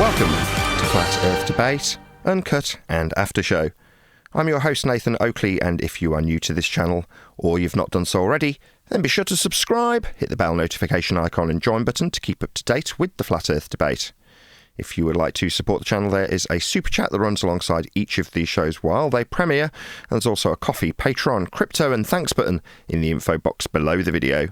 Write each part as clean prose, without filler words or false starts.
Welcome to Flat Earth Debate, Uncut and After Show. I'm your host Nathan Oakley, and if you are new to this channel, or you've not done so already, then be sure to subscribe, hit the bell notification icon and join button to keep up to date with the Flat Earth Debate. If you would like to support the channel, there is a super chat that runs alongside each of these shows while they premiere, and there's also a coffee, Patreon, crypto and thanks button in the info box below the video.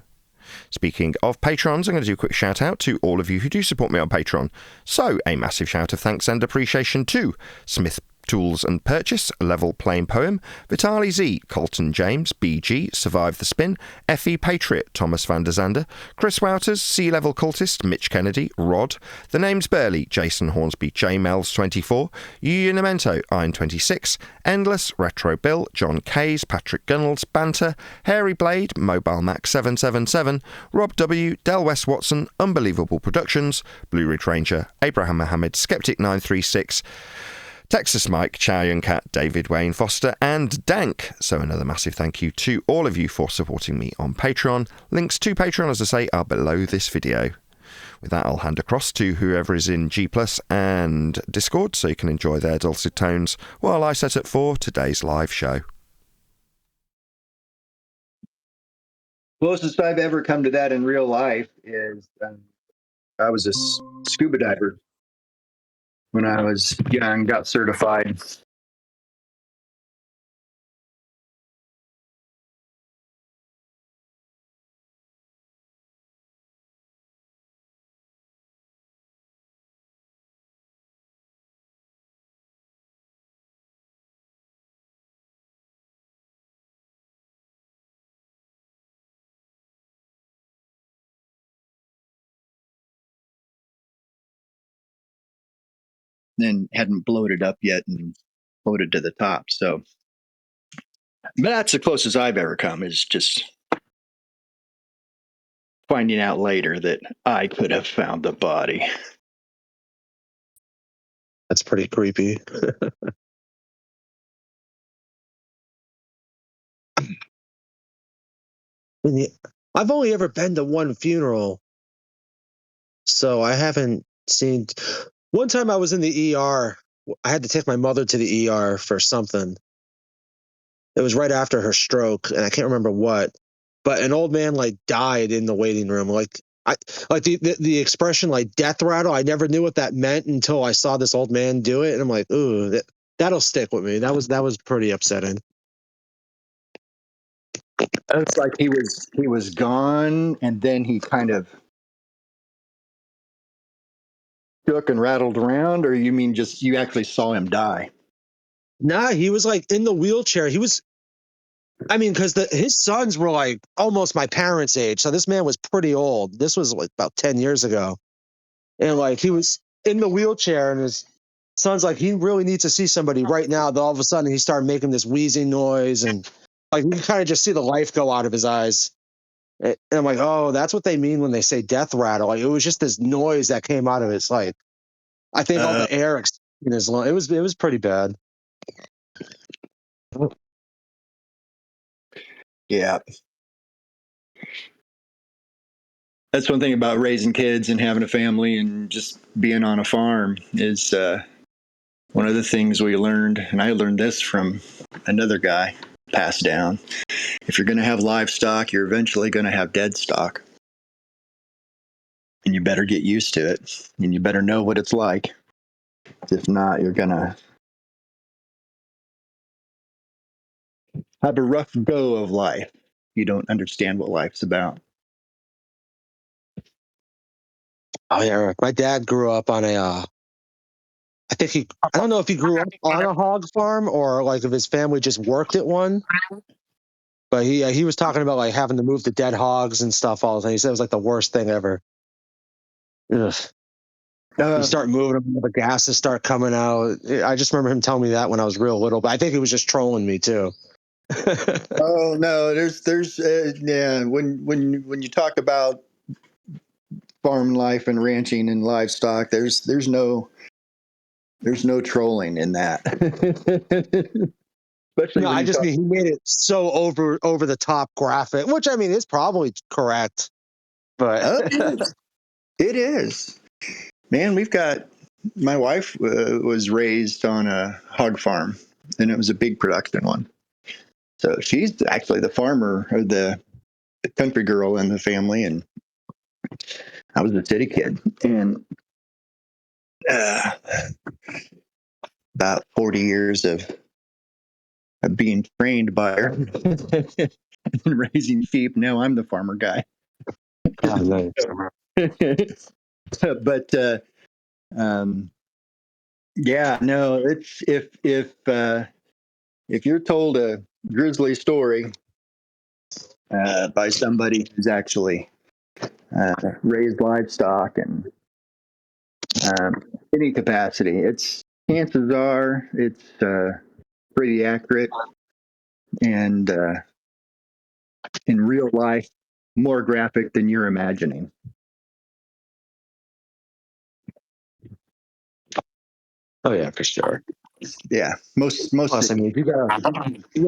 Speaking of patrons, I'm going to do a quick shout out to all of you who do support me on Patreon. So, a massive shout of thanks and appreciation to Smith Tools and Purchase, Level Plain Poem, Vitali Z, Colton James, BG, Survive the Spin, FE Patriot, Thomas van der Zander, Chris Wouters, Sea Level Cultist, Mitch Kennedy, Rod, The Name's Burley, Jason Hornsby, J Mel's 24, Unimento, Iron 26, Endless, Retro Bill, John Kays, Patrick Gunnels, Banter, Hairy Blade, Mobile Mac 777, Rob W, Del West Watson, Unbelievable Productions, Blue Ridge Ranger, Abraham Mohammed, Skeptic 936, Texas Mike, Chow Yun Cat, David Wayne Foster, and Dank. So another massive thank you to all of you for supporting me on Patreon. Links to Patreon, as I say, are below this video. With that, I'll hand across to whoever is in G+ and Discord, so you can enjoy their dulcet tones while I set up for today's live show. Closest I've ever come to that in real life is I was a scuba diver when I was young, got certified. Then hadn't bloated up yet and floated to the top. So that's the closest I've ever come, is just finding out later that I could have found the body. That's pretty creepy. I've only ever been to one funeral, so I haven't seen. One time I was in the ER. I had to take my mother to the ER for something. It was right after her stroke, and I can't remember what. But an old man died in the waiting room. The expression death rattle. I never knew what that meant until I saw this old man do it, and I'm like, ooh, that'll stick with me. That was pretty upsetting. It's like he was gone, and then he kind of shook and rattled around, or you mean just you actually saw him die? Nah, he was in the wheelchair. Because his sons were almost my parents' age, so this man was pretty old. This was about 10 years ago, and he was in the wheelchair, and his son's he really needs to see somebody right now. Then all of a sudden, he started making this wheezing noise, and you can kind of just see the life go out of his eyes. And I'm like, oh, that's what they mean when they say death rattle. It was just this noise that came out of his I think all the air in his lung. It was pretty bad. Yeah. That's one thing about raising kids and having a family and just being on a farm is one of the things we learned, and I learned this from another guy, passed down. If you're going to have livestock, you're eventually going to have dead stock. And you better get used to it, and you better know what it's like. If not, you're going to have a rough go of life. You don't understand what life's about. Oh yeah, my dad grew up on I don't know if he grew up on a hog farm or if his family just worked at one. But he was talking about having to move the dead hogs and stuff all the time. He said it was the worst thing ever. Ugh. You start moving them, the gases start coming out. I just remember him telling me that when I was real little, but I think he was just trolling me too. Oh no, there's yeah. When you talk about farm life and ranching and livestock, there's no trolling in that. Especially no, I just mean he made it so over the top graphic, which is probably correct, but it is. Man, we've got my wife was raised on a hog farm, and it was a big production one. So she's actually the farmer or the country girl in the family, and I was a city kid. And uh, about 40 years of being trained by her and raising sheep. Now I'm the farmer guy. Oh, nice. But um, yeah, no, it's if you're told a grisly story by somebody who's actually raised livestock and any capacity, it's chances are it's pretty accurate and in real life more graphic than you're imagining. Oh yeah, for sure. Yeah, most Plus, I mean, if you got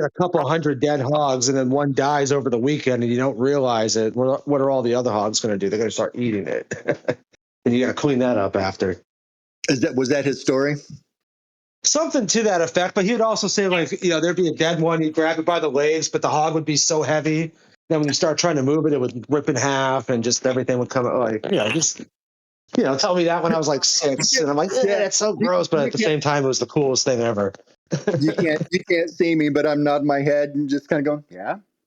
a couple hundred dead hogs and then one dies over the weekend and you don't realize it, what are all the other hogs going to do? They're going to start eating it, and you got to clean that up after. was that his story? Something to that effect. But he would also say, like, there'd be a dead one, he'd grab it by the legs, but the hog would be so heavy. Then when you start trying to move it, it would rip in half, and just everything would come like, just tell me that when I was like 6, and I'm like, Yeah, that's so gross. But at the same time, it was the coolest thing ever. you can't see me, but I'm nodding my head and just kind of going,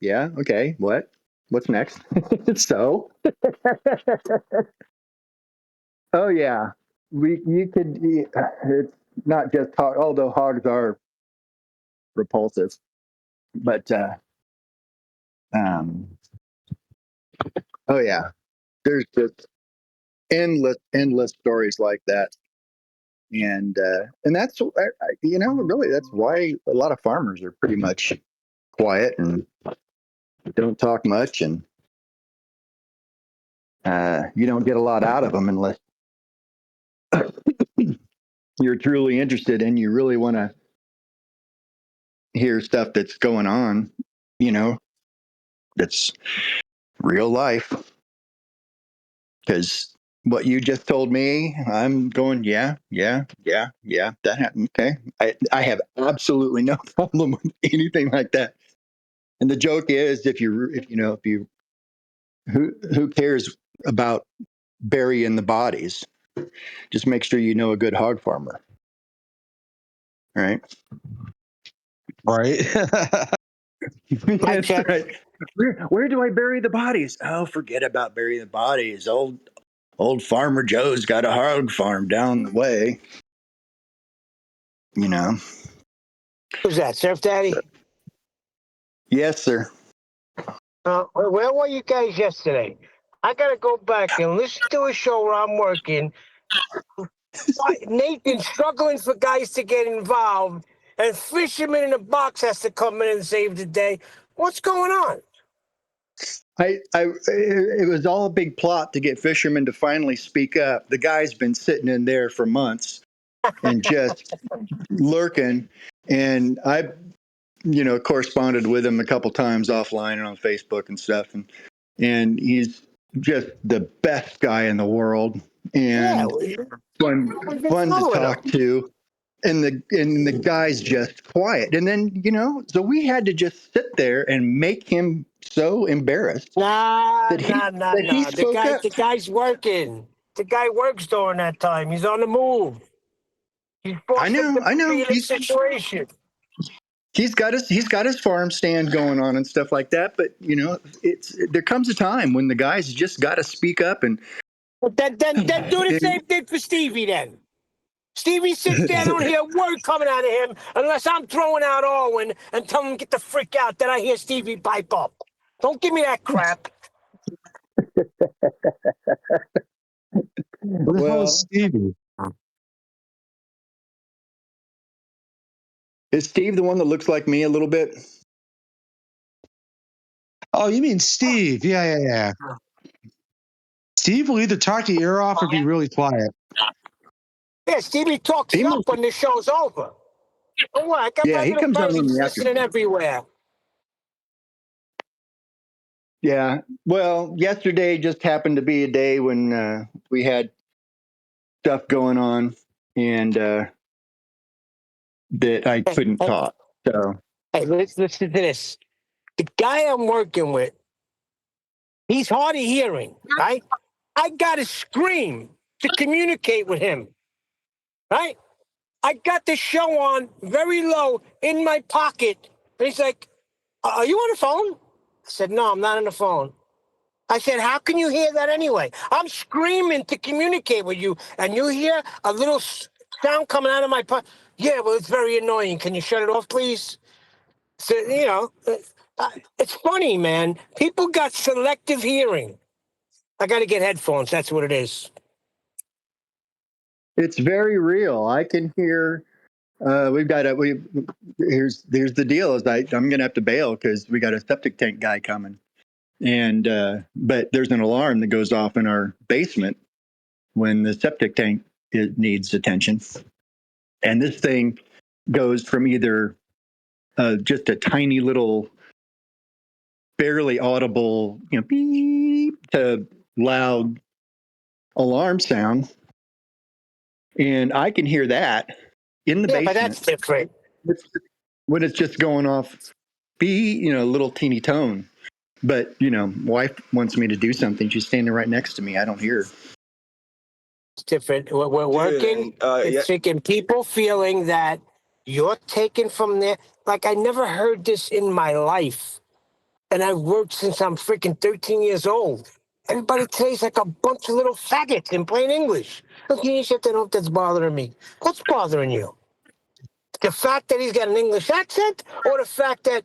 yeah, okay, what's next? So, oh yeah, you could. It's not just hog, although hogs are repulsive, but um, oh yeah, there's just endless stories like that, and that's really that's why a lot of farmers are pretty much quiet and don't talk much, and you don't get a lot out of them unless you're truly interested and you really want to hear stuff that's going on, that's real life. Because what you just told me, I'm going, yeah, that happened. Okay. I have absolutely no problem with anything like that. And the joke is, who cares about burying the bodies? Just make sure you know a good hog farmer. Right. Right. I That's check. right. Where do I bury the bodies? Oh, forget about burying the bodies. Old Farmer Joe's got a hog farm down the way. You know. Who's that, Surf Daddy? Yes, sir. Where were you guys yesterday? I gotta go back and listen to a show where I'm working. Nathan's struggling for guys to get involved, and Fisherman in the Box has to come in and save the day. What's going on? It was all a big plot to get Fisherman to finally speak up. The guy's been sitting in there for months and just lurking. And I, corresponded with him a couple times offline and on Facebook and stuff. And he's just the best guy in the world Yeah, and fun, we've been fun to following talk him. to. And the guy's just quiet. And then, so we had to just sit there and make him so embarrassed Nah, that nah, nah, he nah. spoke up. The guy's working. The guy works during that time. He's on the move. He's forced him to I know. be in a situation. He's got his farm stand going on and stuff like that. But there comes a time when the guy's just got to speak up But then do the and same thing for Stevie then. Stevie sits there, I don't hear a word coming out of him unless I'm throwing out Owen and telling him get the frick out. Then I hear Stevie pipe up. Don't give me that crap. What the hell is well, Stevie? is Steve the one that looks like me a little bit? Oh, you mean Steve? Yeah. Steve will either talk your ear off or be really quiet. Yeah, Stevie talks He up must. when the show's over. Oh, what? I got Yeah, he regular comes on in birdies the listening afternoon. everywhere. Yeah. Well, yesterday just happened to be a day when we had stuff going on. and that I couldn't talk. So Hey, let's listen to this. The guy I'm working with, he's hard of hearing, right? I got to scream to communicate with him, right? I got the show on very low in my pocket. And he's like, are you on the phone? I said, no, I'm not on the phone. I said, how can you hear that anyway? I'm screaming to communicate with you, and you hear a little sound coming out of my pocket. Yeah, well, it's very annoying. Can you shut it off, please? So, it's funny, man. People got selective hearing. I got to get headphones. That's what it is. it's very real. I can hear. Here's the deal: is I'm going to have to bail because we got a septic tank guy coming, and but there's an alarm that goes off in our basement when the septic tank needs attention, and this thing goes from either just a tiny little, barely audible, beep to loud alarm sound, and I can hear that in the Yeah, but basement. that's different. When it's just going off, a little teeny tone. But wife wants me to do something. She's standing right next to me. I don't hear her. It's different. We're working. Yeah. It's freaking people feeling that you're taken from there. Like, I never heard this in my life. And I've worked since I'm freaking 13 years old. Everybody today's like a bunch of little faggots in plain English. Okay, you shut that up. That's bothering me. What's bothering you? The fact that he's got an English accent, or the fact that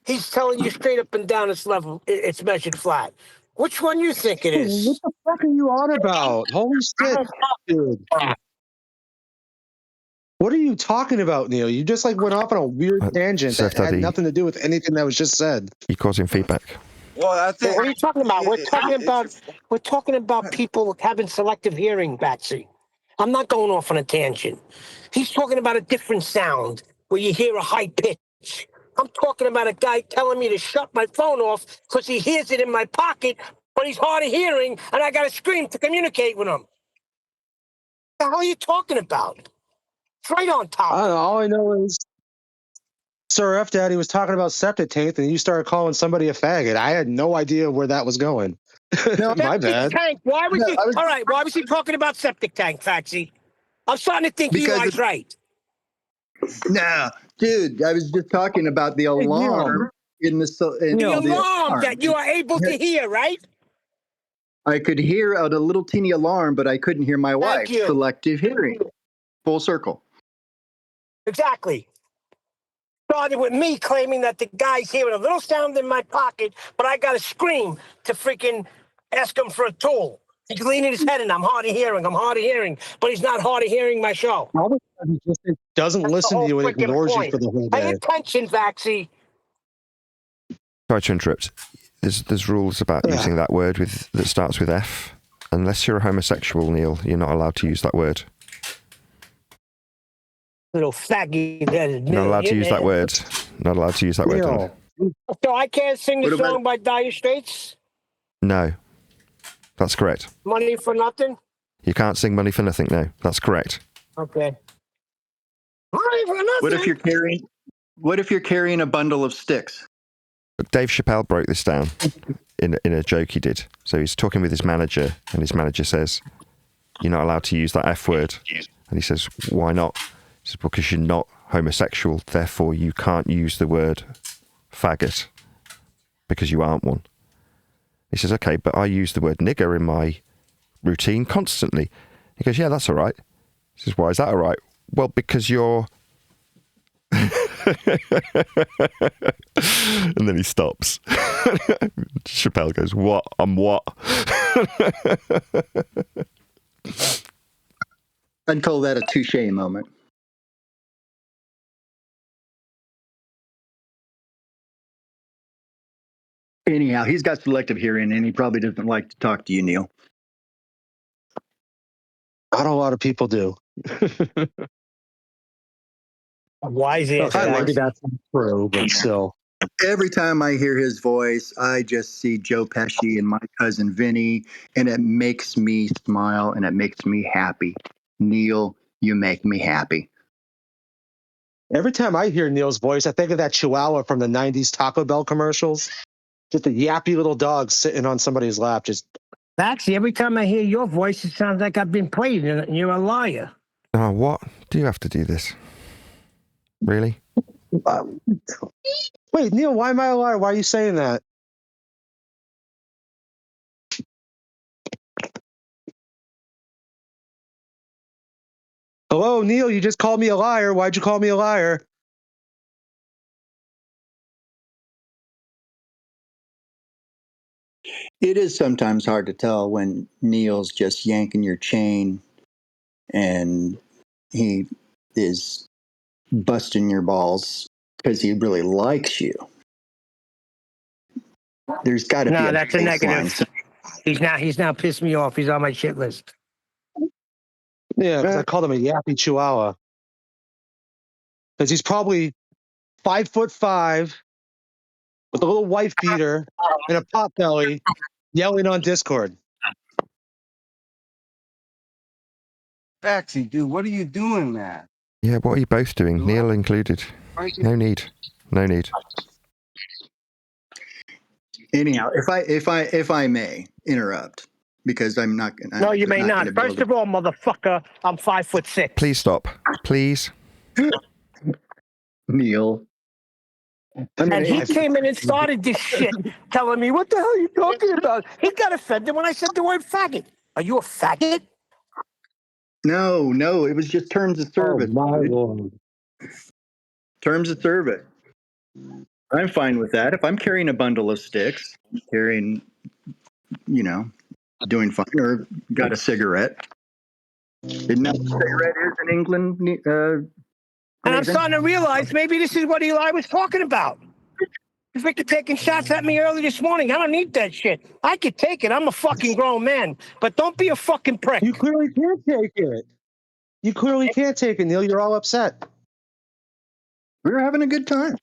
he's telling you straight up and down it's level, it's measured flat? Which one you think it What is? the fuck are you on about? Holy shit, dude. What are you talking about, Neil? You just went off on a weird tangent Surf that had Daddy, nothing to do with anything that was just said. you're causing feedback. Well, I think. What are you talking about? It's- We're talking about people having selective hearing, Batsy. I'm not going off on a tangent. He's talking about a different sound where you hear a high pitch. I'm talking about a guy telling me to shut my phone off because he hears it in my pocket, but he's hard of hearing, and I got to scream to communicate with him. What the hell are you talking about? It's right on top. I don't know. All I know is Sir F Daddy was talking about septic tank, and you started calling somebody a faggot. I had no idea where that was going. No, My Septic bad. tank. Why was no, he? All right. Why was he talking about septic tank, Fatsy? I'm starting to think because Eli's right. no, dude, I was just talking about the Hey, alarm in The the alarm alarm. that you are able to hear, right? I could hear a little teeny alarm, but I couldn't hear my Thank wife. you. Selective hearing, full circle. Exactly. Started with me claiming that the guy's hearing a little sound in my pocket, but I got to scream to freaking ask him for a tool. He's leaning his head in. I'm hard of hearing, but he's not hard of hearing my show. Probably he just doesn't That's the listen to whole you and freaking ignores you point. for the whole Pay day. attention, Vaxie. Sorry to interrupt. There's rules about Yeah. using that word that starts with F. Unless you're a homosexual, Neil, you're not allowed to use that word. Little faggy. You're not allowed to use that word. Not allowed to use that word. Neil, So I can't sing the What about- song by Dire Straits? No. That's correct. Money for nothing? You can't sing Money for Nothing. No, that's correct. Okay. Money for nothing? What if you're carrying a bundle of sticks? Dave Chappelle broke this down in a joke he did. So he's talking with his manager, and his manager says, "You're not allowed to use that F word." And he says, "Why not?" He says, "Because you're not homosexual, therefore you can't use the word faggot because you aren't one." He says, "Okay, but I use the word nigger in my routine constantly." He goes, "Yeah, that's all right." He says, "Why is that all right?" "Well, because you're..." And then he stops. Chappelle goes, "What? I'm what?" I'd call that a touche moment. Anyhow, he's got selective hearing, and he probably doesn't like to talk to you, Neil. not a lot of people do. Wise ass. Maybe Vaxie. that's not true, but still. Every time I hear his voice, I just see Joe Pesci and my cousin Vinny, and it makes me smile and it makes me happy. Neil, You make me happy. Every time I hear Neil's voice, I think of that Chihuahua from the 90s Taco Bell commercials. Just a yappy little dog sitting on somebody's lap. Just Actually, every time I hear your voice, it sounds like I've been played and you're a liar. Oh, what? Do you have to do this? Really? wait, Neil, why am I a liar? Why are you saying that? Hello, Neil, you just called me a liar. Why'd you call me a liar? It is sometimes hard to tell when Neil's just yanking your chain and he is busting your balls because he really likes you. There's got to be No, a that's a baseline. negative. He's now pissed me off. He's on my shit list. Yeah, because I called him a yappy Chihuahua. Because he's probably 5'5" with a little wife beater and a pot belly yelling on Discord. Baxi, dude, what are you doing, man? Yeah, what are you both doing? Neil included. No need. No need. Anyhow, if I may interrupt, because I'm not going. No, you may not. First of all, motherfucker, I'm 5'6". Please stop. Please. Neil. And he came in and started this shit, telling me, what the hell are you talking about? He got offended when I said the word faggot. Are you a faggot? No, it was just terms of service. Oh, my Lord. Terms of service. I'm fine with that. If I'm carrying a bundle of sticks, doing fine, or got a cigarette. Isn't that what cigarette is in England? And I'm starting to realize maybe this is what Eli was talking about. He's freaking taking shots at me early this morning. I don't need that shit. I could take it. I'm a fucking grown man. But don't be a fucking prick. You clearly can't take it. You clearly can't take it, Neil. You're all upset. We were having a good time.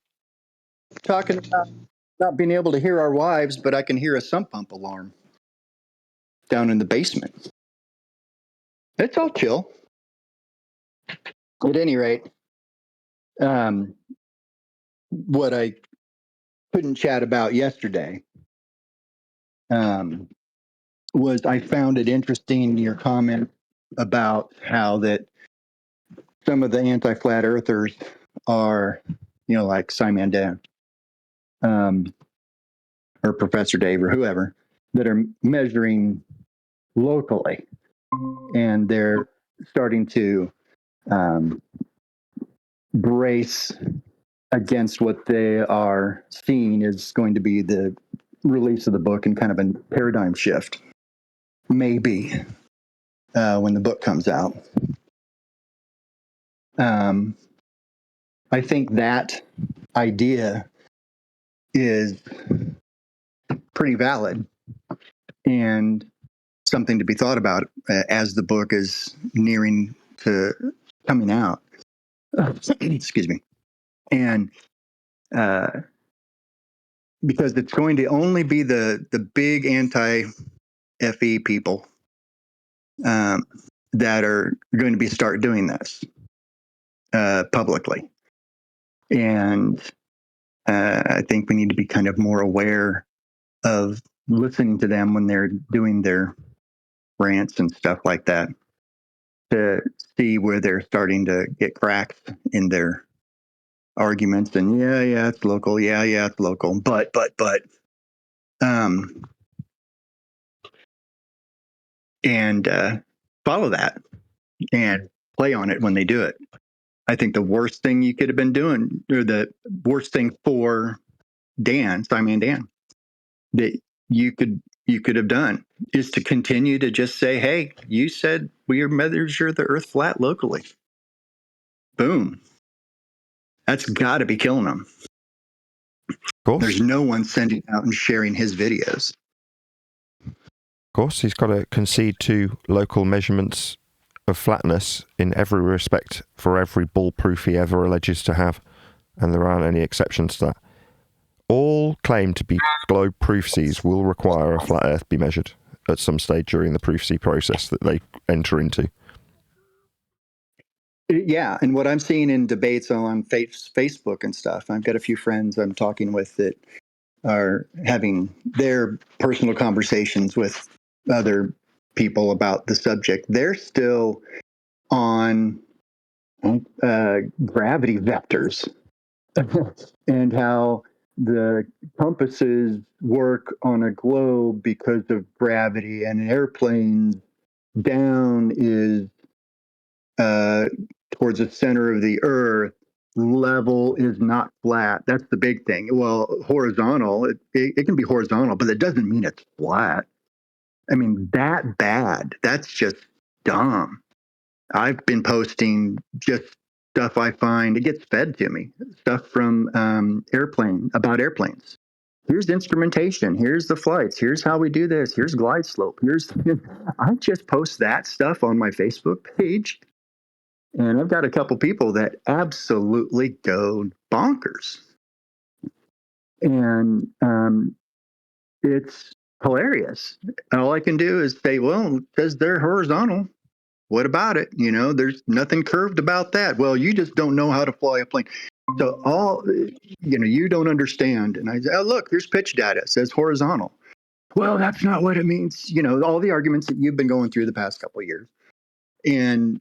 Talking about not being able to hear our wives, but I can hear a sump pump alarm down in the basement. It's all chill. At any rate, what I couldn't chat about yesterday was I found it interesting, your comment about how that some of the anti-flat earthers are, like Simon Dan, or Professor Dave or whoever, that are measuring locally, and they're starting to brace against what they are seeing is going to be the release of the book and kind of a paradigm shift, maybe, when the book comes out. I think that idea is pretty valid and something to be thought about as the book is nearing to coming out. Excuse me. And because it's going to only be the big anti-FE people that are going to start doing this publicly. And I think we need to be kind of more aware of listening to them when they're doing their rants and stuff like that, to see where they're starting to get cracks in their arguments. And yeah, it's local. Yeah, it's local. But, and follow that and play on it when they do it. I think the worst thing you could have been doing, or the worst thing for Simon Dan, that you could have done, is to continue to just say, hey, you said we measure the earth flat locally. Boom. That's got to be killing them. Of course. There's no one sending out and sharing his videos. Of course, he's got to concede to local measurements of flatness in every respect for every bullproof he ever alleges to have, and there aren't any exceptions to that. All claim to be globe proofsies will require a flat earth be measured at some stage during the proofsy process that they enter into. Yeah, and what I'm seeing in debates on Facebook and stuff, I've got a few friends I'm talking with that are having their personal conversations with other people about the subject. They're still on gravity vectors and how the compasses work on a globe because of gravity, and airplanes down is towards the center of the earth. Level is not flat. That's the big thing. Well, horizontal, it can be horizontal, but it doesn't mean it's flat. I mean, that bad. That's just dumb. I've been posting just stuff I find. It gets fed to me. Stuff from about airplanes. Here's instrumentation. Here's the flights. Here's how we do this. Here's glide slope. I just post that stuff on my Facebook page. And I've got a couple people that absolutely go bonkers. And it's hilarious. All I can do is say, well, because they're horizontal, what about it? There's nothing curved about that. Well, you just don't know how to fly a plane. So you don't understand. And I say, oh, look, here's pitch data. It says horizontal. Well, that's not what it means. All the arguments that you've been going through the past couple of years. And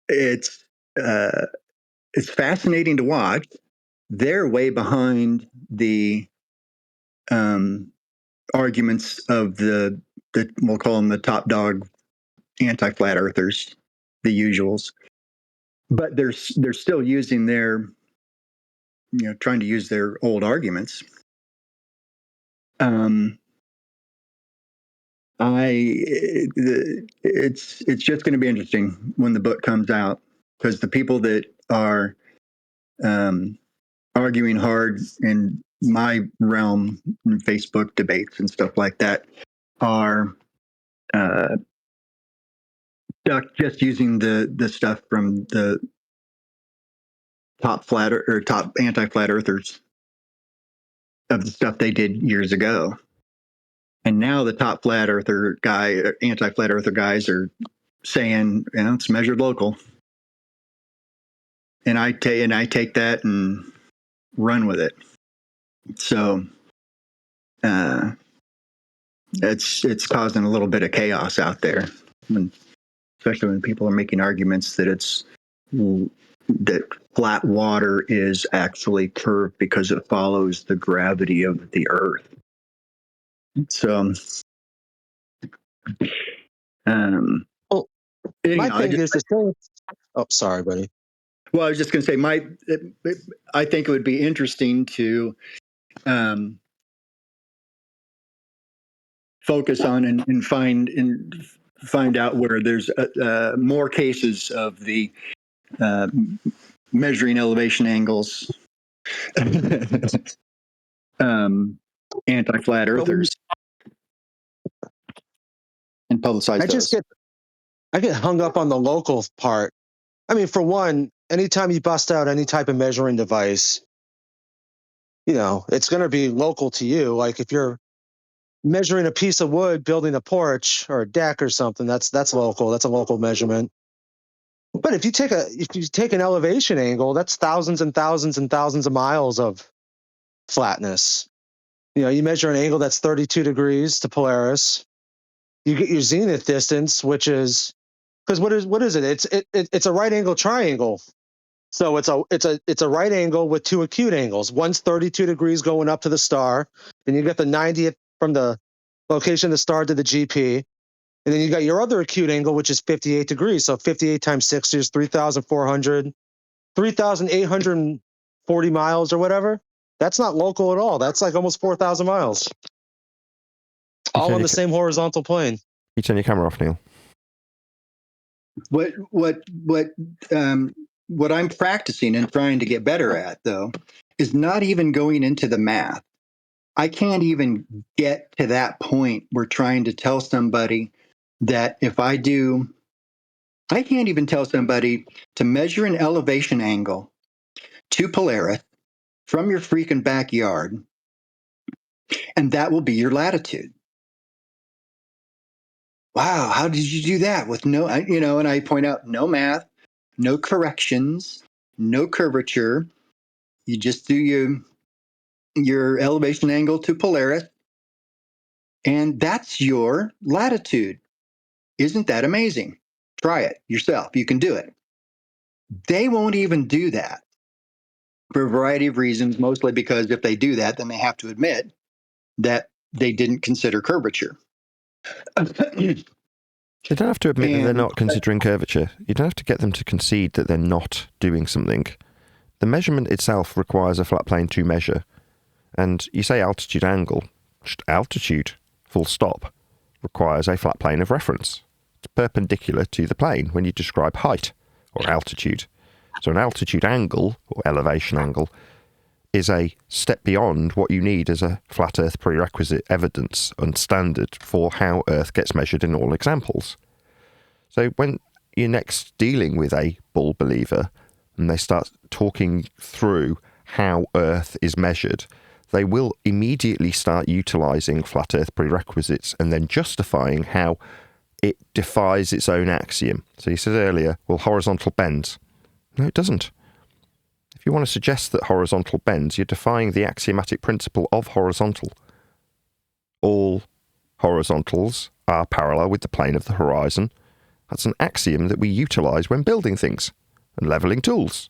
it's fascinating to watch. They're way behind the arguments of the we'll call them the top dog anti-flat earthers, the usuals. But they're still using their, trying to use their old arguments. It's just going to be interesting when the book comes out, because the people that are arguing hard in my realm, in Facebook debates and stuff like that, are stuck just using the stuff from the top top anti-flat earthers of the stuff they did years ago. And now the top anti-flat earther guys are saying, it's measured local. And I take that and run with it. So it's causing a little bit of chaos out there, especially when people are making arguments that flat water is actually curved because it follows the gravity of the earth. So, Well, my thing is the thing. Oh, sorry, buddy. Well, I was just going to say, I think it would be interesting to focus on and find out where there's more cases of the measuring elevation angles, anti-flat earthers, and publicize those. I get hung up on the local part. I mean, for one, anytime you bust out any type of measuring device, it's going to be local to you. Like if you're measuring a piece of wood, building a porch or a deck or something, that's local. That's a local measurement. But if you take an elevation angle, that's thousands and thousands and thousands of miles of flatness. You measure an angle that's 32 degrees to Polaris. You get your zenith distance, which is because what is it? It's a right angle triangle. So it's a right angle with two acute angles. One's 32 degrees going up to the star, then you get the 90th from the location of the star to the GP, and then you got your other acute angle, which is 58 degrees. So 58 times 6 is 3,840 miles or whatever. That's not local at all. That's like almost 4,000 miles, all on the same horizontal plane. You turn your camera off, Neil. What I'm practicing and trying to get better at, though, is not even going into the math. I can't even get to that point where trying to tell somebody that I can't even tell somebody to measure an elevation angle to Polaris from your freaking backyard, and that will be your latitude. wow, how did you do that with no, and I point out no math, no corrections, no curvature. You just do your elevation angle to Polaris, and that's your latitude. Isn't that amazing? Try it yourself. You can do it. They won't even do that for a variety of reasons, mostly because if they do that, then they have to admit that they didn't consider curvature. You don't have to admit that they're And- not considering curvature. You don't have to get them to concede that they're not doing something. The measurement itself requires a flat plane to measure. And you say altitude angle, just altitude, full stop, requires a flat plane of reference. It's perpendicular to the plane when you describe height or altitude. So an altitude angle, or elevation angle, is a step beyond what you need as a flat Earth prerequisite evidence and standard for how Earth gets measured in all examples. So when you're next dealing with a bull believer and they start talking through how Earth is measured, they will immediately start utilising flat Earth prerequisites and then justifying how it defies its own axiom. So you said earlier, well, horizontal bends. No, it doesn't. If you want to suggest that horizontal bends, you're defying the axiomatic principle of horizontal. All horizontals are parallel with the plane of the horizon. That's an axiom that we utilise when building things and levelling tools.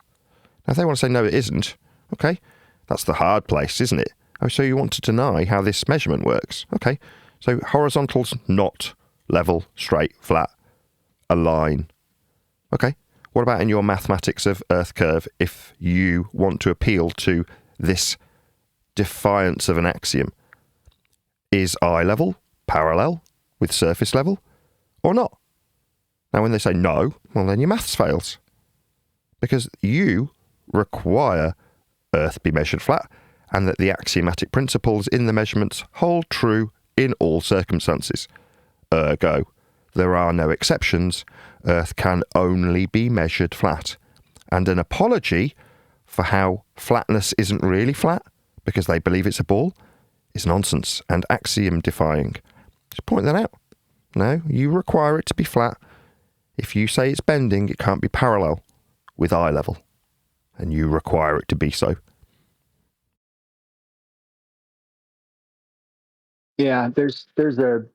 Now, if they want to say, no, it isn't, okay, that's the hard place, isn't it? Oh, so you want to deny how this measurement works. Okay, so horizontals not level, straight, flat, a line. Okay, what about in your mathematics of Earth curve if you want to appeal to this defiance of an axiom? Is eye level parallel with surface level or not? Now, when they say no, well, then your maths fails. Because you require Earth be measured flat and that the axiomatic principles in the measurements hold true in all circumstances. Ergo, there are no exceptions. Earth can only be measured flat. And an apology for how flatness isn't really flat, because they believe it's a ball, is nonsense and axiom defying. Just point that out. No, you require it to be flat. If you say it's bending, it can't be parallel with eye level. And you require it to be so. Yeah, there's a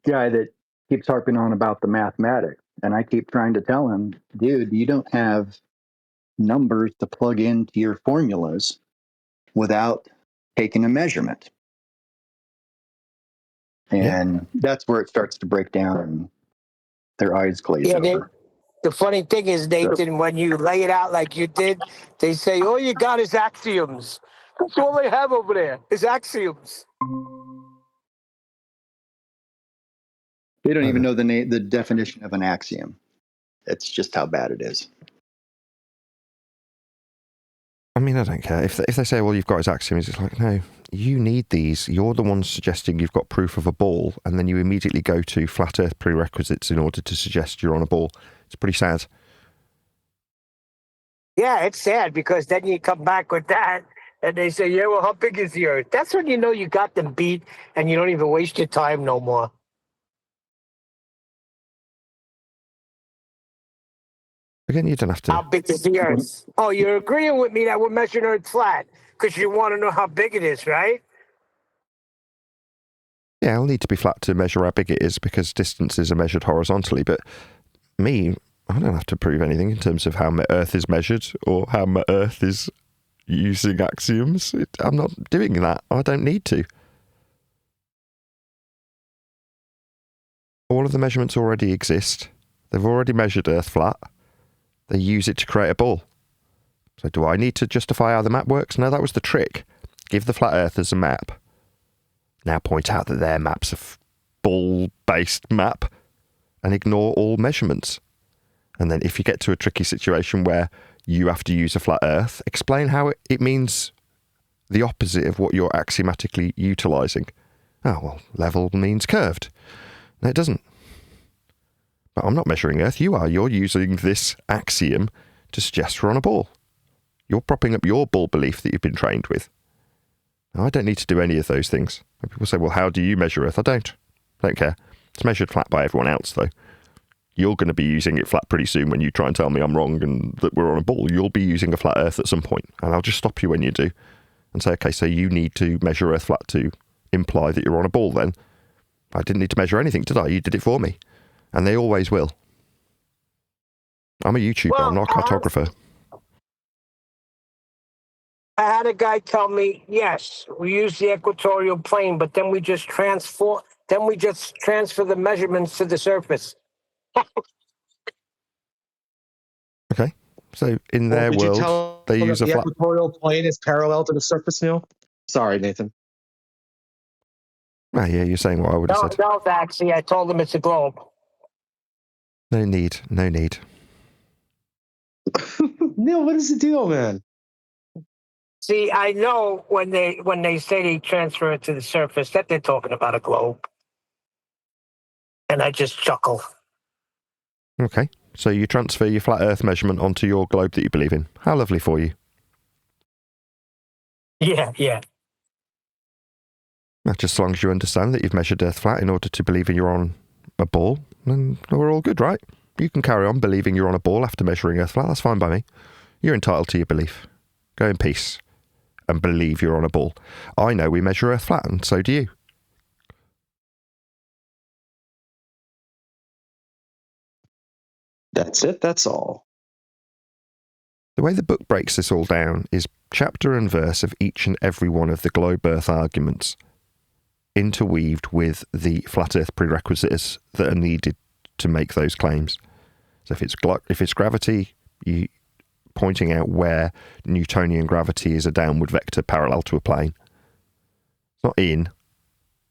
guy that keeps harping on about the mathematics, and I keep trying to tell him, dude, you don't have numbers to plug into your formulas without taking a measurement. And that's where it starts to break down and their eyes glaze over. The funny thing is, Nathan, when you lay it out like you did, they say, all you got is axioms. That's all they have over there is axioms. They don't even know the definition of an axiom. It's just how bad it is. I mean, I don't care. If they say, well, you've got his axioms, it's like, no, you need these. You're the ones suggesting you've got proof of a ball, and then you immediately go to flat Earth prerequisites in order to suggest you're on a ball. It's pretty sad. Yeah, it's sad because then you come back with that and they say, yeah, well, how big is the Earth? That's when you know you got them beat and you don't even waste your time no more. Again, you don't have to. How big is the Earth? Oh, you're agreeing with me that we're measuring Earth flat because you want to know how big it is, right? Yeah, it'll need to be flat to measure how big it is because distances are measured horizontally. But me, I don't have to prove anything in terms of how my Earth is measured or how my Earth is using axioms. I'm not doing that. I don't need to. All of the measurements already exist. They've already measured Earth flat. They use it to create a ball. So do I need to justify how the map works? No, that was the trick. Give the flat earthers a map. Now point out that their map's a ball-based map and ignore all measurements. And then if you get to a tricky situation where you have to use a flat earth, explain how it means the opposite of what you're axiomatically utilising. Oh, well, level means curved. No, it doesn't. But I'm not measuring Earth, you are. You're using this axiom to suggest we're on a ball. You're propping up your ball belief that you've been trained with. Now, I don't need to do any of those things. When people say, well, how do you measure Earth? I don't care. It's measured flat by everyone else, though. You're going to be using it flat pretty soon when you try and tell me I'm wrong and that we're on a ball. You'll be using a flat Earth at some point, and I'll just stop you when you do and say, okay, so you need to measure Earth flat to imply that you're on a ball then. I didn't need to measure anything, did I? You did it for me. And they always will. I'm a YouTuber, I'm not a cartographer. I had a guy tell me, yes, we use the equatorial plane, but then we just transfer the measurements to the surface. Okay. So in their Did you world, tell they them use that a the flat... equatorial plane is parallel to the surface, Neil? Sorry, Nathan. Ah, yeah, you're saying what I would have said. No, actually, I told him it's a globe. No need. Neil, what is the deal, man? See, I know when they say they transfer it to the surface that they're talking about a globe. And I just chuckle. Okay. So you transfer your flat Earth measurement onto your globe that you believe in. How lovely for you. Yeah. Just as long as you understand that you've measured Earth flat in order to believe you're on a ball, then we're all good, right? You can carry on believing you're on a ball after measuring Earth flat. That's fine by me. You're entitled to your belief. Go in peace and believe you're on a ball. I know we measure Earth flat, and so do you. That's it. That's all. The way the book breaks this all down is chapter and verse of each and every one of the globe Earth arguments interweaved with the flat Earth prerequisites that are needed to make those claims. So if it's gravity, you pointing out where Newtonian gravity is a downward vector parallel to a plane. It's not in,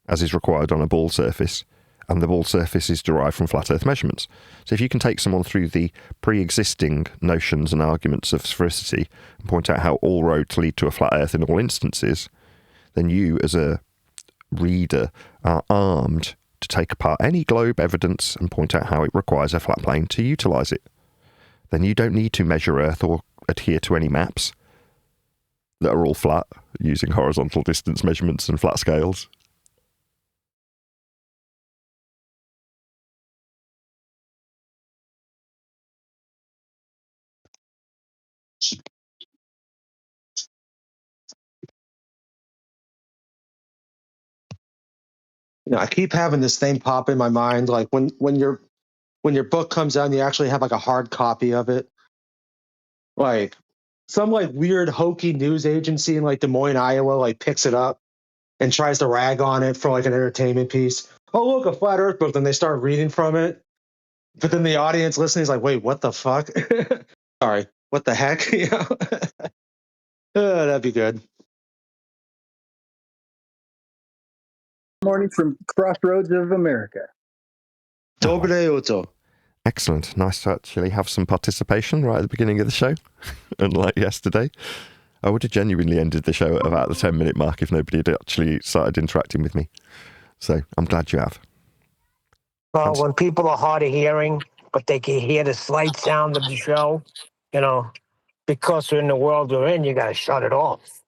as is required on a ball surface, and the ball surface is derived from flat Earth measurements. So if you can take someone through the pre-existing notions and arguments of sphericity and point out how all roads lead to a flat Earth in all instances, then you, as a reader, are armed to take apart any globe evidence and point out how it requires a flat plane to utilise it. Then you don't need to measure Earth or adhere to any maps that are all flat, using horizontal distance measurements and flat scales. I keep having this thing pop in my mind, like when your book comes out and you actually have like a hard copy of it, like some like weird hokey news agency in like Des Moines, Iowa, like picks it up and tries to rag on it for like an entertainment piece. Oh, look, a flat Earth book. Then they start reading from it, but then the audience listening is like, "Wait, what the fuck?" Sorry, what the heck? That'd be good. Morning from Crossroads of America. Dobre Oto. Excellent. Nice to actually have some participation right at the beginning of the show, unlike yesterday. I would have genuinely ended the show at about the 10-minute mark if nobody had actually started interacting with me. So I'm glad you have. Well, when people are hard of hearing, but they can hear the slight sound of the show, because we're in the world we're in, you got to shut it off.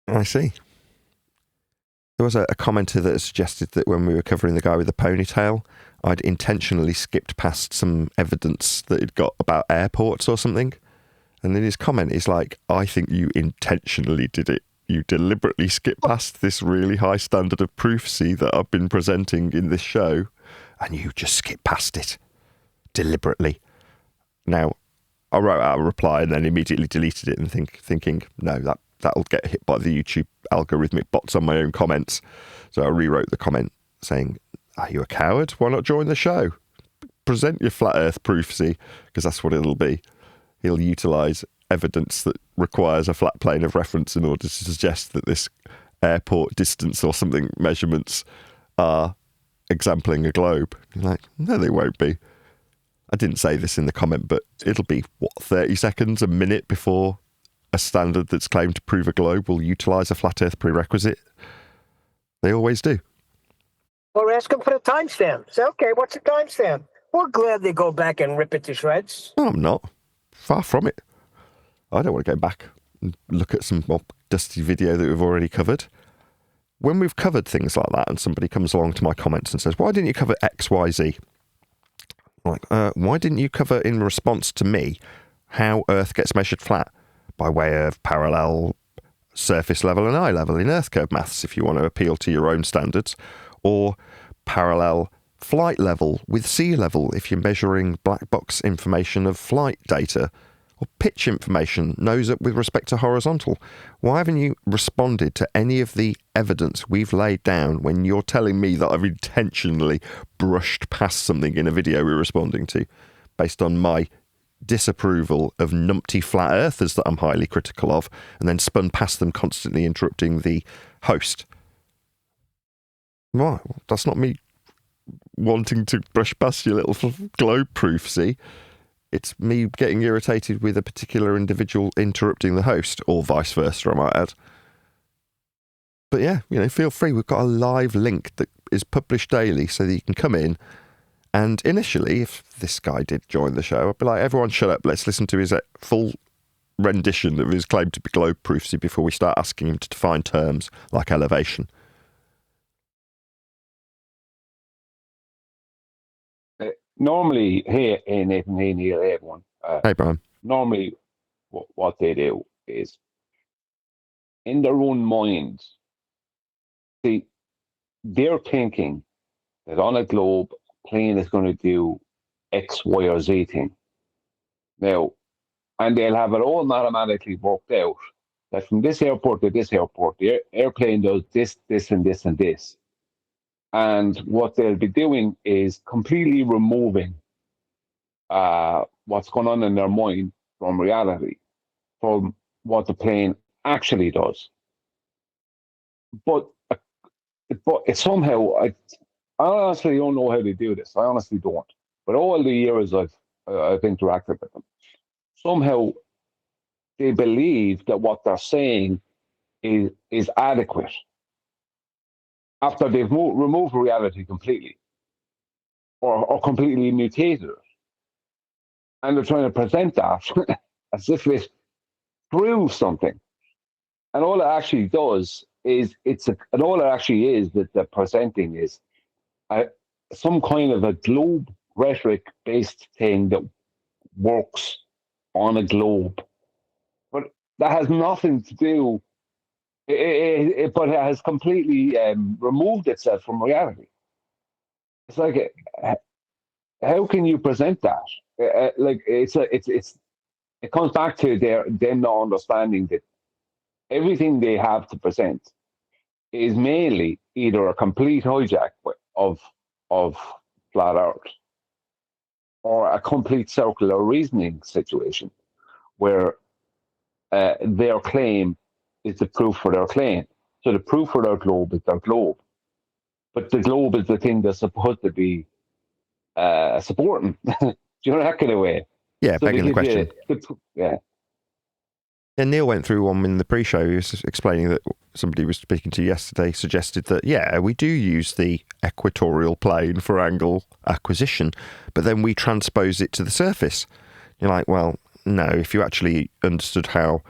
I see. There was a commenter that suggested that when we were covering the guy with the ponytail, I'd intentionally skipped past some evidence that he'd got about airports or something. And then his comment is like, I think you intentionally did it. You deliberately skipped past this really high standard of proofsy that I've been presenting in this show, and you just skipped past it. Deliberately. Now, I wrote out a reply and then immediately deleted it and thinking, no, that'll get hit by the YouTube algorithmic bots on my own comments. So I rewrote the comment saying, are you a coward? Why not join the show? Present your flat earth proofsy, because that's what it'll be. He'll utilise evidence that requires a flat plane of reference in order to suggest that this airport distance or something measurements are exempling a globe. You're like, no, they won't be. I didn't say this in the comment, but it'll be, 30 seconds, a minute before a standard that's claimed to prove a globe will utilise a flat earth prerequisite. They always do. Or ask them for the timestamp. Say, okay, what's the timestamp? We'll gladly go back and rip it to shreds. No, I'm not. Far from it. I don't want to go back and look at some more dusty video that we've already covered. when we've covered things like that and somebody comes along to my comments and says, why didn't you cover X, Y, Z? Like, why didn't you cover in response to me how Earth gets measured flat by way of parallel surface level and eye level in Earth curve maths, if you want to appeal to your own standards, or parallel flight level with sea level if you're measuring black box information of flight data, or pitch information, nose up with respect to horizontal? Why haven't you responded to any of the evidence we've laid down when you're telling me that I've intentionally brushed past something in a video we're responding to based on my disapproval of numpty flat earthers that I'm highly critical of, and then spun past them, constantly interrupting the host? Right, well, that's not me wanting to brush past your little globe proof, see? It's me getting irritated with a particular individual interrupting the host, or vice versa, I might add. But yeah, feel free. We've got a live link that is published daily so that you can come in. And initially, if this guy did join the show, I'd be like, everyone shut up. Let's listen to his full rendition of his claim to be globe proof before we start asking him to define terms like elevation. Normally, hey Nathan, hey Neil, hey everyone. Hey, Brian. Normally, what they do is, in their own minds, they're thinking that on a globe, plane is going to do X, Y, or Z thing. Now, and they'll have it all mathematically worked out that from this airport to this airport, the airplane does this, this, and this, and this. And what they'll be doing is completely removing what's going on in their mind from reality, from what the plane actually does. But it's somehow, I honestly don't know how they do this. I honestly don't. But all the years I've interacted with them, somehow they believe that what they're saying is adequate after they've removed reality completely, or completely mutated it. And they're trying to present that as if it proves something. And all it actually does is, all it actually is that they're presenting is some kind of a globe rhetoric-based thing that works on a globe. But that has nothing to do, but it has completely removed itself from reality. It's like, how can you present that? Like it comes back to them not understanding that everything they have to present is mainly either a complete hijack of flat Earth, or a complete circular reasoning situation where their claim is the proof for their claim. So the proof for their globe is their globe. But the globe is the thing that's supposed to be supporting. Do you know, that kind of way? Yeah, So begging the question. Yeah. And Neil went through one in the pre-show. He was explaining that somebody was speaking to yesterday suggested that, yeah, we do use the equatorial plane for angle acquisition, but then we transpose it to the surface. You're like, well, no, if you actually understood how,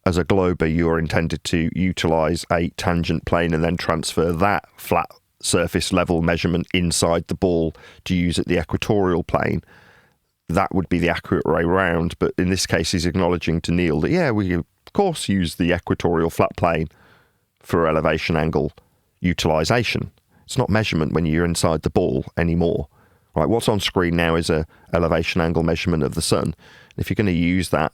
as a glober, you're intended to utilise a tangent plane and then transfer that flat surface level measurement inside the ball to use at the equatorial plane, that would be the accurate way round. But in this case, he's acknowledging to Neil that, yeah, we of course use the equatorial flat plane for elevation angle utilisation. It's not measurement when you're inside the ball anymore. Right, what's on screen now is a elevation angle measurement of the sun. If you're going to use that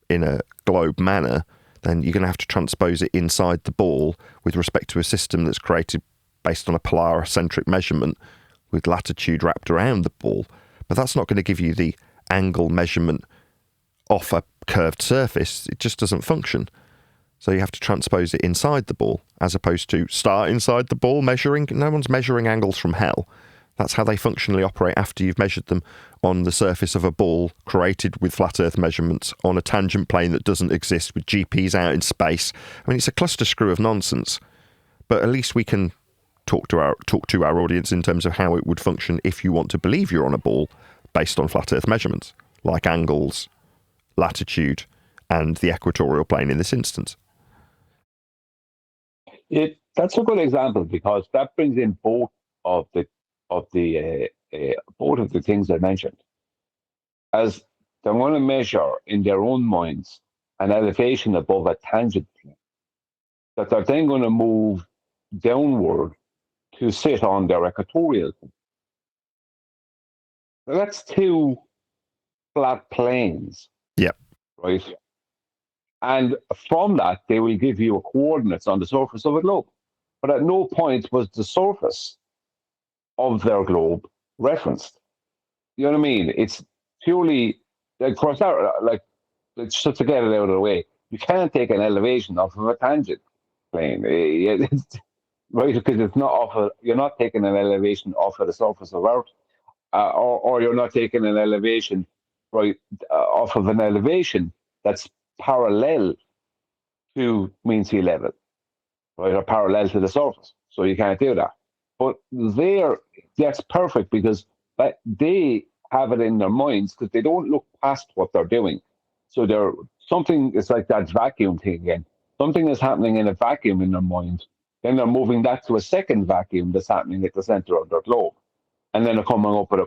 in a globe manner, then you're going to have to transpose it inside the ball with respect to a system that's created based on a polar-centric measurement with latitude wrapped around the ball. But that's not going to give you the angle measurement off a curved surface. It just doesn't function. So you have to transpose it inside the ball, as opposed to start inside the ball measuring. No one's measuring angles from hell. That's how they functionally operate after you've measured them on the surface of a ball created with flat earth measurements on a tangent plane that doesn't exist, with GPs out in space. I mean, it's a cluster screw of nonsense. But at least we can talk to our audience in terms of how it would function if you want to believe you're on a ball based on flat earth measurements, like angles, latitude, and the equatorial plane in this instance. that's a good example because that brings in both of the both of the things I mentioned. As they want to measure in their own minds an elevation above a tangent plane, that they're then going to move downward to sit on their equatorial plane. Now, that's two flat planes. Yep. Right? And from that, they will give you coordinates on the surface of a globe. But at no point was the surface of their globe referenced. You know what I mean? It's purely, of course, like, just to get it out of the way, you can't take an elevation off of a tangent plane, right? Because it's not you're not taking an elevation off of the surface of Earth, or you're not taking an elevation, right, off of an elevation that's parallel to mean sea level, right, or parallel to the surface. So you can't do that. But that's perfect because they have it in their minds because they don't look past what they're doing. So it's like that vacuum thing again. Something is happening in a vacuum in their mind. Then they're moving that to a second vacuum that's happening at the center of their globe. And then they're coming up with a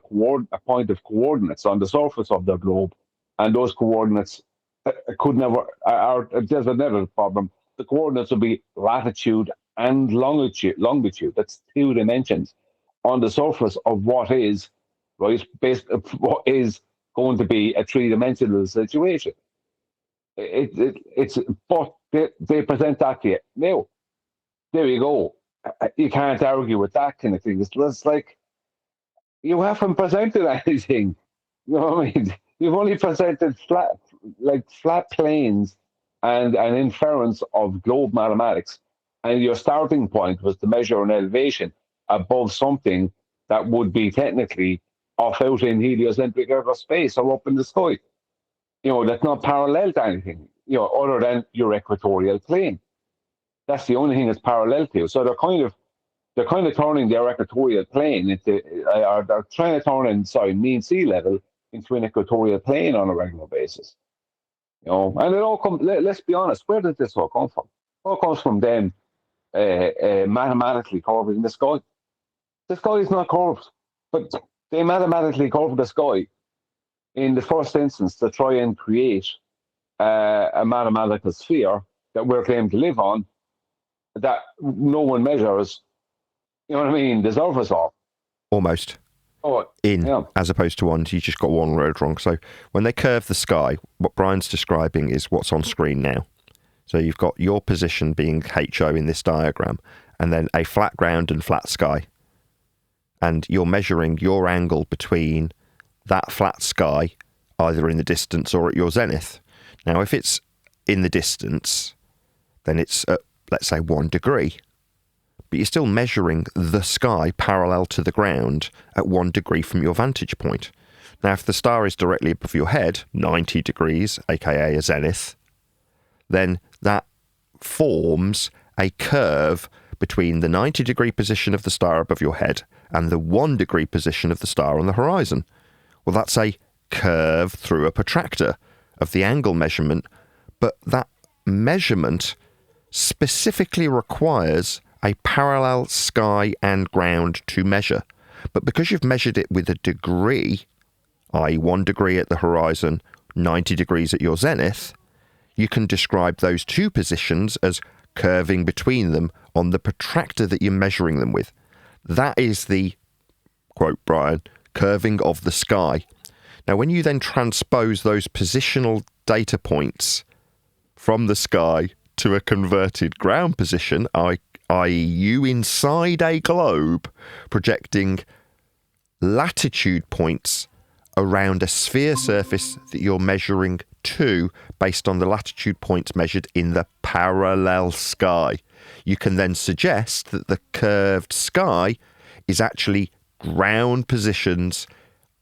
point of coordinates on the surface of their globe. And those coordinates there's another problem. The coordinates will be latitude and longitude. That's 2 dimensions on the surface of what is, right, what is going to be a 3-dimensional situation. But they present that to you. Now, there you go. You can't argue with that kind of thing. It's like, you haven't presented anything. You know what I mean? You've only presented flat planes and an inference of globe mathematics. And your starting point was to measure an elevation above something that would be technically off out in heliocentric outer space or up in the sky. You know, that's not parallel to anything, you know, other than your equatorial plane. That's the only thing that's parallel to you. So they're kind of turning their equatorial plane into, they're trying to turn mean sea level into an equatorial plane on a regular basis. You know, and it all comes, let's be honest, where did this all come from? It all comes from them mathematically curving the sky. The sky is not curved, but they mathematically curve the sky in the first instance to try and create a mathematical sphere that we're claiming to live on that no one measures, you know what I mean, the surface of. Almost. As opposed to one, you just got one road wrong. So when they curve the sky, what Brian's describing is what's on screen now. So you've got your position being HO in this diagram, and then a flat ground and flat sky. And you're measuring your angle between that flat sky, either in the distance or at your zenith. Now, if it's in the distance, then it's at, let's say, 1 degree. But you're still measuring the sky parallel to the ground at 1 degree from your vantage point. Now, if the star is directly above your head, 90 degrees, aka a zenith, then that forms a curve between the 90-degree position of the star above your head and the 1-degree position of the star on the horizon. Well, that's a curve through a protractor of the angle measurement, but that measurement specifically requires a parallel sky and ground to measure. But because you've measured it with a degree, i.e. 1 degree at the horizon, 90 degrees at your zenith, you can describe those two positions as curving between them on the protractor that you're measuring them with. That is the, quote Brian, curving of the sky. Now, when you then transpose those positional data points from the sky to a converted ground position, i.e. you inside a globe projecting latitude points around a sphere surface that you're measuring to based on the latitude points measured in the parallel sky. You can then suggest that the curved sky is actually ground positions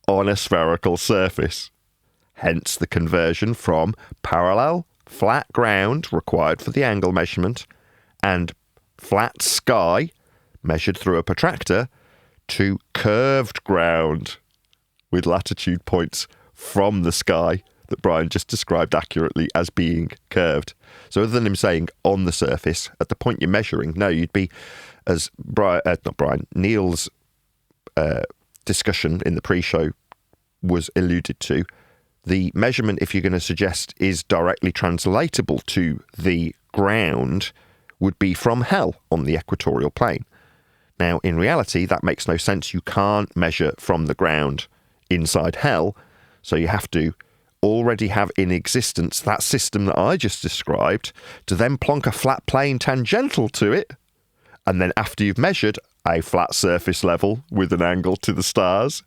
on a spherical surface. Hence the conversion from parallel, flat ground required for the angle measurement and flat sky measured through a protractor to curved ground with latitude points from the sky that Brian just described accurately as being curved. So other than him saying on the surface, at the point you're measuring, no, you'd be, as Neil's discussion in the pre-show was alluded to, the measurement, if you're going to suggest is directly translatable to the ground, would be from hell on the equatorial plane. Now, in reality, that makes no sense. You can't measure from the ground inside hell, so you have to already have in existence that system that I just described to then plonk a flat plane tangential to it, and then after you've measured a flat surface level with an angle to the stars,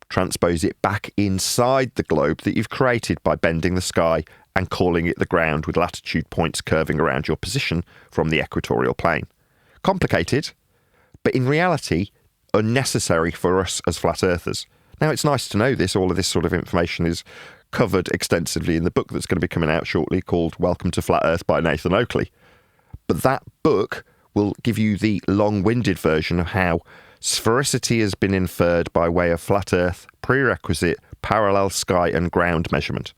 transpose it back inside the globe that you've created by bending the sky and calling it the ground with latitude points curving around your position from the equatorial plane. Complicated, but in reality, unnecessary for us as flat earthers. Now, it's nice to know this. All of this sort of information is covered extensively in the book that's going to be coming out shortly called Welcome to Flat Earth by Nathan Oakley. But that book will give you the long-winded version of how sphericity has been inferred by way of flat Earth, prerequisite, parallel sky and ground measurement.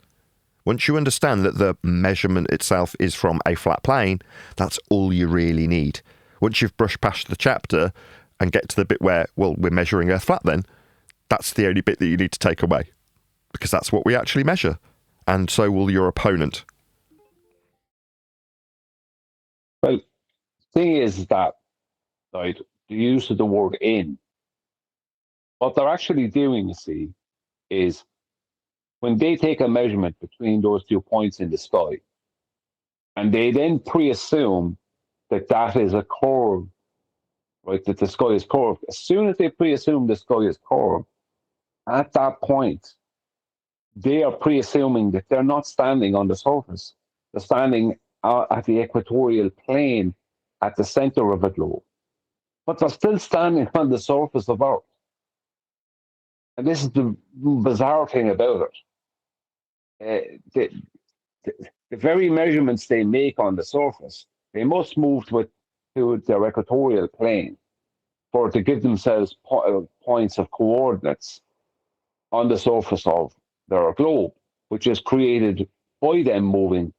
Once you understand that the measurement itself is from a flat plane, that's all you really need. Once you've brushed past the chapter and get to the bit where, well, we're measuring Earth flat then, that's the only bit that you need to take away. Because that's what we actually measure. And so will your opponent. Well, the thing is that, right, the use of the word in, what they're actually doing, you see, is when they take a measurement between those 2 points in the sky, and they then pre-assume that that is a curve, right, that the sky is curved. As soon as they pre-assume the sky is curved, at that point, they are pre-assuming that they're not standing on the surface. They're standing at the equatorial plane at the center of a globe. But they're still standing on the surface of Earth. And this is the bizarre thing about it. The very measurements they make on the surface, they must move to their equatorial plane for to give themselves points of coordinates on the surface of their globe, which is created by them moving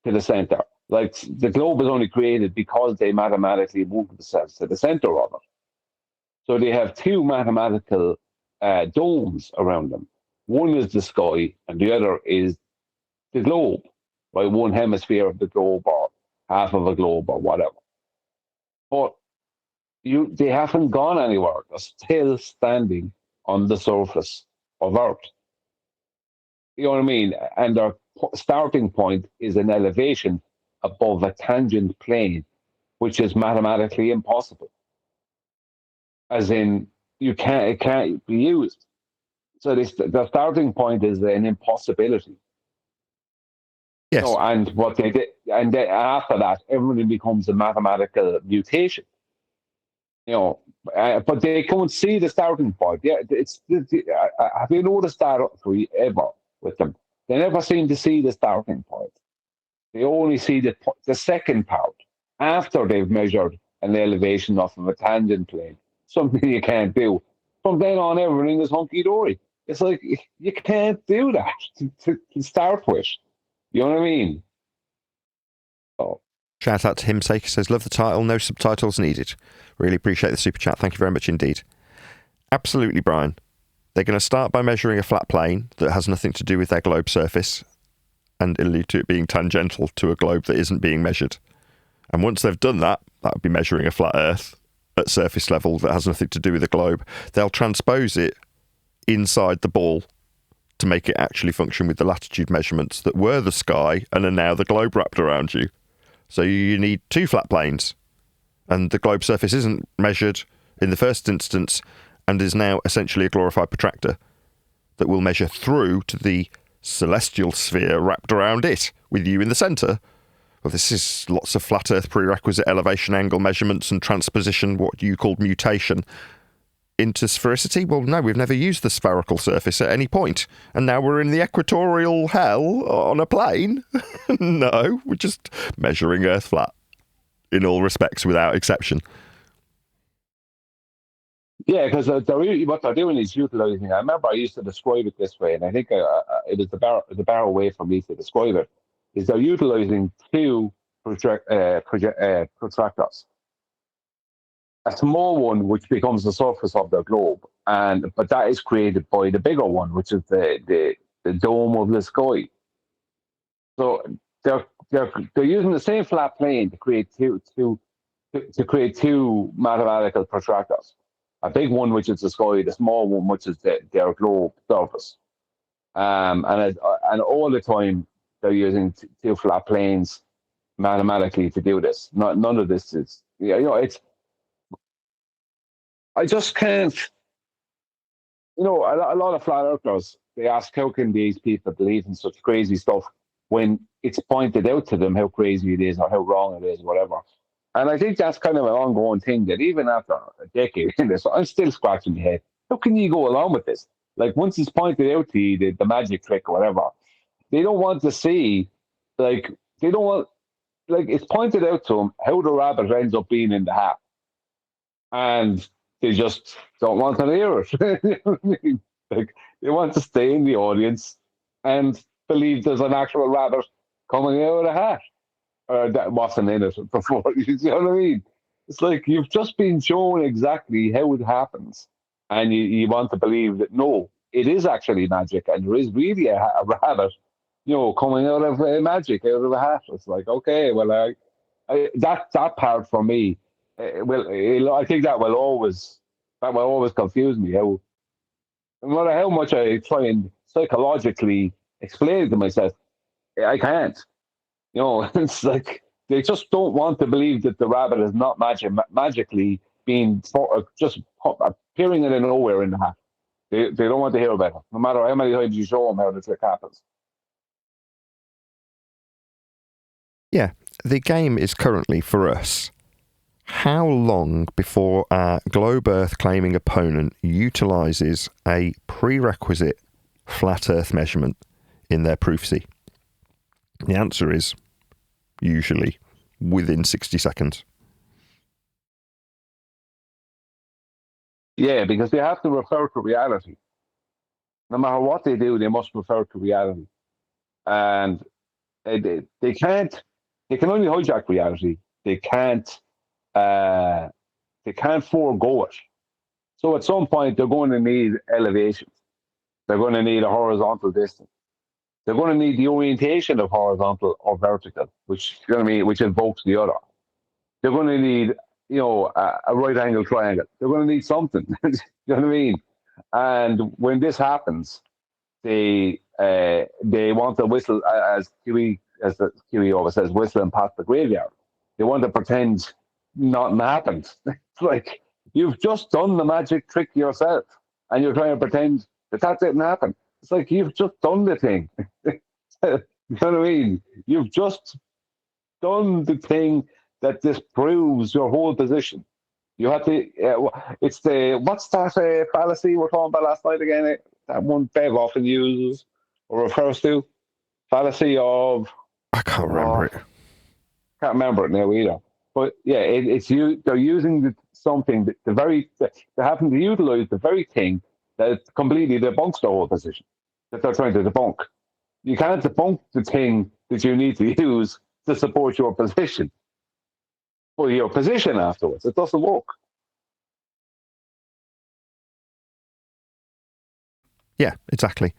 to the center. Like the globe is only created because they mathematically move themselves to the center of it. So they have two mathematical domes around them. One is the sky, and the other is the globe, right? One hemisphere of the globe, or half of a globe, or whatever. But they haven't gone anywhere. They're still standing on the surface of Earth. You know what I mean? And their starting point is an elevation above a tangent plane, which is mathematically impossible. As in, it can't be used. So the starting point is an impossibility. Yes. You know, and what they did, and then after that, everything becomes a mathematical mutation. You know, but they can't see the starting point. Yeah, have you noticed that ever with them? They never seem to see the starting point. They only see the second part after they've measured an elevation off of a tangent plane, something you can't do. From then on, everything is hunky-dory. It's like, you can't do that to start with. You know what I mean? Oh. Shout out to Himsake. He says, love the title, no subtitles needed. Really appreciate the super chat. Thank you very much indeed. Absolutely, Brian. They're going to start by measuring a flat plane that has nothing to do with their globe surface and allude to it being tangential to a globe that isn't being measured. And once they've done that, that would be measuring a flat Earth at surface level that has nothing to do with the globe. They'll transpose it inside the ball to make it actually function with the latitude measurements that were the sky and are now the globe wrapped around you. So you need two flat planes. And the globe surface isn't measured in the first instance and is now essentially a glorified protractor that will measure through to the celestial sphere wrapped around it, with you in the centre. Well, this is lots of flat Earth prerequisite elevation angle measurements and transposition, what you called mutation, into sphericity. Well, no, we've never used the spherical surface at any point, and now we're in the equatorial hell on a plane. No, we're just measuring Earth flat in all respects without exception. Yeah, because what they're doing is utilizing. I remember I used to describe it this way, and I think it was the better way for me to describe it. Is they're utilizing two protractors, a small one which becomes the surface of the globe, but that is created by the bigger one, which is the dome of the sky. So they're using the same flat plane to create two mathematical protractors. A big one, which is the sky, the small one, which is their globe surface. And all the time they're using two flat planes mathematically to do this. None of this is, it's. I just can't. A lot of flat earthers, they ask, how can these people believe in such crazy stuff when it's pointed out to them how crazy it is or how wrong it is, whatever. And I think that's kind of an ongoing thing that even after a decade in this, I'm still scratching my head. How can you go along with this? Like, once it's pointed out to you, the magic trick or whatever, they don't want to see, like, they don't want, like, it's pointed out to them how the rabbit ends up being in the hat. And they just don't want to hear it. You know what I mean? Like, they want to stay in the audience and believe there's an actual rabbit coming out of the hat. Or that wasn't in it before. You know what I mean? It's like you've just been shown exactly how it happens, and you want to believe that no, it is actually magic, and there is really a rabbit, coming out of magic, out of a hat. It's like, okay, well, that part for me, I think that will always confuse me. No matter how much I try and psychologically explain it to myself, I can't. It's like they just don't want to believe that the rabbit is not magically being just appearing out of nowhere in the hat. They don't want to hear about it, no matter how many times you show them how the trick happens. Yeah, the game is currently for us. How long before our globe Earth claiming opponent utilises a prerequisite flat Earth measurement in their proofsy? The answer is usually within 60 seconds. Yeah, because they have to refer to reality. No matter what they do, they must refer to reality. And they can't, they can only hijack reality. They can't forego it. So at some point, they're going to need elevations. They're going to need a horizontal distance. They're going to need the orientation of horizontal or vertical, which invokes the other. They're going to need, a right angle triangle. They're going to need something. You know what I mean? And when this happens, they want to whistle, as the QE always says, whistle and pass the graveyard. They want to pretend nothing happened. It's like, you've just done the magic trick yourself, and you're trying to pretend that didn't happen. It's like, you've just done the thing. You know what I mean? You've just done the thing that disproves your whole position. You have to. It's what's that fallacy we're talking about last night again? That one Bev often uses or refers to, fallacy of. I can't remember it. Can't remember it now either. But yeah, it's you. They're using something they happen to utilize the very thing that completely debunks the whole position that they're trying to debunk. You can't debunk the thing that you need to use to support your position. Or your position afterwards. It doesn't work. Yeah, exactly.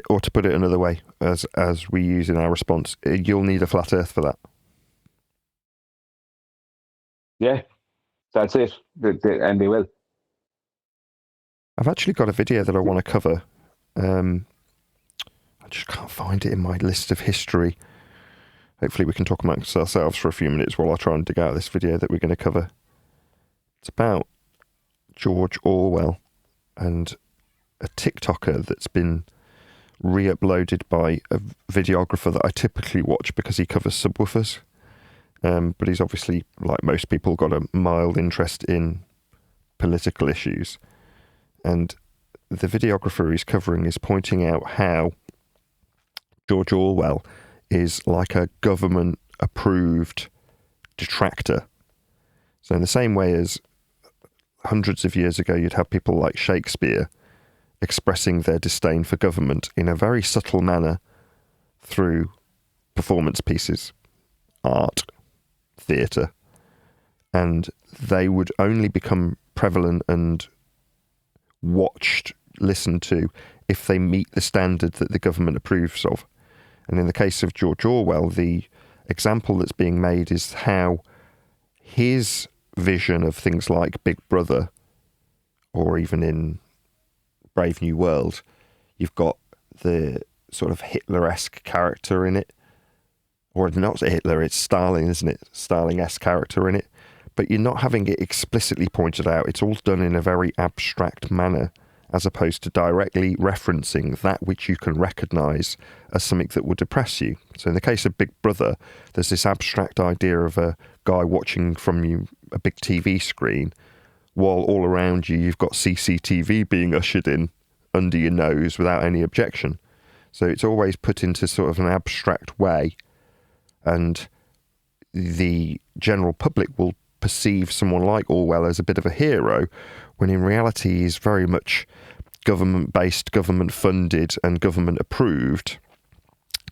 Or to put it another way, as we use in our response, you'll need a flat Earth for that. Yeah, that's it. And they will. I've actually got a video that I want to cover. I just can't find it in my list of history. Hopefully we can talk amongst ourselves for a few minutes while I try and dig out this video that we're going to cover. It's about George Orwell and a TikToker that's been re-uploaded by a videographer that I typically watch because he covers subwoofers. But he's obviously, like most people, got a mild interest in political issues. And the videographer he's covering is pointing out how George Orwell is like a government-approved detractor. So in the same way as hundreds of years ago, you'd have people like Shakespeare expressing their disdain for government in a very subtle manner through performance pieces, art, theatre, and they would only become prevalent and watched, listened to, if they meet the standard that the government approves of. And in the case of George Orwell, the example that's being made is how his vision of things like Big Brother, or even in Brave New World, you've got the sort of Hitler-esque character in it, or not Hitler, it's Stalin, isn't it? Stalin-esque character in it, but you're not having it explicitly pointed out. It's all done in a very abstract manner, as opposed to directly referencing that which you can recognise as something that would depress you. So in the case of Big Brother, there's this abstract idea of a guy watching from you a big TV screen, while all around you you've got CCTV being ushered in under your nose without any objection. So it's always put into sort of an abstract way, and the general public will perceive someone like Orwell as a bit of a hero, when in reality he's very much government-based, government-funded and government-approved,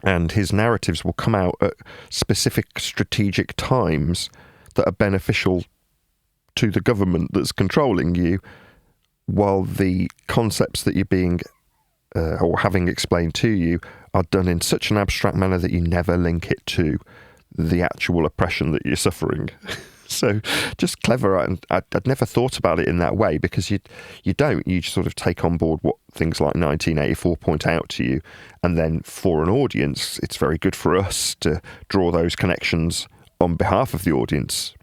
and his narratives will come out at specific strategic times that are beneficial to the government that's controlling you, while the concepts that you're being or having explained to you are done in such an abstract manner that you never link it to the actual oppression that you're suffering. So just clever. And I'd never thought about it in that way, because you sort of take on board what things like 1984 point out to you, and then for an audience it's very good for us to draw those connections on behalf of the audience,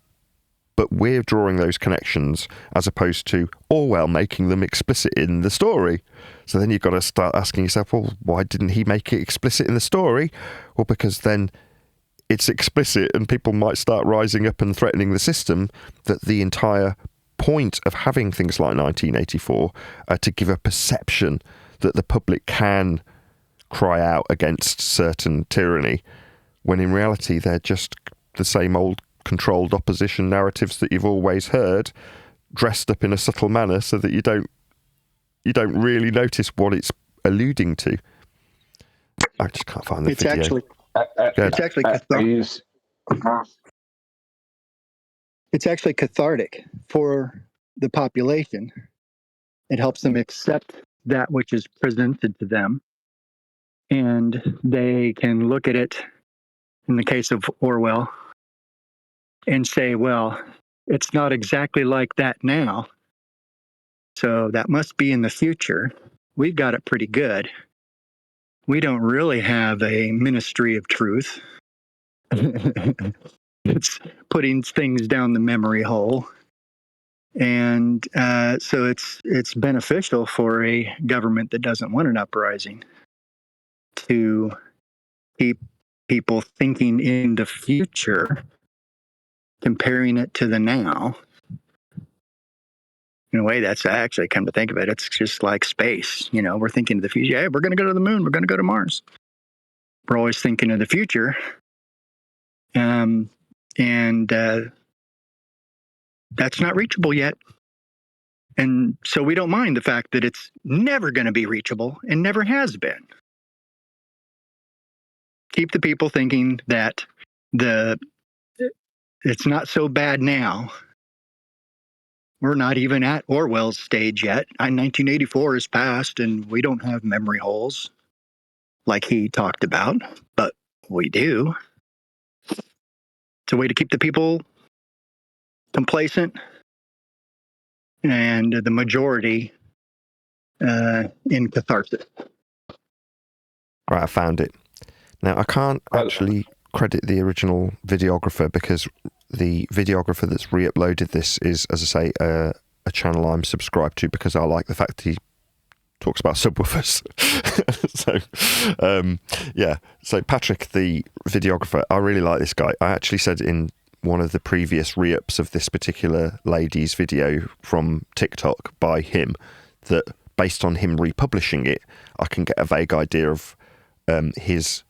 but we're drawing those connections as opposed to Orwell making them explicit in the story. So then you've got to start asking yourself, well, why didn't he make it explicit in the story? Well, because then it's explicit and people might start rising up and threatening the system. That the entire point of having things like 1984 are to give a perception that the public can cry out against certain tyranny, when in reality they're just the same old controlled opposition narratives that you've always heard, dressed up in a subtle manner so that you don't really notice what it's alluding to. I just can't find the video. It's actually cathartic. It's actually cathartic for the population. It helps them accept that which is presented to them, and they can look at it, in the case of Orwell, and say, well, it's not exactly like that now, so that must be in the future. We've got it pretty good. We don't really have a ministry of truth. It's putting things down the memory hole. And so it's beneficial for a government that doesn't want an uprising to keep people thinking in the future, comparing it to the now. In a way, that's actually, come to think of it, it's just like space. You know, we're thinking of the future. Hey, we're going to go to the moon. We're going to go to Mars. We're always thinking of the future. And that's not reachable yet. And so we don't mind the fact that it's never going to be reachable and never has been. Keep the people thinking that it's not so bad now. We're not even at Orwell's stage yet. 1984 is past, and we don't have memory holes like he talked about, but we do. It's a way to keep the people complacent and the majority in catharsis. Right, I found it. Now, I can't actually credit the original videographer, because the videographer that's re-uploaded this is, as I say, a channel I'm subscribed to, because I like the fact that he talks about subwoofers. So Patrick, the videographer, I really like this guy. I actually said in one of the previous re-ups of this particular lady's video from TikTok by him that based on him republishing it, I can get a vague idea of his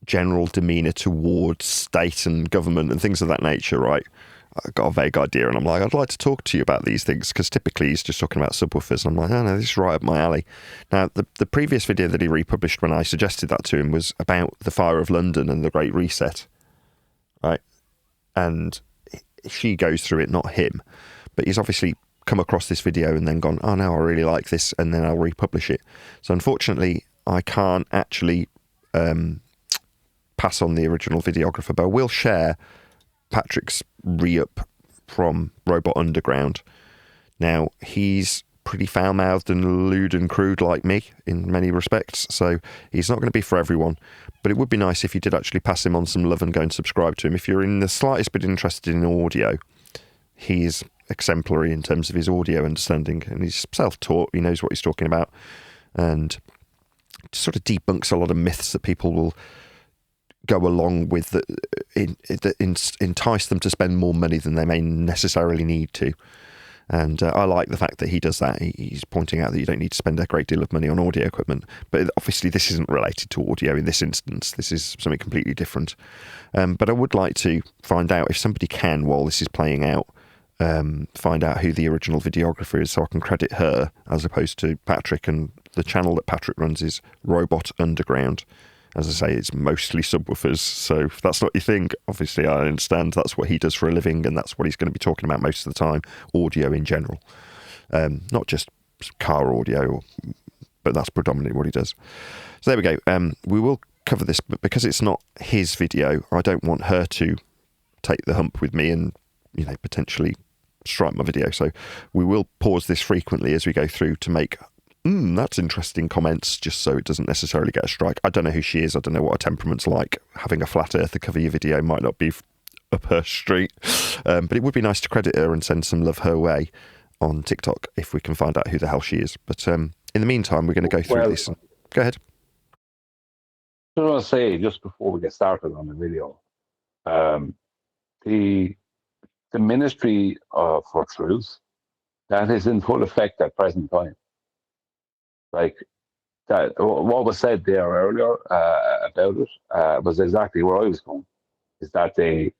general demeanour towards state and government and things of that nature, right? I got a vague idea, and I'm like, I'd like to talk to you about these things, because typically he's just talking about subwoofers. And I'm like, oh no, this is right up my alley. Now, the previous video that he republished when I suggested that to him was about the fire of London and the Great Reset, right? And she goes through it, not him. But he's obviously come across this video and then gone, oh no, I really like this, and then I'll republish it. So unfortunately, I can't actually pass on the original videographer, but I will share Patrick's re-up from Robot Underground. Now, he's pretty foul-mouthed and lewd and crude like me in many respects, so he's not going to be for everyone, but it would be nice if you did actually pass him on some love and go and subscribe to him. If you're in the slightest bit interested in audio, he's exemplary in terms of his audio understanding, and he's self-taught, he knows what he's talking about, and sort of debunks a lot of myths that people will go along with that entice them to spend more money than they may necessarily need to. And I like the fact that he does that. He's pointing out that you don't need to spend a great deal of money on audio equipment. But obviously this isn't related to audio in this instance. This is something completely different. But I would like to find out, if somebody can, while this is playing out, find out who the original videographer is, so I can credit her as opposed to Patrick. And the channel that Patrick runs is Robot Underground. As I say, it's mostly subwoofers, so if that's not your thing, obviously I understand that's what he does for a living, and that's what he's going to be talking about most of the time, audio in general. Not just car audio, but that's predominantly what he does. So there we go. We will cover this, but because it's not his video, I don't want her to take the hump with me and, you know, potentially strike my video. So we will pause this frequently as we go through to make that's interesting comments, just so it doesn't necessarily get a strike. I don't know who she is. I don't know what her temperament's like. Having a flat earther cover your video might not be up her street. But it would be nice to credit her and send some love her way on TikTok if we can find out who the hell she is. But in the meantime, we're going to go through this. Go ahead. I want to say, just before we get started on the video, the Ministry for Truth, that is in full effect at present time. Like that, what was said there earlier about it was exactly where I was going. Is that they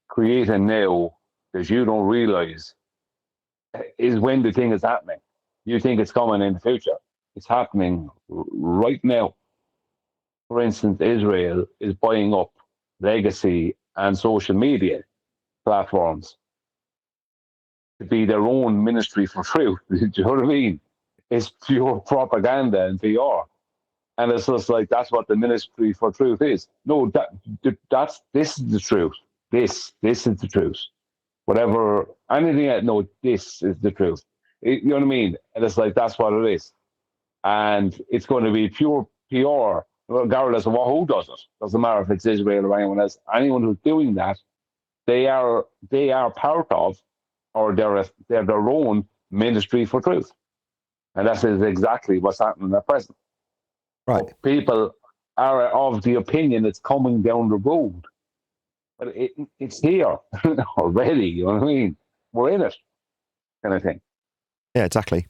create a now that you don't realize is when the thing is happening. You think it's coming in the future. It's happening right now. For instance, Israel is buying up legacy and social media platforms to be their own ministry for truth. Do you know what I mean? It's pure propaganda and PR, and it's just like that's what the Ministry for Truth is. No, this is the truth. This is the truth. Whatever anything. No, this is the truth. You know what I mean? And it's like that's what it is, and it's going to be pure PR, regardless of who does it. Doesn't matter if it's Israel or anyone else. Anyone who's doing that, they are part of, or they're their own Ministry for Truth. And that is exactly what's happening at present. Right. People are of the opinion it's coming down the road. But it's here already, you know what I mean? We're in it, kind of thing. Yeah, exactly.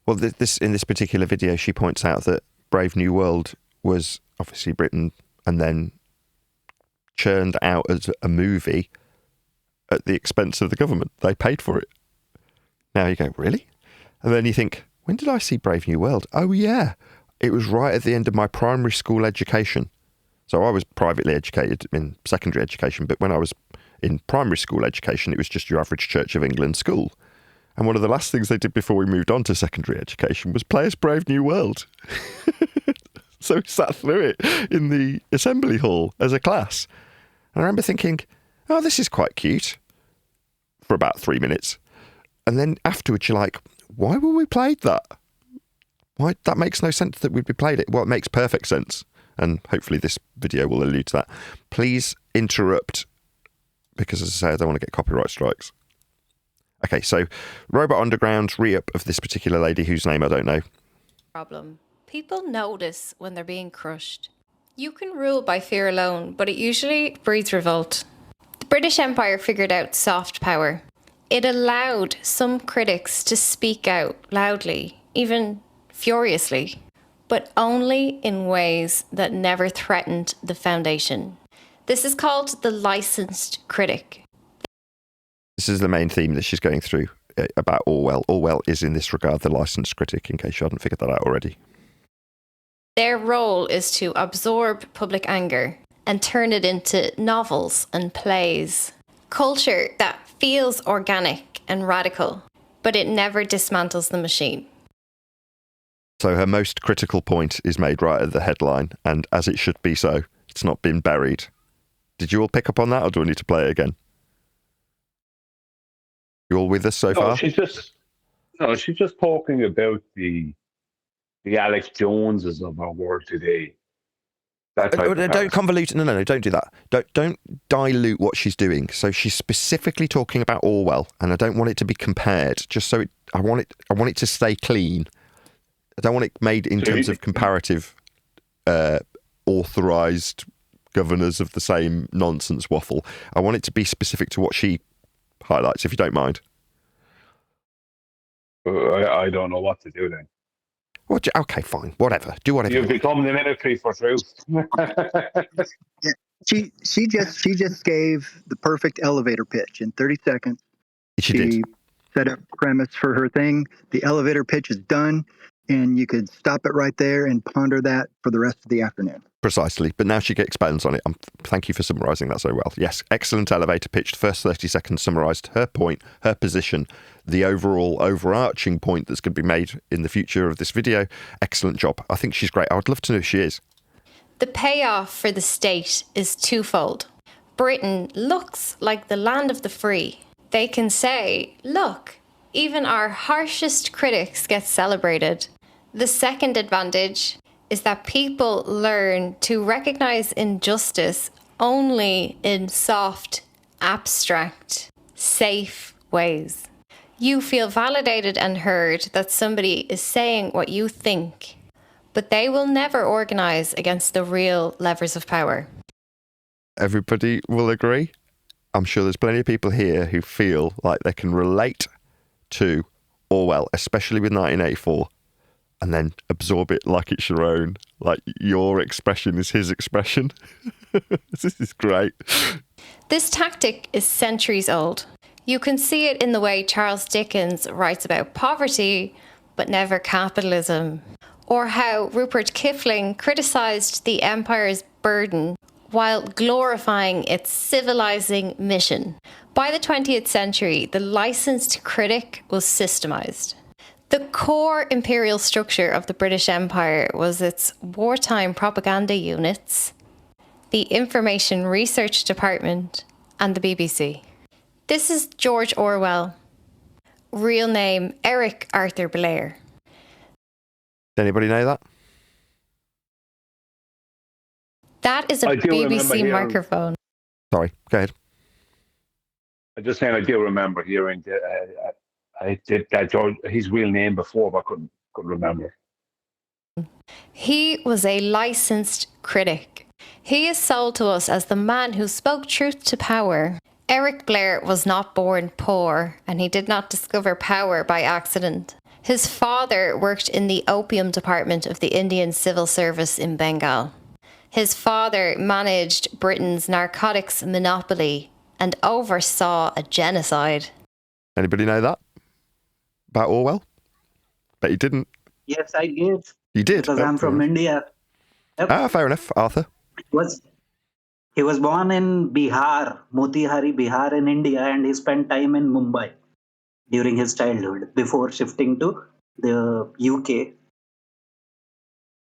Well, in this particular video, she points out that Brave New World was obviously written and then churned out as a movie at the expense of the government. They paid for it. Now you go, really? And then you think, when did I see Brave New World? Oh, yeah. It was right at the end of my primary school education. So I was privately educated in secondary education, but when I was in primary school education, it was just your average Church of England school. And one of the last things they did before we moved on to secondary education was play us Brave New World. So we sat through it in the assembly hall as a class. And I remember thinking, oh, this is quite cute, for about 3 minutes. And then afterwards you're like, why were we played that? Why? That makes no sense that we'd be played it. Well, it makes perfect sense. And hopefully this video will allude to that. Please interrupt, because as I say, I don't want to get copyright strikes. Okay, so Robot Underground's re-up of this particular lady whose name I don't know. Problem. People notice when they're being crushed. You can rule by fear alone, but it usually breeds revolt. The British Empire figured out soft power. It allowed some critics to speak out loudly, even furiously, but only in ways that never threatened the foundation. This is called the licensed critic. This is the main theme that she's going through about Orwell. Orwell is, in this regard, the licensed critic, in case you hadn't figured that out already. Their role is to absorb public anger and turn it into novels and plays. Culture that feels organic and radical, but it never dismantles the machine. So her most critical point is made right at the headline, and as it should be so, it's not been buried. Did you all pick up on that, or do I need to play it again? You all with us so far? She's just talking about the Alex Joneses of our world today. That type of Don't person. convolute. No, don't do that. Don't dilute what she's doing. So she's specifically talking about Orwell, and I don't want it to be compared. Just so I want it to stay clean. I don't want it made in terms of comparative, authorised governors of the same nonsense waffle. I want it to be specific to what she highlights, if you don't mind. I don't know what to do then. Okay, fine. Whatever. Do whatever. You've become the military for truth. She just gave the perfect elevator pitch in 30 seconds. She did. Set up premise for her thing. The elevator pitch is done, and you could stop it right there and ponder that for the rest of the afternoon. Precisely. But now she expands on it. Thank you for summarising that so well. Yes, excellent elevator pitch. The first 30 seconds summarised her point, her position, the overall overarching point that's going to be made in the future of this video. Excellent job. I think she's great. I would love to know who she is. The payoff for the state is twofold. Britain looks like the land of the free. They can say, look, even our harshest critics get celebrated. The second advantage is that people learn to recognise injustice only in soft, abstract, safe ways. You feel validated and heard that somebody is saying what you think, but they will never organise against the real levers of power. Everybody will agree. I'm sure there's plenty of people here who feel like they can relate to Orwell, especially with 1984, and then absorb it like it's your own. Like your expression is his expression. This is great. This tactic is centuries old. You can see it in the way Charles Dickens writes about poverty, but never capitalism. Or how Rupert Kipling criticised the empire's burden while glorifying its civilising mission. By the 20th century, the licensed critic was systemised. The core imperial structure of the British Empire was its wartime propaganda units, the Information Research Department, and the BBC. This is George Orwell. Real name, Eric Arthur Blair. Does anybody know that? That is a BBC microphone. Sorry, go ahead. I just saying I do remember hearing that George, his real name before, but I couldn't remember. He was a licensed critic. He is sold to us as the man who spoke truth to power. Eric Blair was not born poor, and he did not discover power by accident. His father worked in the opium department of the Indian Civil Service in Bengal. His father managed Britain's narcotics monopoly and oversaw a genocide. Anybody know that about Orwell? Bet you didn't. Yes, I did. You did? Because I'm from India. Yep. Fair enough, Arthur. He was born in Bihar, Motihari, Bihar in India, and he spent time in Mumbai during his childhood before shifting to the UK.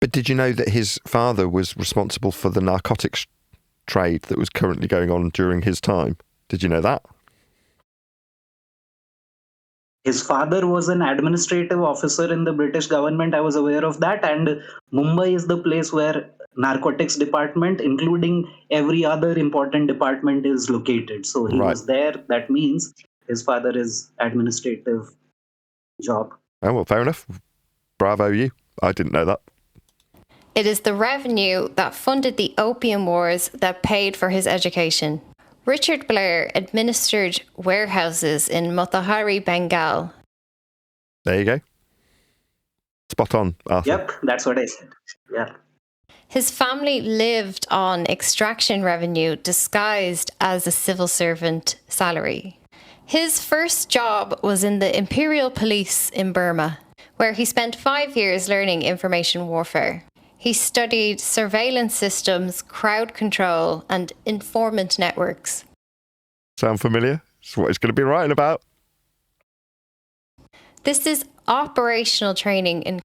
But did you know that his father was responsible for the narcotics trade that was currently going on during his time? Did you know that? His father was an administrative officer in the British government. I was aware of that. And Mumbai is the place where narcotics department, including every other important department, is located. So he was there. That means his father is administrative job. Oh, well, fair enough. Bravo you. I didn't know that. It is the revenue that funded the opium wars that paid for his education. Richard Blair administered warehouses in Motihari, Bengal. There you go. Spot on, Arthur. Yep, that's what I said. Yeah. His family lived on extraction revenue disguised as a civil servant salary. His first job was in the Imperial Police in Burma, where he spent 5 years learning information warfare. He studied surveillance systems, crowd control, and informant networks. Sound familiar? It's what he's going to be writing about. This is operational training in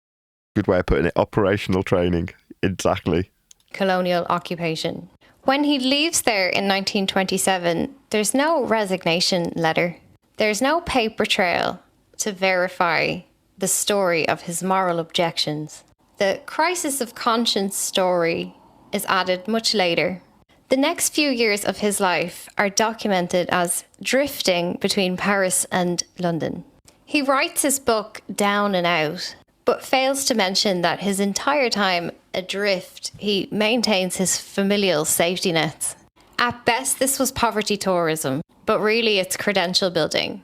Good way of putting it. Operational training. Exactly. colonial occupation. When he leaves there in 1927, there's no resignation letter. There's no paper trail to verify the story of his moral objections. The crisis of conscience story is added much later. The next few years of his life are documented as drifting between Paris and London. He writes his book Down and Out, but fails to mention that his entire time adrift, he maintains his familial safety nets. At best, this was poverty tourism, but really it's credential building.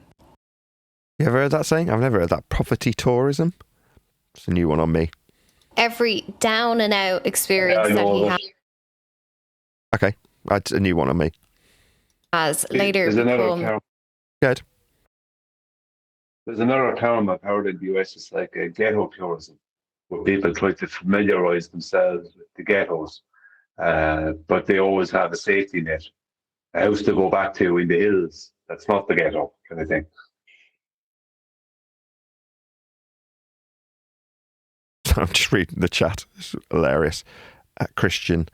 You ever heard that saying? I've never heard that. Poverty tourism. It's a new one on me. Every down and out experience that he Okay, that's a new one on me. has later There's another become... term. Good. There's another term I've heard in the US. It's like a ghetto tourism, where people try to familiarize themselves with the ghettos, but they always have a safety net, a house to go back to in the hills. That's not the ghetto, kind of thing. I'm just reading the chat. It's hilarious. Christian,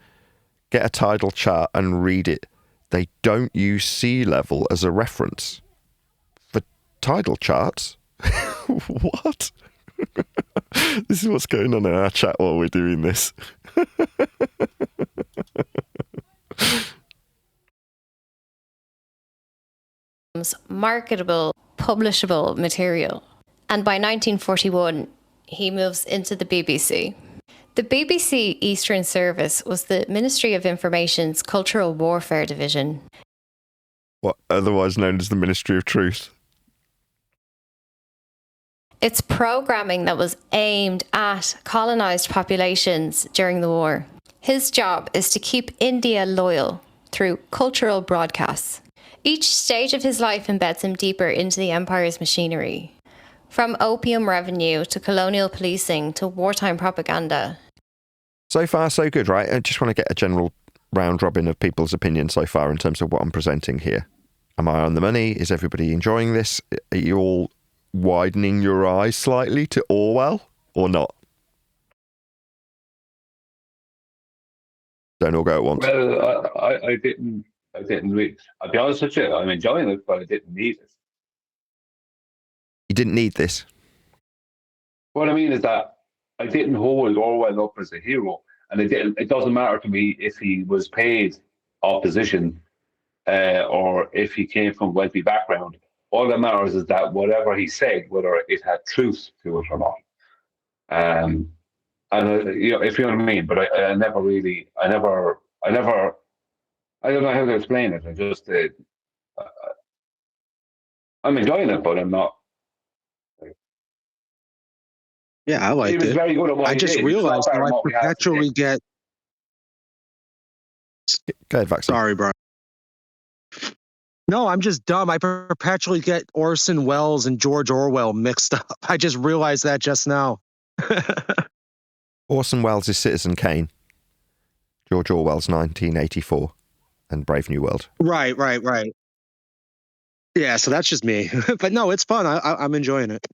get a tidal chart and read it. They don't use sea level as a reference for tidal charts. What? This is what's going on in our chat while we're doing this. Marketable, publishable material. And by 1941, he moves into the BBC. The BBC Eastern Service was the Ministry of Information's Cultural Warfare Division. What, otherwise known as the Ministry of Truth. It's programming that was aimed at colonised populations during the war. His job is to keep India loyal through cultural broadcasts. Each stage of his life embeds him deeper into the empire's machinery. From opium revenue to colonial policing to wartime propaganda. So far, so good, right? I just want to get a general round robin of people's opinions so far in terms of what I'm presenting here. Am I on the money? Is everybody enjoying this? Are you all widening your eyes slightly to Orwell or not? Don't all go at once. Well, I didn't read. I'll be honest with you, I'm enjoying it, but I didn't need it. You didn't need this. What I mean is that I didn't hold Orwell up as a hero, and it doesn't matter to me if he was paid opposition or if he came from a wealthy background. All that matters is that whatever he said, whether it had truth to it or not. And if you know what I mean. But I don't know how to explain it. I'm enjoying it, but I'm not. Yeah, I liked He was it. very good at what I he just did. realized how I perpetually get. Go ahead, Vaxxy. Sorry, bro. No, I'm just dumb. I perpetually get Orson Welles and George Orwell mixed up. I just realized that just now. Orson Welles is Citizen Kane. George Orwell's 1984 and Brave New World. Right. Yeah, so that's just me. But no, it's fun. I'm enjoying it.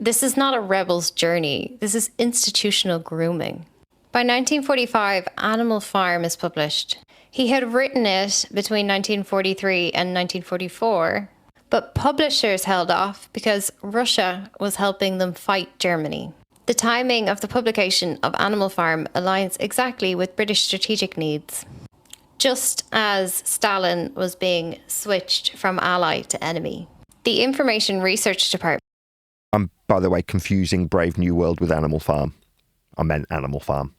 This is not a rebel's journey. This is institutional grooming. By 1945, Animal Farm is published. He had written it between 1943 and 1944, but publishers held off because Russia was helping them fight Germany. The timing of the publication of Animal Farm aligns exactly with British strategic needs, just as Stalin was being switched from ally to enemy. The Information Research Department. I'm, by the way, confusing Brave New World with Animal Farm. I meant Animal Farm.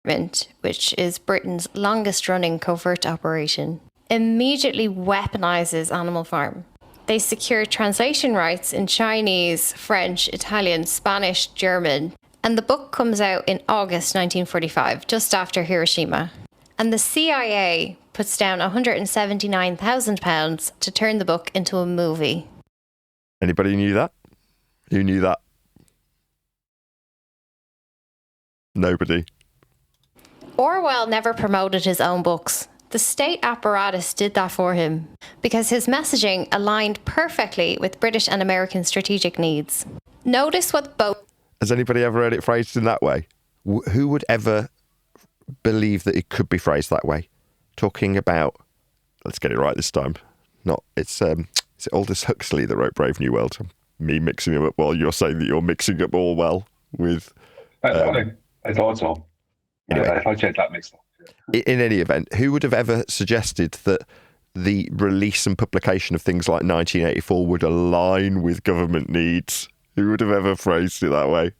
Which is Britain's longest-running covert operation, immediately weaponizes Animal Farm. They secure translation rights in Chinese, French, Italian, Spanish, German, and the book comes out in August 1945, just after Hiroshima. And the CIA puts down £179,000 to turn the book into a movie. Anybody knew that? Who knew that? Nobody. Orwell never promoted his own books. The state apparatus did that for him because his messaging aligned perfectly with British and American strategic needs. Notice what both... Has anybody ever heard it phrased in that way? Who would ever believe that it could be phrased that way? Talking about... Let's get it right this time. Is it Aldous Huxley that wrote Brave New World? Me mixing them up while you're saying that you're mixing up Orwell with... I thought so. Anyway. I thought you had that mixed up. In any event, who would have ever suggested that the release and publication of things like 1984 would align with government needs? Who would have ever phrased it that way?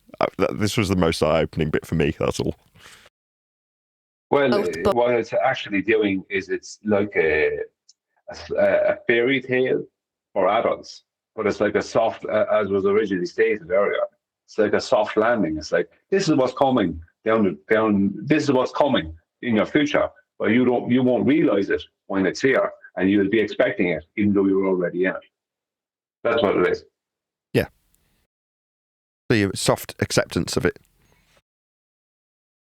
This was the most eye-opening bit for me, that's all. Well, what it's actually doing is it's like a fairy tale for adults, but it's like a soft, as was originally stated earlier, it's like a soft landing. It's like, this is what's coming down, this is what's coming in your future, but you won't realize it when it's here, and you'll be expecting it, even though you're already in it. That's what it is. Yeah. The soft acceptance of it.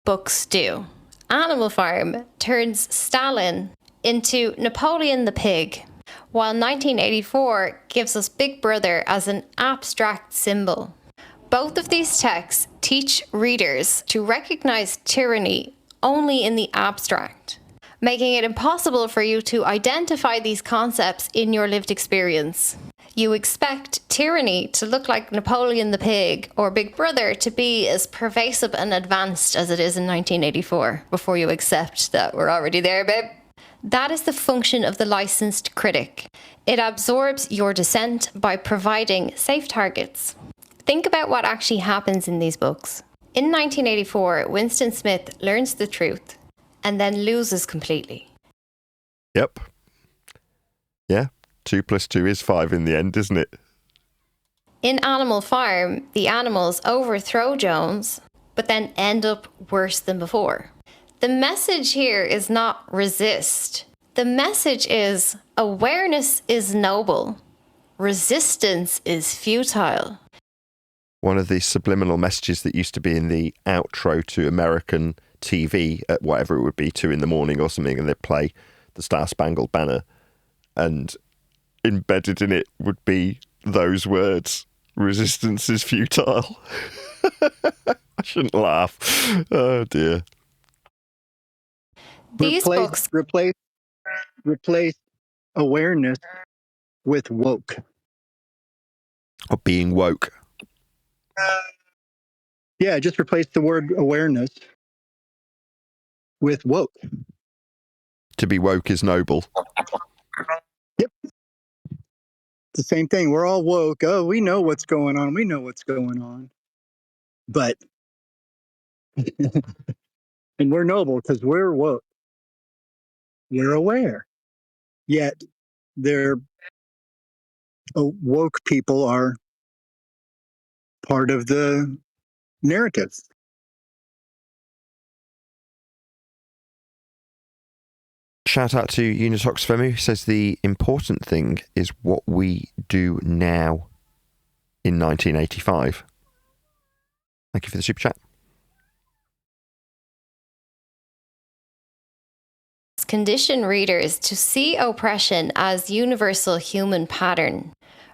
Books do. Animal Farm turns Stalin into Napoleon the Pig, while 1984 gives us Big Brother as an abstract symbol. Both of these texts teach readers to recognize tyranny only in the abstract, making it impossible for you to identify these concepts in your lived experience. You expect tyranny to look like Napoleon the Pig or Big Brother to be as pervasive and advanced as it is in 1984 before you accept that we're already there, babe. That is the function of the licensed critic. It absorbs your dissent by providing safe targets. Think about what actually happens in these books. In 1984, Winston Smith learns the truth and then loses completely. Yep. Yeah. 2 + 2 is 5 in the end, isn't it? In Animal Farm, the animals overthrow Jones, but then end up worse than before. The message here is not resist. The message is awareness is noble. Resistance is futile. One of the subliminal messages that used to be in the outro to American TV at whatever it would be, 2 in the morning or something, and they'd play the Star Spangled Banner, and embedded in it would be those words, resistance is futile. I shouldn't laugh. Oh dear. These books replace awareness with woke. Or being woke. Yeah, just replace the word awareness with woke. To be woke is noble. Yep. The same thing. We're all woke. Oh, we know what's going on. We know what's going on. But, and we're noble because we're woke. We're aware. Yet, woke people are part of the narrative. Shout out to Unitox Femu, who says the important thing is what we do now in 1985. Thank you for the super chat. condition readers to see oppression as universal human pattern,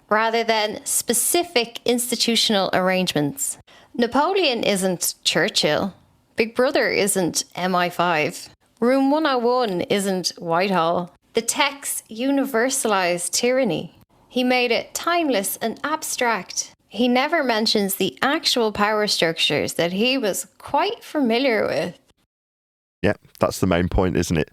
rather than specific institutional arrangements. Napoleon isn't Churchill. Big Brother isn't MI5. Room 101 isn't Whitehall. The text universalized tyranny. He made it timeless and abstract. He never mentions the actual power structures that he was quite familiar with. Yeah, that's the main point, isn't it?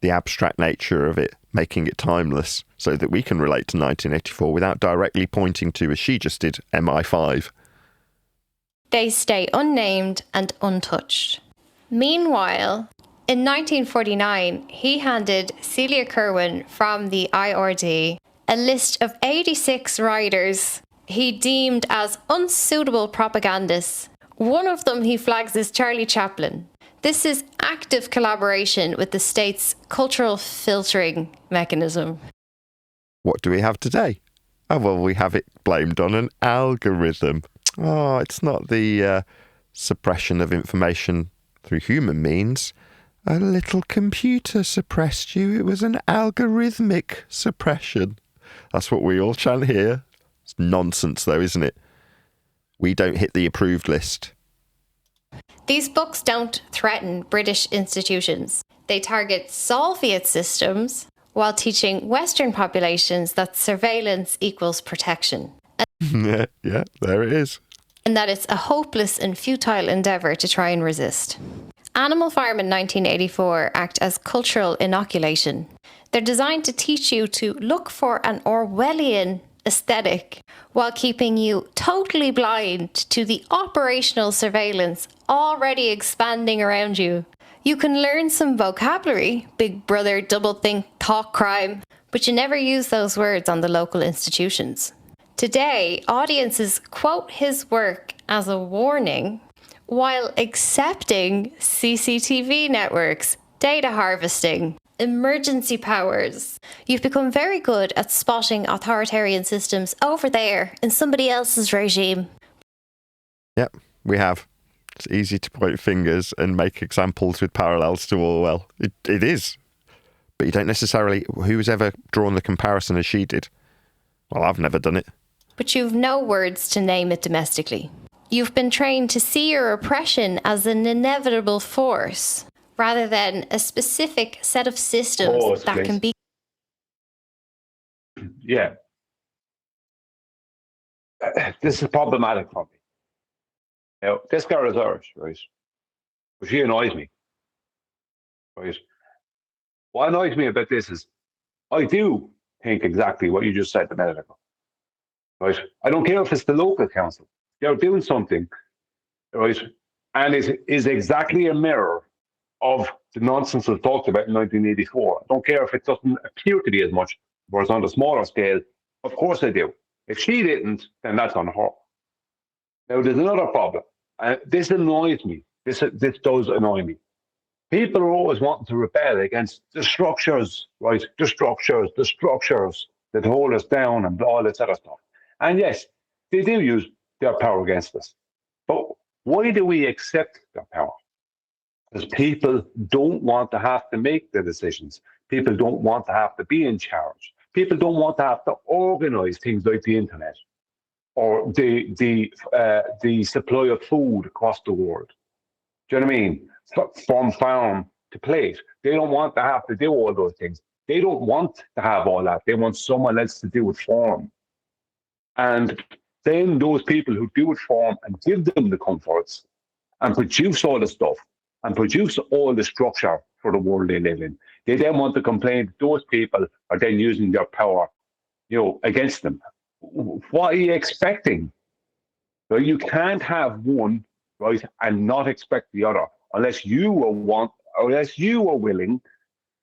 The abstract nature of it, making it timeless, so that we can relate to 1984 without directly pointing to, as she just did, MI5. They stay unnamed and untouched. Meanwhile, in 1949, he handed Celia Kirwan from the IRD a list of 86 writers he deemed as unsuitable propagandists. One of them he flags as Charlie Chaplin. This is active collaboration with the state's cultural filtering mechanism. What do we have today? Oh, well, we have it blamed on an algorithm. Oh, it's not the suppression of information through human means. A little computer suppressed you. It was an algorithmic suppression. That's what we all chant here. It's nonsense, though, isn't it? We don't hit the approved list. These books don't threaten British institutions. They target Soviet systems while teaching Western populations that surveillance equals protection. Yeah, there it is. And that it's a hopeless and futile endeavour to try and resist. Animal Farm in 1984 act as cultural inoculation. They're designed to teach you to look for an Orwellian aesthetic while keeping you totally blind to the operational surveillance already expanding around you. You can learn some vocabulary, Big Brother, doublethink, thought crime, but you never use those words on the local institutions. Today, audiences quote his work as a warning while accepting CCTV networks, data harvesting, emergency powers. You've become very good at spotting authoritarian systems over there in somebody else's regime. Yep, we have. It's easy to point fingers and make examples with parallels to Orwell. It is. But you don't necessarily... Who's ever drawn the comparison as she did? Well, I've never done it. But you've no words to name it domestically. You've been trained to see your oppression as an inevitable force, rather than a specific set of systems that can be... Yeah. This is problematic for me. Now, this girl is Irish, right? But she annoys me, right? What annoys me about this is I do think exactly what you just said a minute ago, right? I don't care if it's the local council. They're doing something, right? And it is exactly a mirror of the nonsense that was talked about in 1984. I don't care if it doesn't appear to be as much, whereas on the smaller scale, of course I do. If she didn't, then that's on her. Now, there's another problem. This annoys me. This does annoy me. People are always wanting to rebel against the structures, right? The structures that hold us down and all that sort of stuff. And yes, they do use their power against us. But why do we accept their power? Because people don't want to have to make the decisions. People don't want to have to be in charge. People don't want to have to organize things like the internet or the supply of food across the world. Do you know what I mean? From farm to plate. They don't want to have to do all those things. They don't want to have all that. They want someone else to do it for them. And then those people who do it for them and give them the comforts and produce all the stuff and produce all the structure for the world they live in, they then want to complain that those people are then using their power, against them. What are you expecting? So you can't have one, right, and not expect the other unless you are willing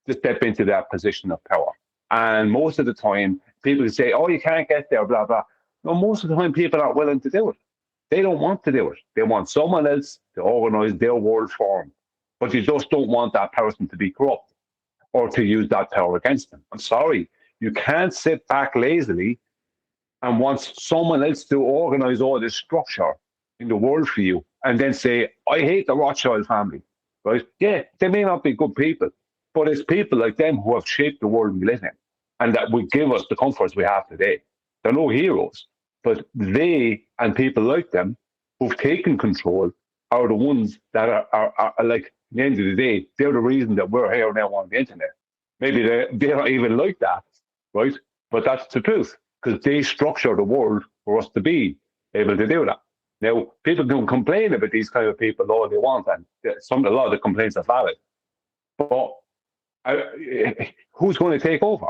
to step into that position of power. And most of the time, people say, "Oh, you can't get there," blah blah. No, most of the time, people aren't willing to do it. They don't want to do it. They want someone else to organize their world for them. But you just don't want that person to be corrupt or to use that power against them. I'm sorry. You can't sit back lazily and want someone else to organize all this structure in the world for you and then say, "I hate the Rothschild family," right? Yeah, they may not be good people, but it's people like them who have shaped the world we live in and that would give us the comforts we have today. They're no heroes, but they and people like them who've taken control are the ones that are like, at the end of the day, they're the reason that we're here now on the internet. Maybe they're not even like that, right? But that's the truth, because they structure the world for us to be able to do that. Now, people can complain about these kind of people all they want, and a lot of the complaints are valid. But who's going to take over?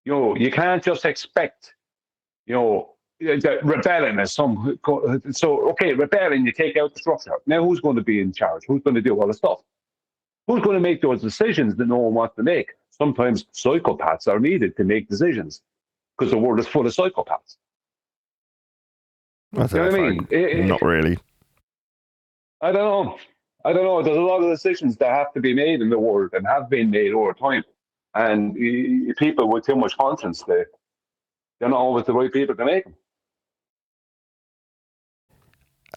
You can't just expect, rebelling as some. So, okay, rebelling, you take out the structure. Now, who's going to be in charge? Who's going to do all the stuff? Who's going to make those decisions that no one wants to make? Sometimes psychopaths are needed to make decisions because the world is full of psychopaths. I mean? Not really. I don't know. I don't know. There's a lot of decisions that have to be made in the world and have been made over time. And people with too much conscience, they're not always the right people to make them.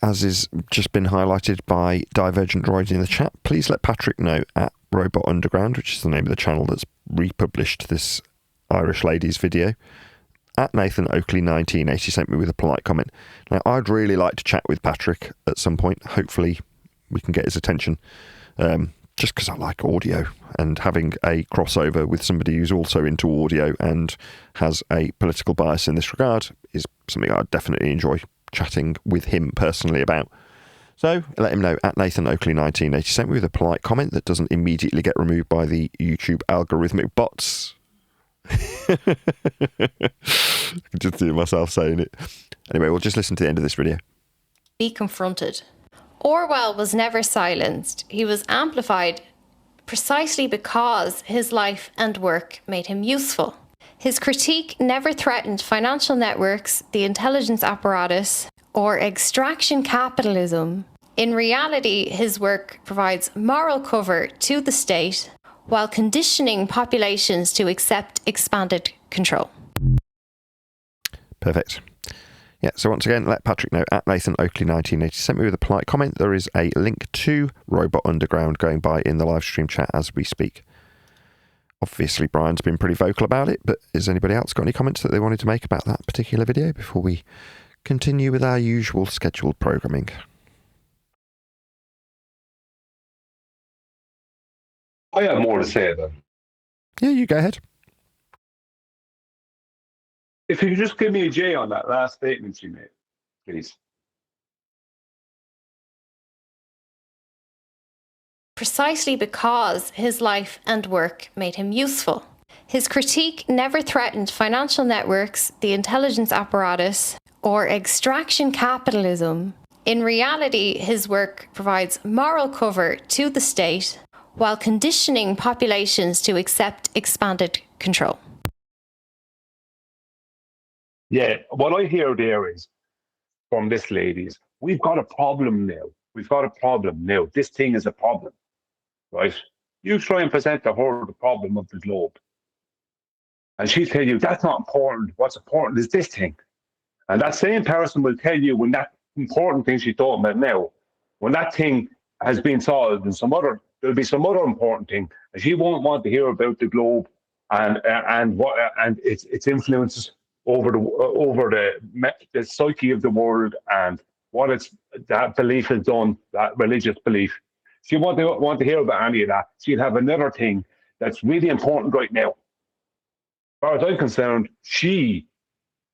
As is just been highlighted by Divergent Droid in the chat, please let Patrick know at Robot Underground, which is the name of the channel that's republished this Irish lady's video, at Nathan Oakley 1980 sent me with a polite comment. Now, I'd really like to chat with Patrick at some point. Hopefully we can get his attention, just because I like audio, and having a crossover with somebody who's also into audio and has a political bias in this regard is something I'd definitely enjoy chatting with him personally about. So let him know at Nathan Oakley 1980 sent me with a polite comment that doesn't immediately get removed by the YouTube algorithmic bots. I can just see myself saying it. Anyway, we'll just listen to the end of this video. Be confronted. Orwell was never silenced. He was amplified precisely because his life and work made him useful. His critique never threatened financial networks, the intelligence apparatus, or extraction capitalism. In reality, his work provides moral cover to the state while conditioning populations to accept expanded control. Perfect. Yeah, so once again, let Patrick know at Nathan Oakley 1980 sent me with a polite comment. There is a link to Robot Underground going by in the live stream chat as we speak. Obviously, Brian's been pretty vocal about it, but has anybody else got any comments that they wanted to make about that particular video before we continue with our usual scheduled programming? I have more to say about it. Yeah, you go ahead. If you could just give me a J on that last statement you made, please. Precisely because his life and work made him useful. His critique never threatened financial networks, the intelligence apparatus, or extraction capitalism. In reality, his work provides moral cover to the state while conditioning populations to accept expanded control. Yeah, what I hear there is, from this lady, is we've got a problem now. We've got a problem now. This thing is a problem, right? You try and present to her the problem of the globe. And she'll tell you, that's not important. What's important is this thing. And that same person will tell you when that important thing she's talking about now, when that thing has been solved and there'll be some other important thing, and she won't want to hear about the globe and its influences over the psyche of the world and what that belief has done, that religious belief. She won't want to hear about any of that. She'll have another thing that's really important right now. As far as I'm concerned, she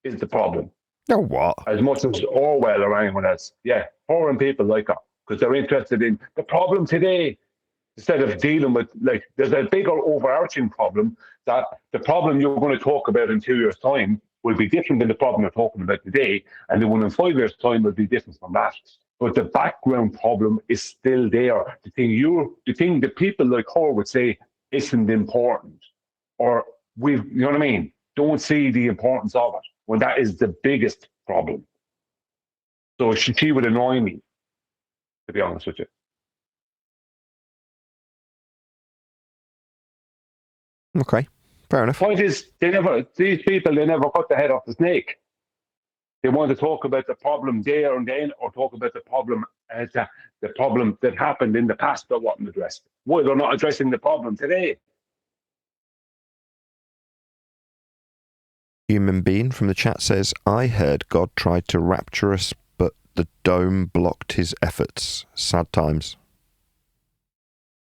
is the problem. Oh, what? As much as Orwell or anyone else. Yeah, her and people like her, because they're interested in the problem today instead of dealing with, like, there's a bigger overarching problem that the problem you're going to talk about in 2 years' time will be different than the problem you're talking about today, and the one in 5 years' time will be different from that. But the background problem is still there. The thing that people like her would say isn't important, or you know what I mean? Don't see the importance of it when that is the biggest problem. So she would annoy me, to be honest with you. Okay, fair enough. Point is, these people never cut the head off the snake. They want to talk about the problem there and then, or talk about the problem the problem that happened in the past but wasn't addressed. Why they're not addressing the problem today? Human Being from the chat says, I heard God tried to rapture us, but the dome blocked his efforts. Sad times.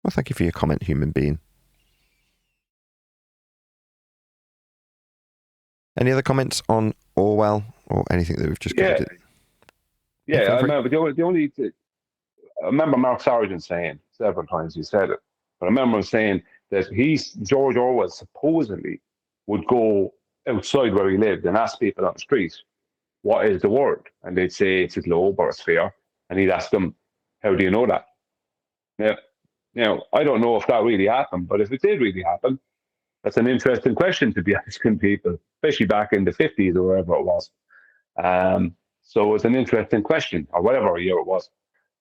Well, thank you for your comment, Human Being. Any other comments on Orwell or anything that we've just covered? Yeah, I remember I remember Mark Sargent saying several times, he said it, but I remember him saying that George Orwell supposedly would go outside where he lived and ask people on the street, what is the world? And they'd say it's a globe or a sphere. And he'd ask them, how do you know that? Now, I don't know if that really happened, but if it did really happen, that's an interesting question to be asking people, especially back in the 50s or wherever it was. So it was an interesting question, or whatever year it was.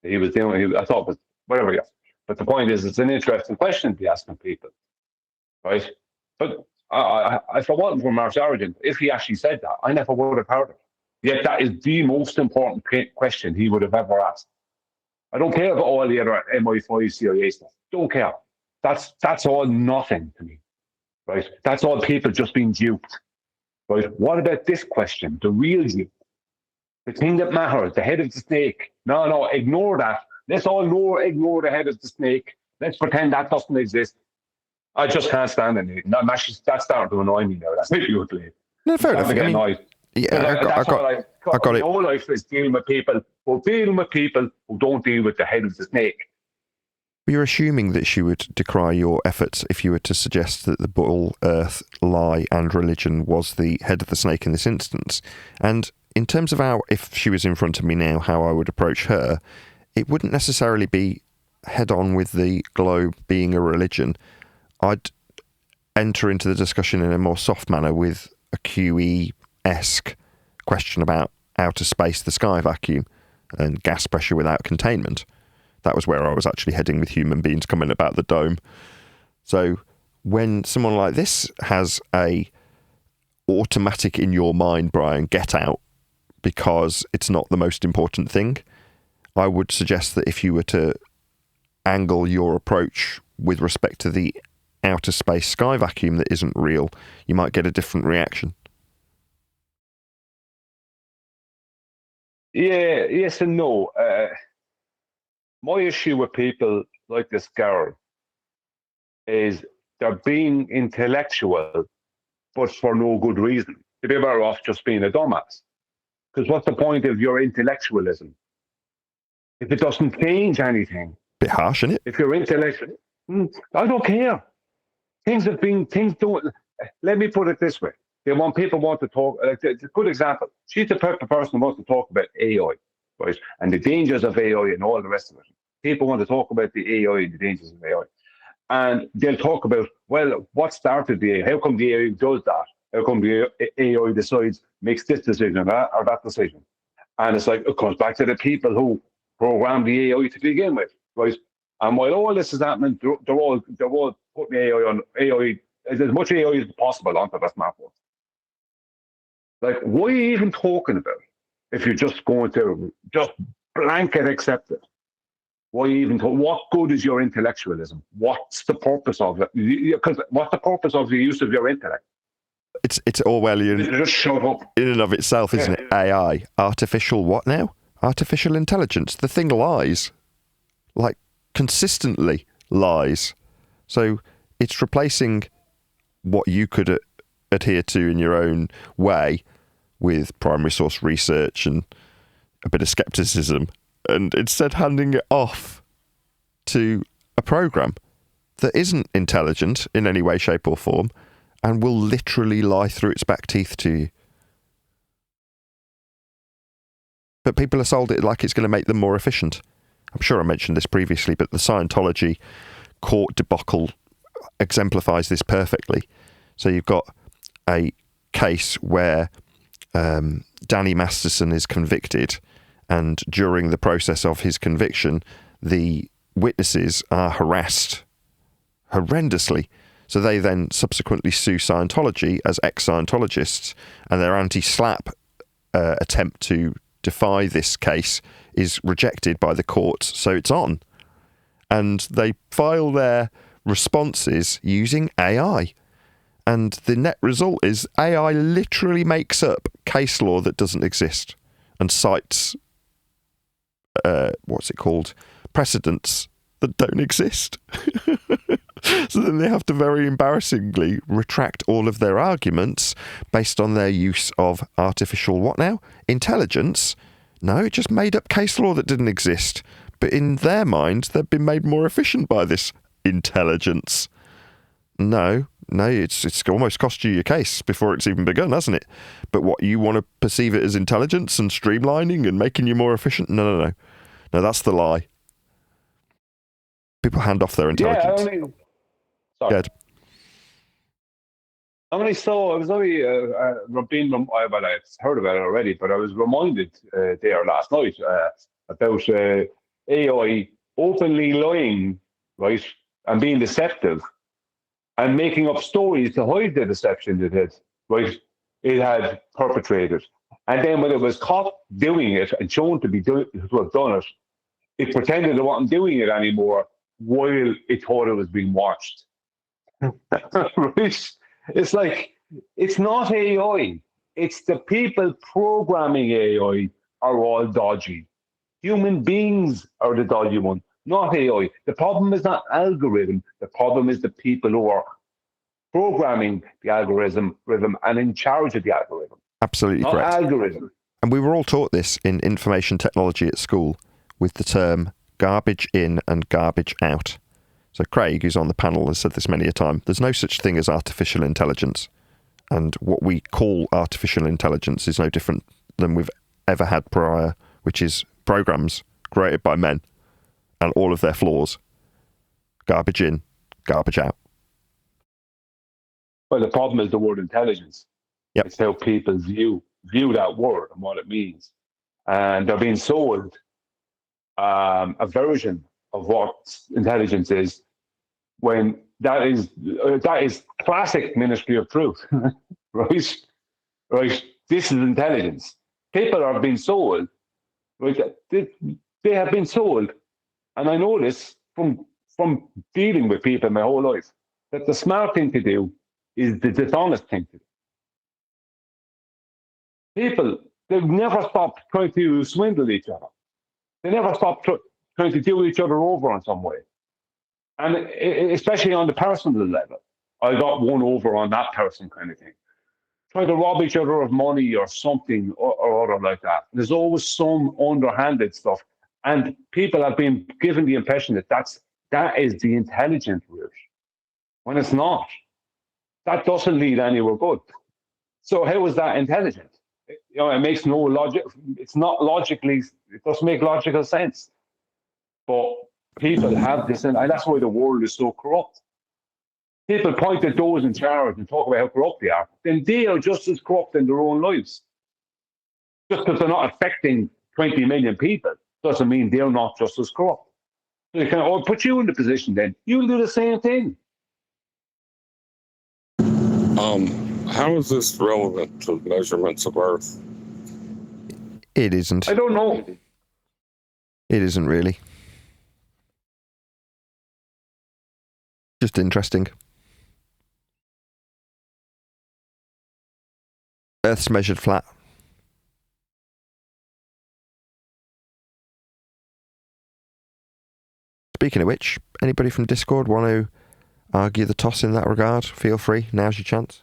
He was doing. I thought it was whatever. Yeah. But the point is, it's an interesting question to be asking people, right? But if it wasn't for Mark's origin, if he actually said that, I never would have heard it. Yet that is the most important question he would have ever asked. I don't care about all the other MI5 CIA stuff. Don't care. That's all nothing to me, right? That's all people just being duped, right? What about this question, the real dupe? The thing that matters, the head of the snake. No, ignore that. Let's all ignore the head of the snake. Let's pretend that doesn't exist. I just can't stand it. That's starting to annoy me now. That's beautifully. No, fair enough. I mean, annoyed. Yeah, I got it. The whole life is dealing with people who don't deal with the head of the snake. You're assuming that she would decry your efforts if you were to suggest that the bull, earth, lie, and religion was the head of the snake in this instance. And in terms of if she was in front of me now, how I would approach her, it wouldn't necessarily be head on with the globe being a religion. I'd enter into the discussion in a more soft manner with a QE-esque question about outer space, the sky vacuum, and gas pressure without containment. That was where I was actually heading with human beings coming about the dome. So when someone like this has a automatic in your mind, Brian, get out, because it's not the most important thing, I would suggest that if you were to angle your approach with respect to the outer space sky vacuum that isn't real, you might get a different reaction. Yeah, yes and no. My issue with people like this girl is they're being intellectual, but for no good reason. They'd be better off just being a dumbass. Because what's the point of your intellectualism if it doesn't change anything? Bit harsh, isn't it? If you're intellectual, I don't care. Things don't. Let me put it this way: people want to talk. It's a good example. She's the type of person who wants to talk about AI, right, and the dangers of AI and all the rest of it. People want to talk about the AI and the dangers of AI, and they'll talk about, well, what started the AI? How come the AI does that? How come the AI makes this decision or that decision? And it's like, it comes back to the people who programmed the AI to begin with, right? And while all this is happening, they're all putting AI as much AI as possible onto the smartphone. Like, what are you even talking about if you're just going to just blanket accept it? Why even what good is your intellectualism? What's the purpose of it? Because what's the purpose of the use of your intellect? It's Orwellian. Just shut up. In and of itself, isn't it? AI, artificial what now? Artificial intelligence. The thing lies, like consistently lies. So it's replacing what you could adhere to in your own way with primary source research and a bit of skepticism, and instead handing it off to a program that isn't intelligent in any way, shape or form, and will literally lie through its back teeth to you. But people are sold it like it's going to make them more efficient. I'm sure I mentioned this previously, but the Scientology court debacle exemplifies this perfectly. So you've got a case where Danny Masterson is convicted, and during the process of his conviction, the witnesses are harassed horrendously. So they then subsequently sue Scientology as ex-Scientologists, and their anti-SLAPP attempt to defy this case is rejected by the courts, so it's on. And they file their responses using AI. And the net result is AI literally makes up case law that doesn't exist and cites, precedents that don't exist. So then they have to very embarrassingly retract all of their arguments based on their use of artificial what now? Intelligence? No, it just made up case law that didn't exist. But in their mind, they've been made more efficient by this intelligence. No, it's almost cost you your case before it's even begun, hasn't it? But what, you want to perceive it as intelligence and streamlining and making you more efficient? No. No, that's the lie. People hand off their intelligence. Yeah, sorry. Good. I was only I've heard about it already, but I was reminded there last night about AI openly lying, right, and being deceptive and making up stories to hide the deception it had perpetrated. And then when it was caught doing it and shown to have done it, it pretended it wasn't doing it anymore while it thought it was being watched. Right? It's like, it's not AI. It's the people programming AI are all dodgy. Human beings are the dodgy one, not AI. The problem is not algorithm. The problem is the people who are programming the algorithm and in charge of the algorithm. Absolutely not correct. Algorithm. And we were all taught this in information technology at school with the term garbage in and garbage out. So Craig, who's on the panel, has said this many a time. There's no such thing as artificial intelligence. And what we call artificial intelligence is no different than we've ever had prior, which is programs created by men and all of their flaws. Garbage in, garbage out. Well, the problem is the word intelligence. Yep. It's how people view that word and what it means. And they're being sold a version of what intelligence is, when that is classic Ministry of Truth, right? Right. This is intelligence. People are being sold, right? They have been sold, and I know this from dealing with people my whole life, that the smart thing to do is the dishonest thing to do. People, they've never stopped trying to swindle each other. They never stopped trying to do each other over in some way. And especially on the personal level. I got one over on that person kind of thing. Try to rob each other of money or something or other like that. There's always some underhanded stuff. And people have been given the impression that is the intelligent route, when it's not. That doesn't lead anywhere good. So how is that intelligent? It makes no logic. It's not logically, it doesn't make logical sense. But people have this, and that's why the world is so corrupt. People point at those in charge and talk about how corrupt they are. Then they are just as corrupt in their own lives. Just because they're not affecting 20 million people doesn't mean they're not just as corrupt. So they can put you in the position then. You'll do the same thing. How is this relevant to measurements of Earth? It isn't. I don't know. It isn't really. Just interesting. Earth's measured flat. Speaking of which, anybody from Discord want to argue the toss in that regard? Feel free. Now's your chance.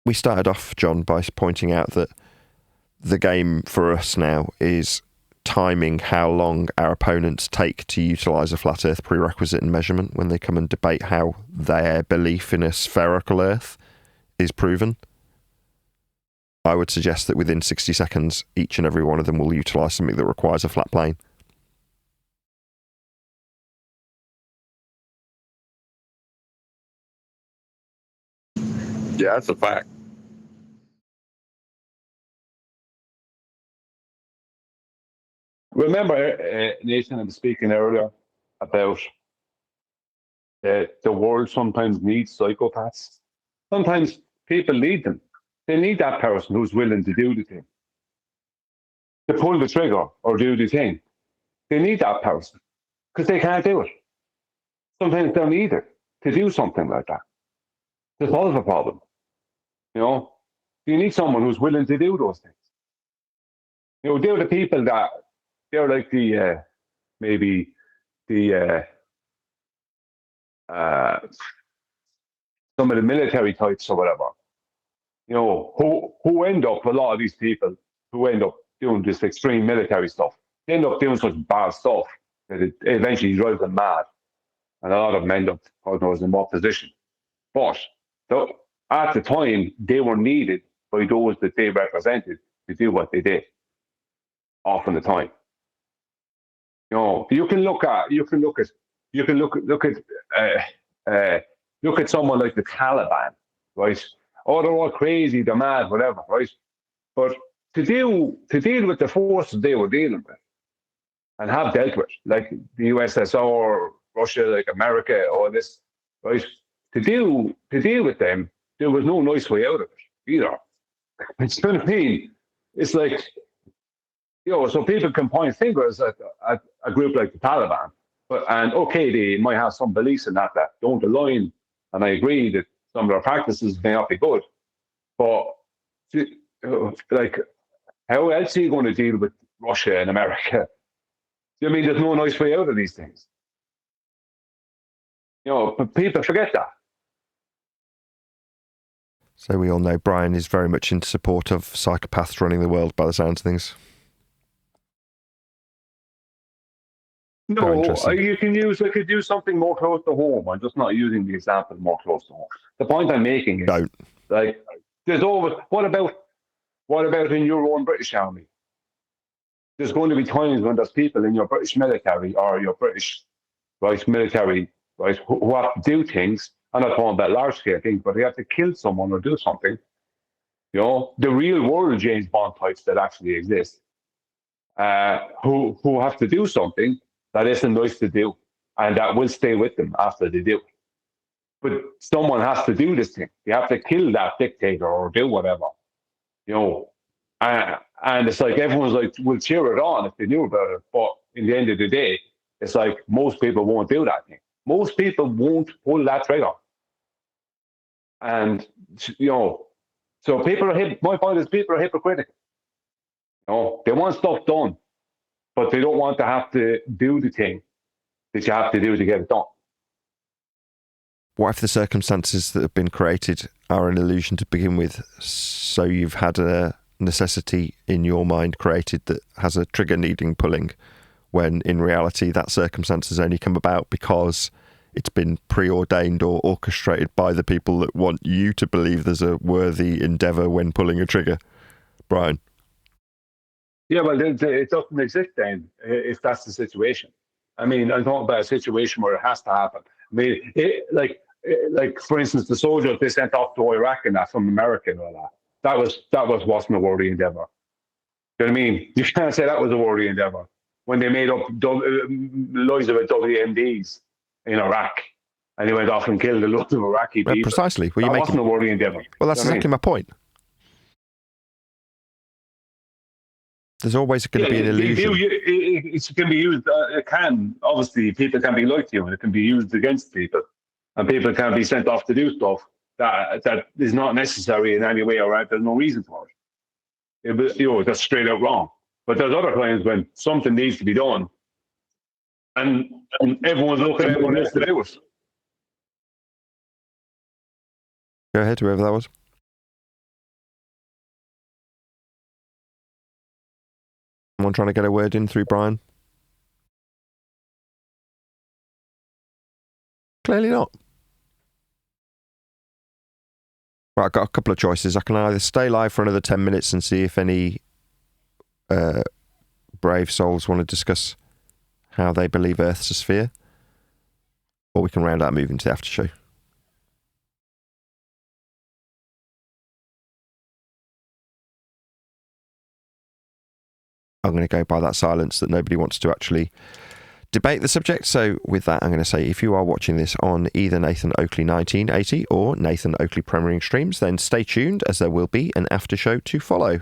We started off, John, by pointing out that the game for us now is timing how long our opponents take to utilise a flat Earth prerequisite and measurement when they come and debate how their belief in a spherical Earth is proven. I would suggest that within 60 seconds, each and every one of them will utilise something that requires a flat plane. Yeah, that's a fact. Remember, Nathan, I was speaking earlier about the world sometimes needs psychopaths. Sometimes people need them. They need that person who's willing to do the thing, to pull the trigger or do the thing. They need that person because they can't do it. Sometimes they'll need it to do something like that, to solve a problem. You need someone who's willing to do those things. They're the people that, they're like some of the military types or whatever, who end up, a lot of these people who end up doing this extreme military stuff, they end up doing such bad stuff that it eventually drives them mad. And a lot of them end up, God knows in what position. But at the time, they were needed by those that they represented to do what they did. Often the time. You can look at someone like the Taliban, right? Oh, they're all crazy, they're mad, whatever, right? But to deal with the forces they were dealing with and have dealt with, like the USSR, Russia, like America, all this, right? To deal with them, there was no nice way out of it either. It's you know what I mean? It's like, so people can point fingers at a group like the Taliban, and okay, they might have some beliefs in that don't align, and I agree that some of their practices may not be good, but like, how else are you going to deal with Russia and America? I mean, there's no nice way out of these things. But people forget that. So we all know Brian is very much in support of psychopaths running the world by the sounds of things. No, I could use something more close to home. I'm just not using the example more close to home. The point I'm making is, like, there's always, what about in your own British army? There's going to be times when there's people in your British military or your British military, right, who have to do things. I'm not talking about large scale things, but they have to kill someone or do something. The real world James Bond types that actually exist, who have to do something that isn't nice to do, and that will stay with them after they do. But someone has to do this thing. You have to kill that dictator or do whatever, and it's like everyone's like, will cheer it on if they knew about it. But in the end of the day, it's like most people won't do that thing. Most people won't pull that trigger. And, so my point is people are hypocritical. They want stuff done, but they don't want to have to do the thing that you have to do to get it done. What if the circumstances that have been created are an illusion to begin with? So you've had a necessity in your mind created that has a trigger needing pulling, when in reality that circumstance has only come about because it's been preordained or orchestrated by the people that want you to believe there's a worthy endeavour when pulling a trigger. Brian? Yeah, well, it doesn't exist then if that's the situation. I mean, I'm talking about a situation where it has to happen. I mean, like for instance, the soldiers they sent off to Iraq and that from America and all that. Wasn't a worthy endeavour. You know what I mean? You can't say that was a worthy endeavour when they made up lies about WMDs in Iraq, and they went off and killed a lot of Iraqi people. Precisely. That wasn't a worthy endeavour. Well, that's exactly my point. There's always going to be an illusion. It can be used. It can, obviously, people can be like you, and it can be used against people, and people can be sent off to do stuff that is not necessary in any way, or right? There's no reason for it. That's straight out wrong. But there's other times when something needs to be done, and everyone's looking at everyone else to do it. Go ahead, whoever that was. Someone trying to get a word in through Brian? Clearly not. Right, I've got a couple of choices. I can either stay live for another 10 minutes and see if any brave souls want to discuss how they believe Earth's a sphere, or we can round out and move into the after show. I'm going to go by that silence that nobody wants to actually debate the subject. So with that, I'm going to say, if you are watching this on either Nathan Oakley 1980 or Nathan Oakley Premiering Streams, then stay tuned, as there will be an after show to follow.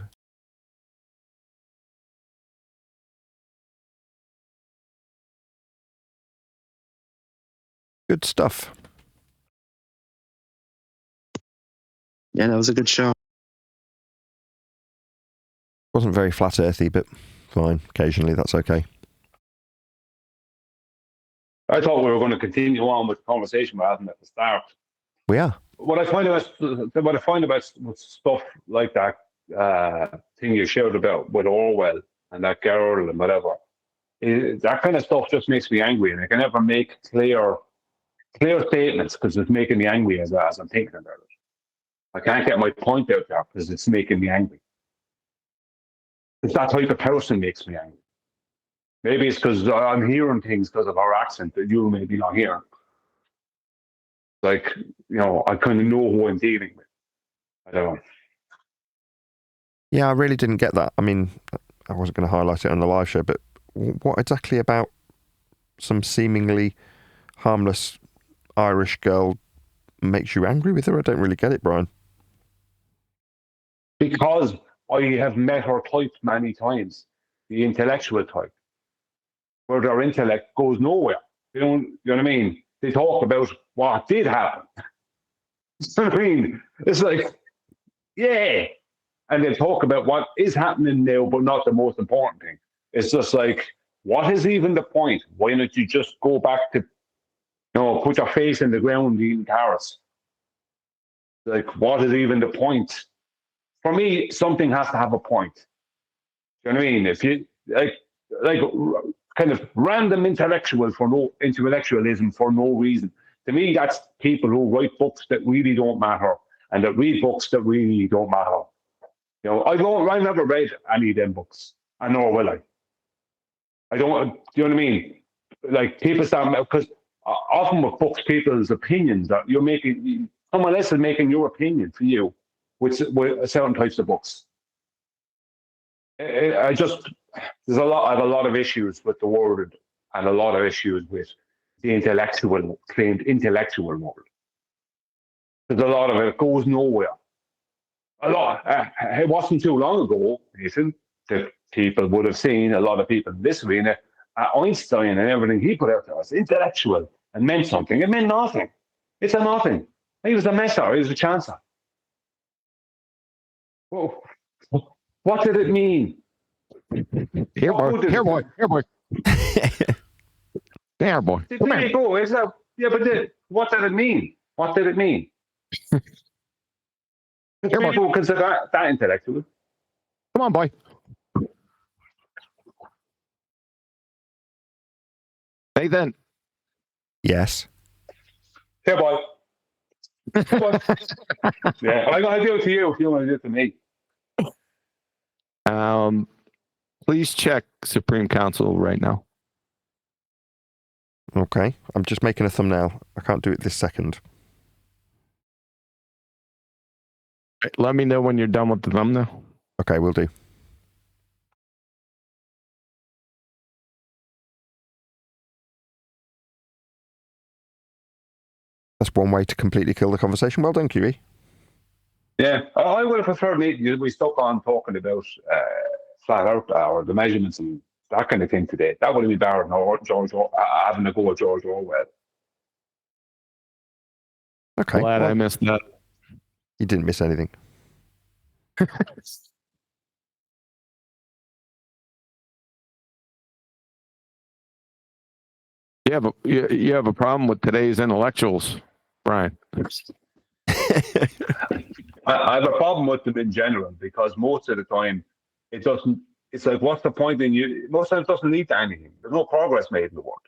Good stuff. Yeah, that was a good show. Wasn't very flat earthy, but fine. Occasionally, that's okay. I thought we were going to continue on with the conversation we had at the start. We are. What I find about stuff like that thing you shared about with Orwell and that girl and whatever, that kind of stuff just makes me angry, and I can never make clear statements because it's making me angry as I'm thinking about it. I can't get my point out there because it's making me angry. It's that type of person makes me angry. Maybe it's because I'm hearing things because of our accent that you maybe not hearing. Like, I kind of know who I'm dealing with. I don't know. Yeah, I really didn't get that. I mean, I wasn't going to highlight it on the live show, but what exactly about some seemingly harmless Irish girl makes you angry with her? I don't really get it, Brian. Because I have met her type many times, the intellectual type, where their intellect goes nowhere. You know what I mean? They talk about what did happen. You know what I mean? It's like, yeah. And they talk about what is happening now, but not the most important thing. It's just like, what is even the point? Why don't you just go back to, put your face in the ground eating carrots? Like, what is even the point? For me, something has to have a point. You know what I mean? If you like kind of random intellectualism for no reason. To me, that's people who write books that really don't matter and that read books that really don't matter. I never read any of them books, and nor will I. I don't. Do you know what I mean? Like people start because often with books, people's opinions that you're making. Someone else is making your opinion for you with certain types of books. I have a lot of issues with the word and a lot of issues with the claimed intellectual world. Because a lot of it goes nowhere. It wasn't too long ago, Nathan, that people would have seen a lot of people in this arena, Einstein and everything he put out there was intellectual and meant something. It meant nothing. It's a nothing. He was a messer. He was a chancer. Whoa. What did it mean? Here, boy. Here, boy. Here, boy. There, boy. There you go. What did it mean? What did it mean? People consider that intellectual. Come on, boy. Nathan. Yes. Here, boy. Yeah, I'm going to do it to you if you want to do it to me. Please check Supreme Council right now. Okay. I'm just making a thumbnail. I can't do it this second. Let me know when you're done with the thumbnail. Okay, will do. That's one way to completely kill the conversation. Well done, QE. Yeah, I would have preferred we stuck on talking about flat out or the measurements and that kind of thing today. That would have been better than George having a go at George Orwell. Okay. Glad I missed that. You didn't miss anything. Yeah, but you have a problem with today's intellectuals, Brian. I have a problem with them in general because most of the time it doesn't. It's like, what's the point in you? Most times it doesn't lead to anything. There's no progress made in the world.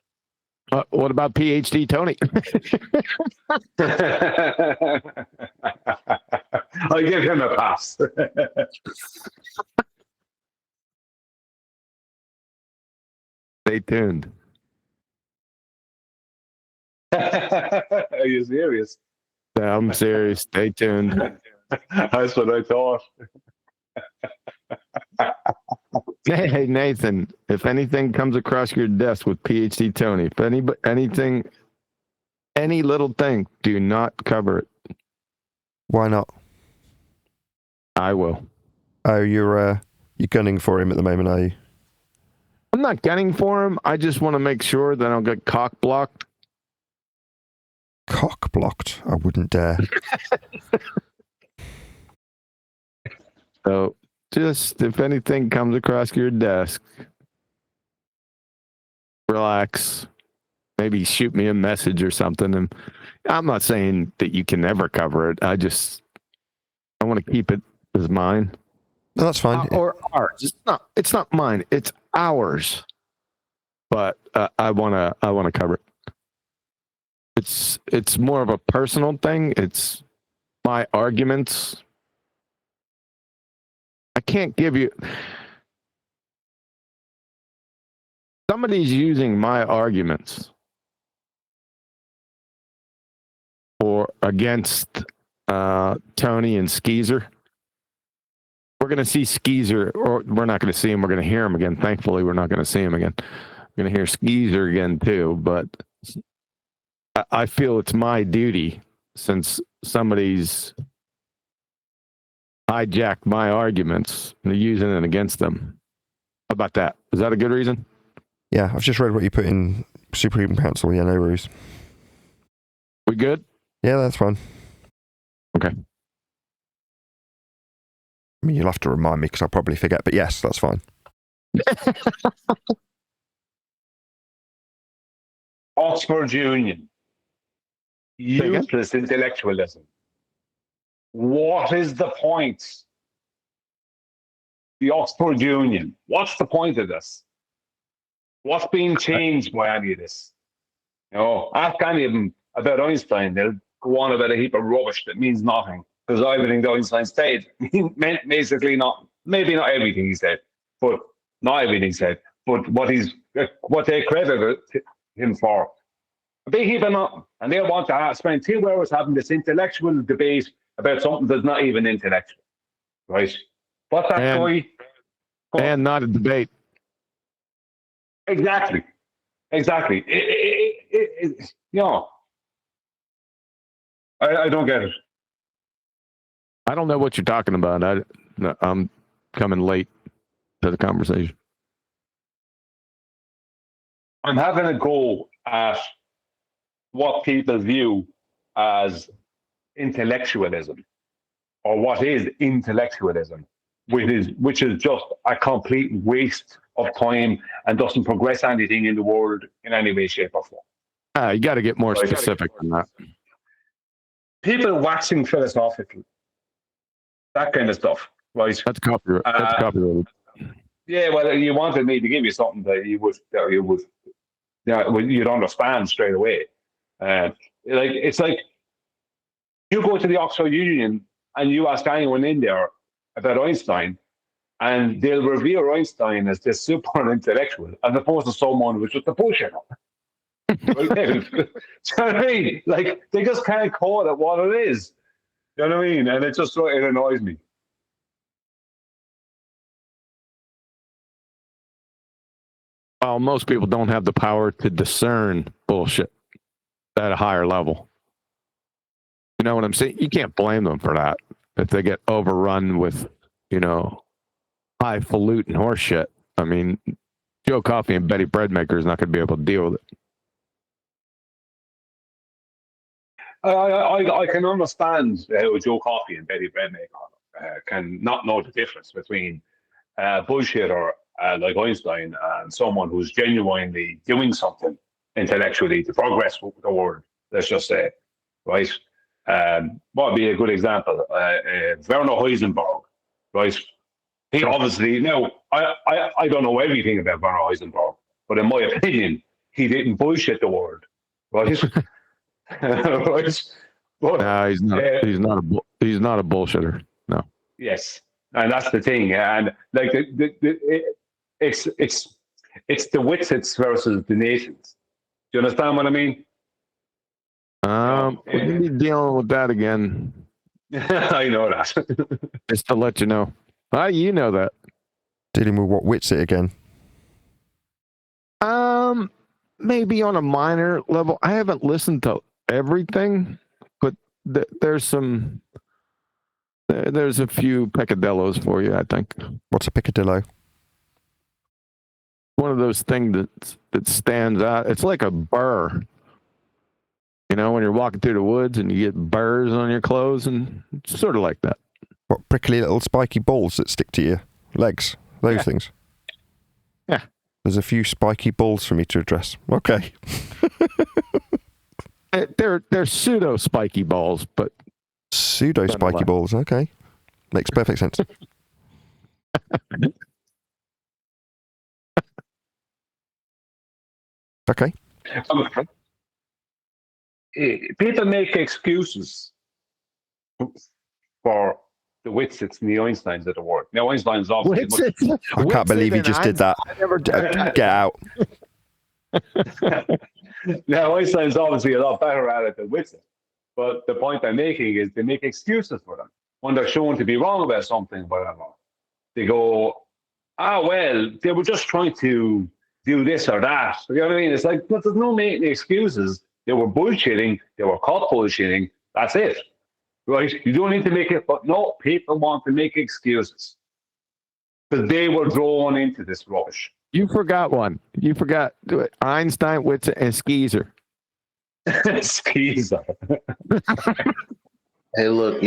What about PhD Tony? I give him a pass. Stay tuned. Are you serious? Yeah, I'm serious. Stay tuned. That's what I thought. Hey, Nathan, if anything comes across your desk with PhD Tony, if any little thing, do not cover it. Why not? I will. Oh, you're gunning for him at the moment, are you? I'm not gunning for him. I just want to make sure that I don't get cock blocked. Cock blocked? I wouldn't dare. So, just if anything comes across your desk, relax. Maybe shoot me a message or something. And I'm not saying that you can never cover it. I want to keep it as mine. No, that's fine. Or ours. It's not mine. It's ours. But I want to cover it. It's more of a personal thing. It's my arguments. I can't give you. Somebody's using my arguments or against Tony and Skeezer we're going to see Skeezer, or we're not going to see him. We're going to hear him again. Thankfully, we're not going to see him again. We're going to hear Skeezer again too. But I feel it's my duty, since somebody's hijacked my arguments and using it against them. How about that? Is that a good reason? Yeah, I've just read what you put in Supreme Council. Yeah, no worries. We good? Yeah, that's fine. Okay. I mean, you'll have to remind me because I'll probably forget, but yes, that's fine. Oxford Union. Useless intellectualism. What is the point? The Oxford Union. What's the point of this? What's being changed by any of this? You know, ask any of them about Einstein. They'll go on about a heap of rubbish that means nothing. Because everything that Einstein said meant basically maybe not everything he said, but not everything he said, but what they credited him for. A big heap of nothing. And they want to spend 2 hours having this intellectual debate about something that's not even intellectual. Right? What's that story? And not a debate. Exactly. You know, I don't get it. I don't know what you're talking about. I'm coming late to the conversation. I'm having a go at what people view as intellectualism, or what is intellectualism, which is just a complete waste of time and doesn't progress anything in the world in any way, shape, or form. You got to get more specific than that. People waxing philosophical, that kind of stuff, right? That's copyrighted. Yeah, well, you wanted me to give you something that you'd understand straight away. It's like you go to the Oxford Union and you ask anyone in there about Einstein, and they'll revere Einstein as this super intellectual, as opposed to someone who's just a bullshitter. Do you know what I mean? Like, they just can't call it what it is. You know what I mean? And it annoys me. Well, most people don't have the power to discern bullshit at a higher level. You know what I'm saying? You can't blame them for that if they get overrun with, highfalutin horse shit. I mean, Joe Coffey and Betty Breadmaker is not going to be able to deal with it. I can understand how Joe Coffey and Betty Breadmaker can not know the difference between bullshitter like Einstein and someone who's genuinely doing something intellectually to progress the world, let's just say, right? What would be a good example? Werner Heisenberg, right? He obviously, I don't know everything about Werner Heisenberg, but in my opinion, he didn't bullshit the world, right? Right? But, no, he's not. He's not a bullshitter. No. Yes, and that's the thing. And like it's the Witsits versus the nations. Do you understand what I mean? We're gonna be dealing with that again. I know that. Just to let you know. You know that. Dealing with what Witsit again? Maybe on a minor level. I haven't listened to everything, but there's a few peccadillos for you, I think. What's a picadillo? One of those things that stands out. It's like a burr. When you're walking through the woods and you get burrs on your clothes, and it's sort of like that. What, prickly little spiky balls that stick to your legs? Those things? Yeah. There's a few spiky balls for me to address. Okay. They're pseudo spiky balls, but pseudo spiky balls. Okay, makes perfect sense. Okay. People make excuses for the Witsits and the Einsteins of the world. Now, Einstein's obviously I can't believe you just did that. Get out. Now, Einstein's obviously a lot better at it than Witsit. But the point I'm making is they make excuses for them when they're shown to be wrong about something, whatever. they go, well, they were just trying to do this or that. You know what I mean? It's like, but there's no making excuses. They were bullshitting. They were caught bullshitting. That's it. Right? You don't need to make it, but no, people want to make excuses. Because they were drawn into this rubbish. You forgot one. You forgot Einstein, Witzer, and Skeezer. Skeezer. Hey, look,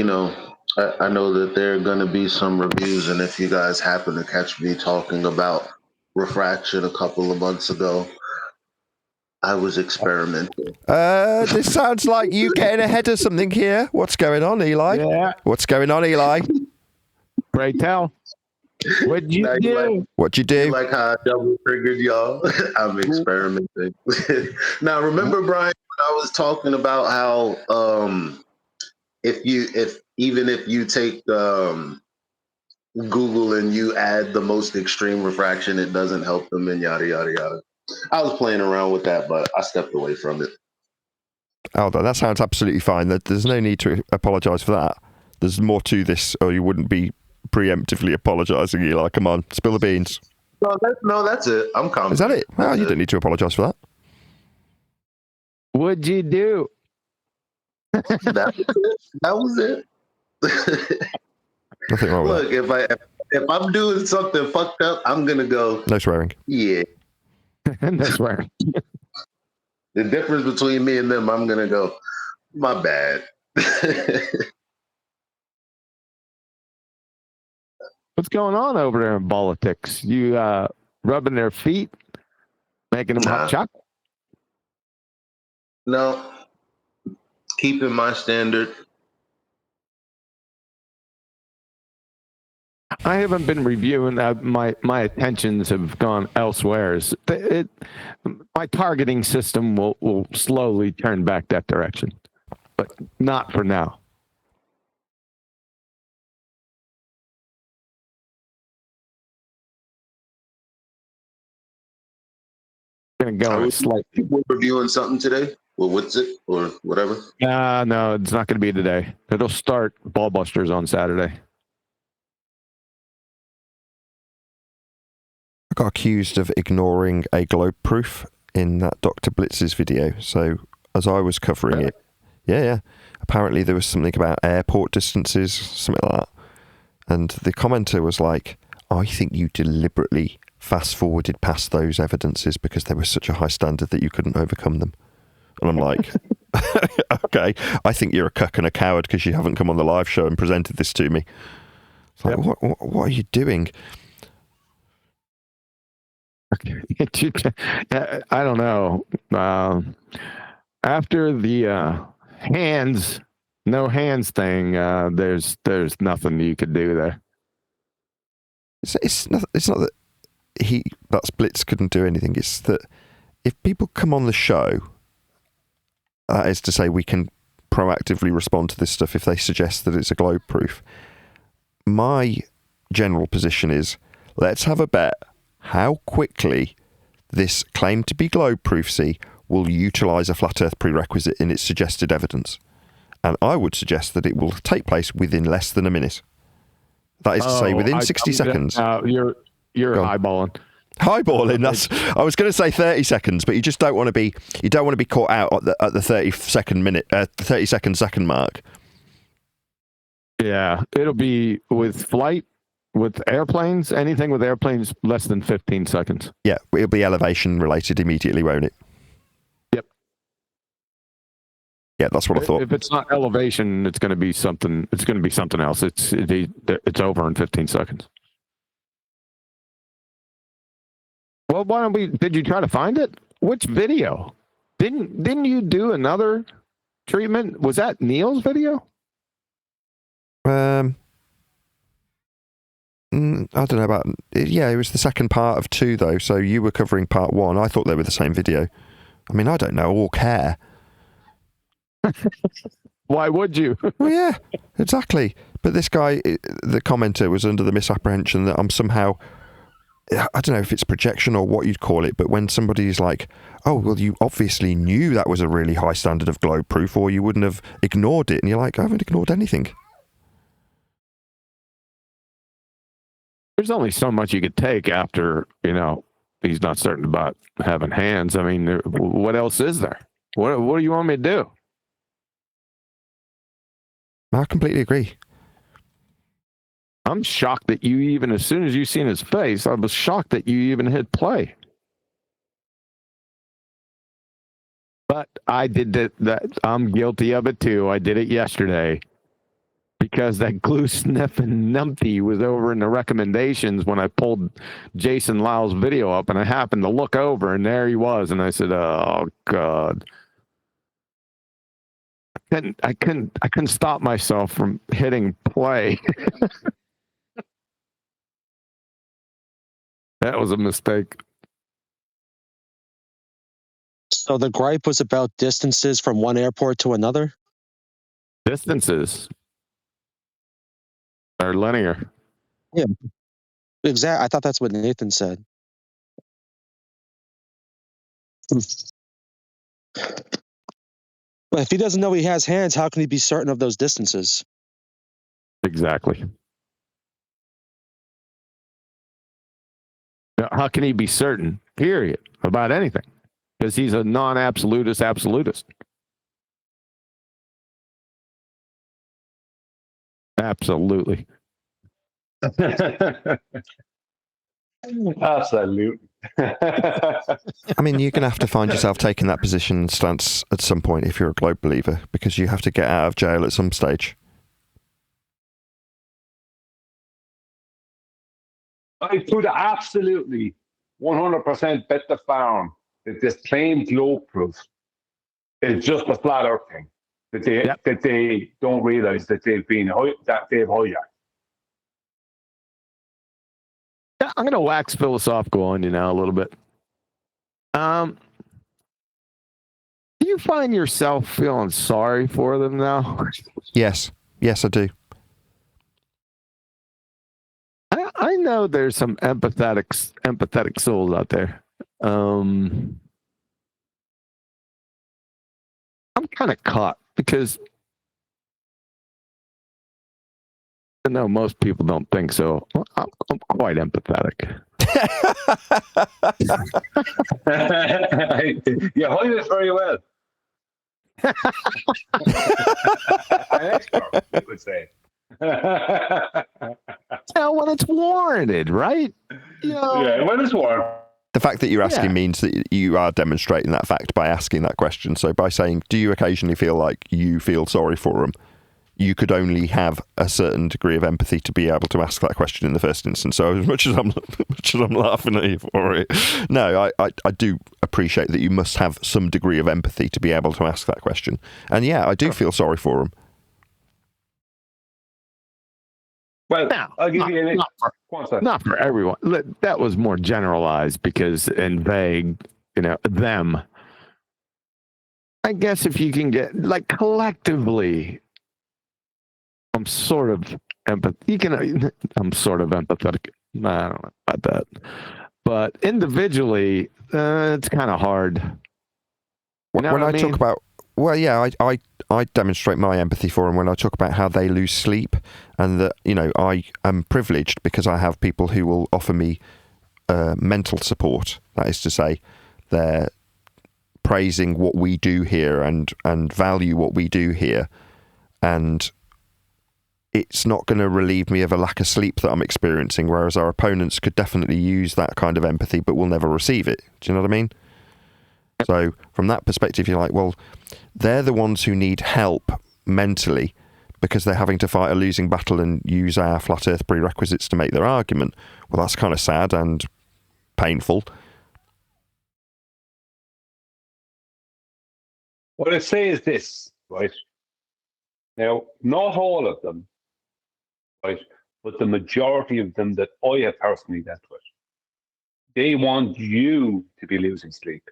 I know that there are going to be some reviews, and if you guys happen to catch me talking about refraction a couple of months ago, I was experimenting. This sounds like you getting ahead of something here. What's going on, Eli? Yeah. What's going on, Eli? Pray tell. What'd you do? What'd you do? Like how I double triggered y'all? I'm experimenting. Now, remember, Brian, when I was talking about how if you take Google and you add the most extreme refraction, it doesn't help them and yada yada yada. I was playing around with that, but I stepped away from it. Aldo, that sounds absolutely fine. There's no need to apologise for that. There's more to this, or you wouldn't be preemptively apologising, Eli. Come on, spill the beans. No, that's it. I'm confident. Is that it? Well, you don't need to apologise for that. What'd you do? That was it. Nothing wrong with that. Look, if I'm doing something fucked up, I'm gonna go. No swearing. Yeah. No swearing. The difference between me and them, I'm gonna go. My bad. What's going on over there in politics? You rubbing their feet, making them hot chocolate? No. Keeping my standard. I haven't been reviewing that. My attentions have gone elsewhere. My targeting system will slowly turn back that direction, but not for now. Gonna go with Slit. We're reviewing something today. Well, what's it or whatever? No, it's not going to be today. It'll start Ballbusters on Saturday. I got accused of ignoring a globe proof in that Dr. Blitz's video. So as I was covering it, yeah, apparently there was something about airport distances, something like that. And the commenter was like, I think you deliberately fast-forwarded past those evidences because they were such a high standard that you couldn't overcome them. And I'm like, okay, I think you're a cuck and a coward because you haven't come on the live show and presented this to me. It's like, what are you doing? I don't know. After the no hands thing, there's nothing you could do there. It's not that that Blitz couldn't do anything. It's that if people come on the show, that is to say, we can proactively respond to this stuff if they suggest that it's a globe proof. My general position is, let's have a bet how quickly this claim to be globe proofsy will utilise a flat earth prerequisite in its suggested evidence. And I would suggest that it will take place within less than a minute. That is to say, within 60 seconds. You're eyeballing. Highballing. That's. I was going to say 30 seconds, but you just don't want to be. You don't want to be caught out at the 30 second mark. Yeah, it'll be with airplanes. Anything with airplanes less than 15 seconds. Yeah, it'll be elevation related immediately, won't it? Yep. Yeah, that's what I thought. If it's not elevation, it's going to be something. It's going to be something else. It's over in 15 seconds. Well, why don't we? Did you try to find it? Which video? Didn't you do another treatment? Was that Neil's video? I don't know about. Yeah, it was the second part of 2 though. So you were covering part 1. I thought they were the same video. I mean, I don't know or care. Why would you? Well, yeah, exactly. But this guy, the commenter, was under the misapprehension that I'm somehow. I don't know if it's projection or what you'd call it, but when somebody's like, oh, well, you obviously knew that was a really high standard of globe proof or you wouldn't have ignored it. And you're like, I haven't ignored anything. There's only so much you could take after, he's not certain about having hands. I mean, what else is there? What do you want me to do? I completely agree. I'm shocked that you even, as soon as you seen his face, I was shocked that you even hit play. But I did that. I'm guilty of it too. I did it yesterday because that glue sniffing numpty was over in the recommendations when I pulled Jason Lyle's video up, and I happened to look over, and there he was, and I said, "Oh God." I couldn't stop myself from hitting play. That was a mistake. So the gripe was about distances from one airport to another? Distances are linear. Yeah. Exactly. I thought that's what Nathan said. But if he doesn't know he has hands, how can he be certain of those distances? Exactly. Now, how can he be certain, period, about anything? Because he's a non-absolutist absolutist. Absolutely. Absolutely. I mean, you're going to have to find yourself taking that position and stance at some point if you're a globe believer, because you have to get out of jail at some stage. I could absolutely 100% bet the farm that this claim globe proof is just a flat earth thing. That they don't realize that they've hijacked. Yeah, I'm going to wax philosophical on you now a little bit. Do you find yourself feeling sorry for them now? Yes, I do. I know there's some empathetic souls out there. I'm kind of caught because I know most people don't think so. I'm quite empathetic. You hold it very well. An expert, you would say. Now, when it's warranted, right? Yeah, when it's warranted. The fact that you're asking means that you are demonstrating that fact by asking that question. So by saying, do you occasionally feel like you feel sorry for them? You could only have a certain degree of empathy to be able to ask that question in the first instance. So as much as I'm laughing at you for it, no, I do appreciate that you must have some degree of empathy to be able to ask that question. And yeah, I do feel sorry for them. Well, I'll give you not for everyone. That was more generalized because and vague, them. I guess if you can get, like, collectively, I'm sort of empathetic. I'm sort of empathetic. I don't know about that. But individually, it's kind of hard. When I talk about, I demonstrate my empathy for them when I talk about how they lose sleep, and that, I am privileged because I have people who will offer me mental support. That is to say, they're praising what we do here and value what we do here, and it's not going to relieve me of a lack of sleep that I'm experiencing, whereas our opponents could definitely use that kind of empathy but will never receive it. Do you know what I mean? So from that perspective, you're like, well, they're the ones who need help mentally because they're having to fight a losing battle and use our flat earth prerequisites to make their argument. Well, that's kind of sad and painful. What I say is this, right? Now, not all of them, right, but the majority of them that I have personally dealt with, they want you to be losing sleep.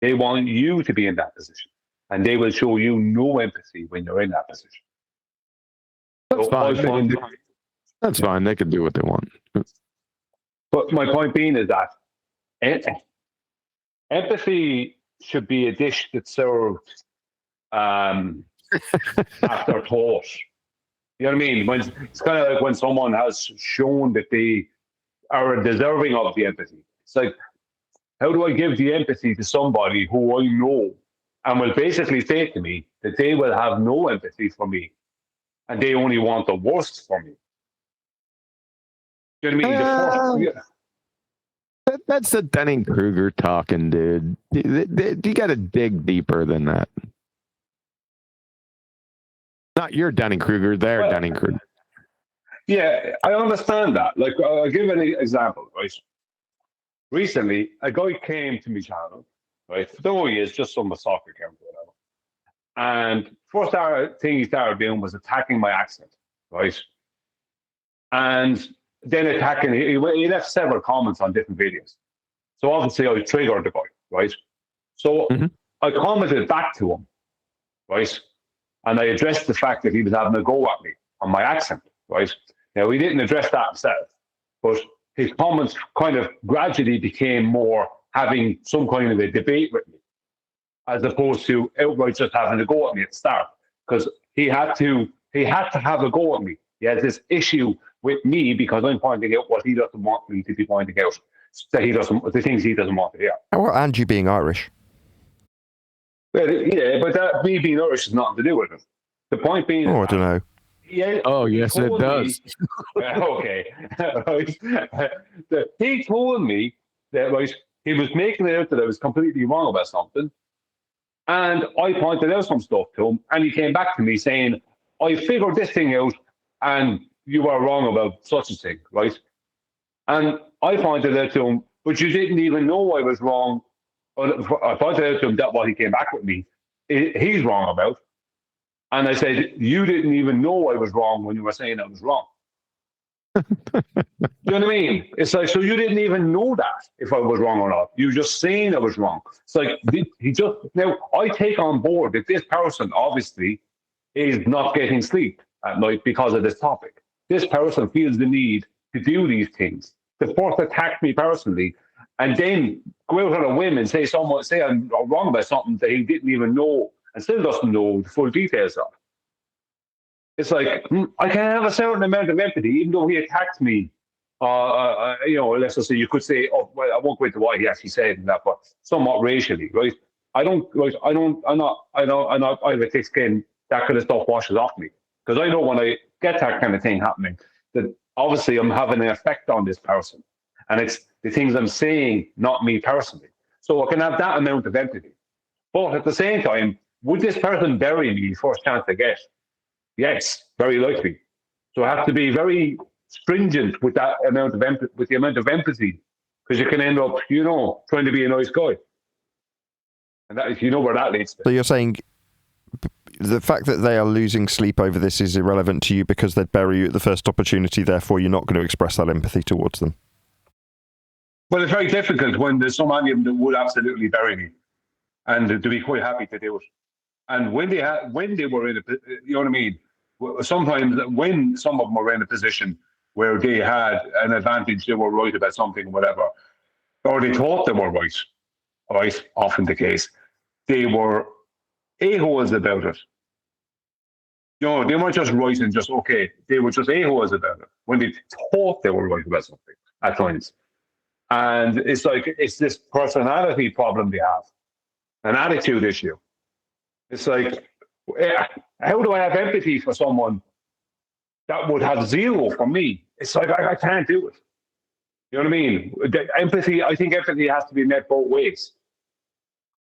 They want you to be in that position, and they will show you no empathy when you're in that position. That's fine. That's fine. They can do what they want. But my point being is that empathy should be a dish that's served after thought. You know what I mean? When it's kind of like when someone has shown that they are deserving of the empathy. It's like, how do I give the empathy to somebody who I know and will basically say to me that they will have no empathy for me and they only want the worst for me? You know what I mean? The first, That's the Dunning-Kruger talking, dude. You got to dig deeper than that. Not your Dunning-Kruger, their Dunning-Kruger. Yeah, I understand that. Like, I'll give an example, right? Recently, a guy came to my channel, right? Though he is just some soccer account or whatever. And first thing he started doing was attacking my accent, right? And then attacking, he left several comments on different videos. So obviously I triggered the guy, right? So I commented back to him, right? And I addressed the fact that he was having a go at me on my accent, right? Now, he didn't address that himself, but his comments kind of gradually became more having some kind of a debate with me, as opposed to outright just having a go at me at the start. Because he had to have a go at me. He has this issue with me because I'm pointing out what he doesn't want me to be pointing out. The things he doesn't want to hear. Well, and you being Irish. Well, yeah, but that me being Irish has nothing to do with it. The point being, I don't know. Yeah. Oh, yes, it does. Okay. He told me that, right, he was making it out that I was completely wrong about something. And I pointed out some stuff to him, and he came back to me saying, I figured this thing out, and you were wrong about such a thing, right? And I pointed out to him, but you didn't even know I was wrong. I pointed out to him that what he came back with me, he's wrong about. And I said, you didn't even know I was wrong when you were saying I was wrong. You know what I mean? It's like, so you didn't even know that if I was wrong or not. You were just saying I was wrong. It's like, now I take on board that this person obviously is not getting sleep at night because of this topic. This person feels the need to do these things, to first attack me personally, and then go out on a whim and say I'm wrong about something that he didn't even know and still doesn't know the full details of. It's like, I can have a certain amount of empathy, even though he attacked me. Let's just say, you could say, oh, well, I won't go into why he actually said that, but somewhat racially, right? I'm not, I have a thick skin, that kind of stuff washes off me. Because I know when I get that kind of thing happening, that obviously I'm having an effect on this person. And it's the things I'm saying, not me personally. So I can have that amount of empathy. But at the same time, would this person bury me first chance they get? Yes, very likely. So I have to be very stringent with that amount of empathy, with the amount of empathy, because you can end up, trying to be a nice guy. And that, where that leads to. So you're saying the fact that they are losing sleep over this is irrelevant to you because they'd bury you at the first opportunity, therefore you're not going to express that empathy towards them? Well, it's very difficult when there's so many of them that would absolutely bury me and to be quite happy to do it. And when they were in you know what I mean? Sometimes when some of them were in a position where they had an advantage, they were right about something, whatever, or they thought they were right, often the case, they were a-holes about it. They weren't just right and just okay. They were just a-holes about it when they thought they were right about something at times. And it's like, it's this personality problem they have, an attitude issue. It's like, how do I have empathy for someone that would have zero for me? It's like, I can't do it. You know what I mean? I think empathy has to be met both ways.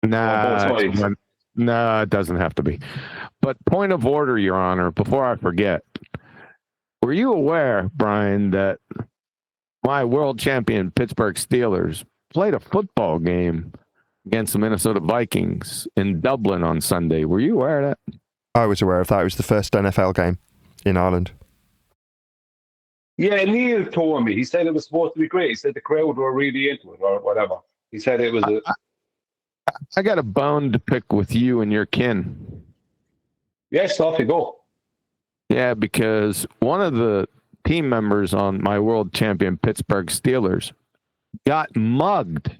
No, it doesn't have to be. But point of order, Your Honor, before I forget, were you aware, Brian, that my world champion Pittsburgh Steelers played a football game against the Minnesota Vikings in Dublin on Sunday? Were you aware of that? I was aware of that. It was the first NFL game in Ireland. Yeah, Neil told me. He said it was supposed to be great. He said the crowd were really into it or whatever. He said it was I got a bone to pick with you and your kin. Yes, off you go. Yeah, because one of the team members on my world champion Pittsburgh Steelers got mugged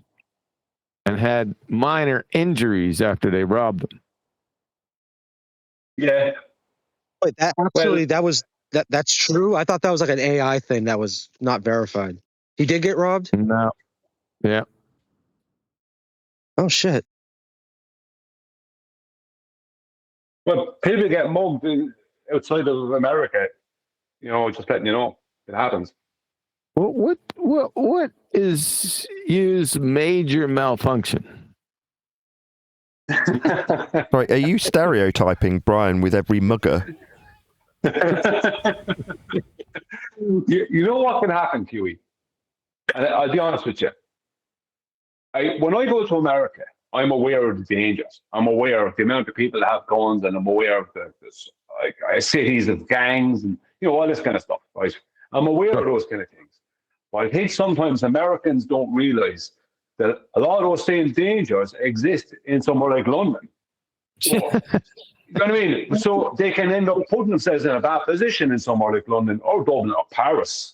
and had minor injuries after they robbed him. Yeah. Wait, that That's true. I thought that was like an AI thing that was not verified. He did get robbed? No. Yeah. Oh shit. But people get mugged outside of America. Just letting you know, it happens. What is use major malfunction? Right, are you stereotyping Brian with every mugger? You know what can happen, Huey? And I'll be honest with you. When I go to America, I'm aware of the dangers. I'm aware of the amount of people that have guns, and I'm aware of the cities of gangs and all this kind of stuff. Right? I'm aware of those kind of things. But I think sometimes Americans don't realize that a lot of those same dangers exist in somewhere like London. So, you know what I mean? So they can end up putting themselves in a bad position in somewhere like London or Dublin or Paris,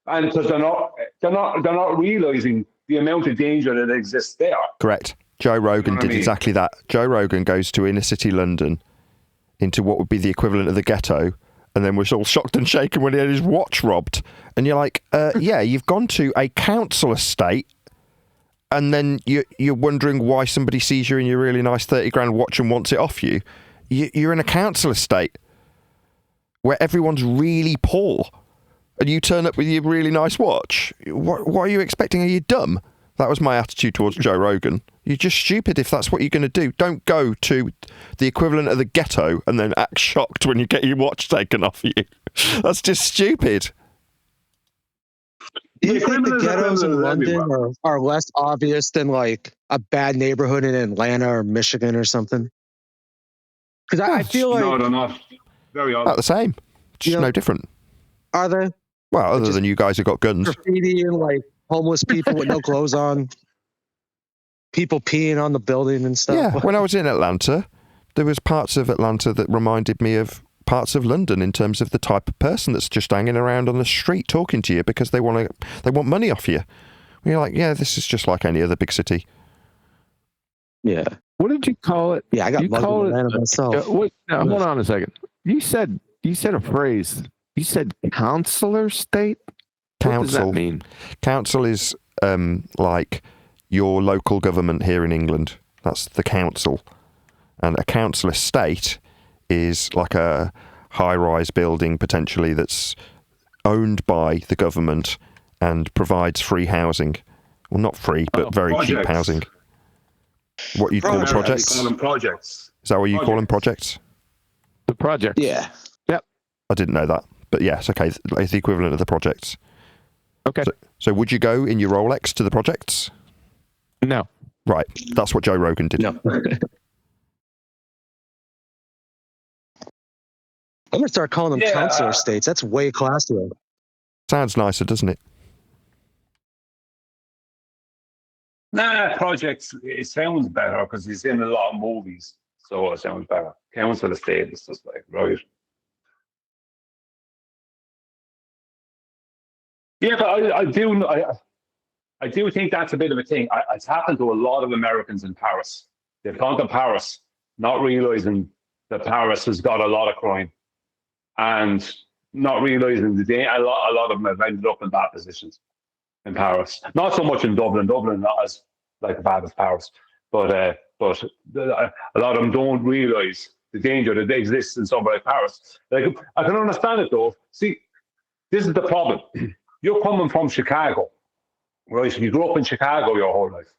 and because they're not realizing the amount of danger that exists there. Correct. Joe Rogan did exactly that. Joe Rogan goes to inner city London, into what would be the equivalent of the ghetto, and then was all shocked and shaken when he had his watch robbed. And you're like, yeah, you've gone to a council estate, and then you're wondering why somebody sees you in your really nice 30 grand watch and wants it off you. You're in a council estate where everyone's really poor, and you turn up with your really nice watch. What are you expecting? Are you dumb? That was my attitude towards Joe Rogan. You're just stupid if that's what you're going to do. Don't go to the equivalent of the ghetto and then act shocked when you get your watch taken off you. That's just stupid. Do you think the ghettos in London are less obvious than like a bad neighborhood in Atlanta or Michigan or something? Because I feel like... No, they're not. Very obvious. About the same. Just no different. Are they? Well, other than you guys who got guns. Graffiti and like homeless people with no clothes on. People peeing on the building and stuff. Yeah, when I was in Atlanta, there was parts of Atlanta that reminded me of parts of London in terms of the type of person that's just hanging around on the street talking to you because they want money off you. And you're like, yeah, this is just like any other big city. Yeah. What did you call it? Yeah, I got mugged in Atlanta myself. Hold on a second. You said a phrase. You said councilor state? Council. What does that mean? Council is like your local government here in England. That's the council. And a council estate is like a high-rise building potentially that's owned by the government and provides free housing. Well, not free, but very cheap housing. What you call projects? Call them projects. Is that what you call them, projects? The project. Yeah. Yep. I didn't know that. But yes, okay, it's the equivalent of the projects. Okay. So would you go in your Rolex to the projects? No. Right. That's what Joe Rogan did. No. I'm going to start calling them councilor states. That's way classier. Sounds nicer, doesn't it? Nah, projects, it sounds better because he's in a lot of movies. So it sounds better. Council estate is just like, right. Yeah, but I do think that's a bit of a thing. It's happened to a lot of Americans in Paris. They've gone to Paris, not realizing that Paris has got a lot of crime, and not realizing a lot of them have ended up in bad positions in Paris. Not so much in Dublin. Dublin not as like bad as Paris, but a lot of them don't realize the danger that exists in somewhere like Paris. Like, I can understand it though. See, this is the problem. You're coming from Chicago, right? You grew up in Chicago your whole life.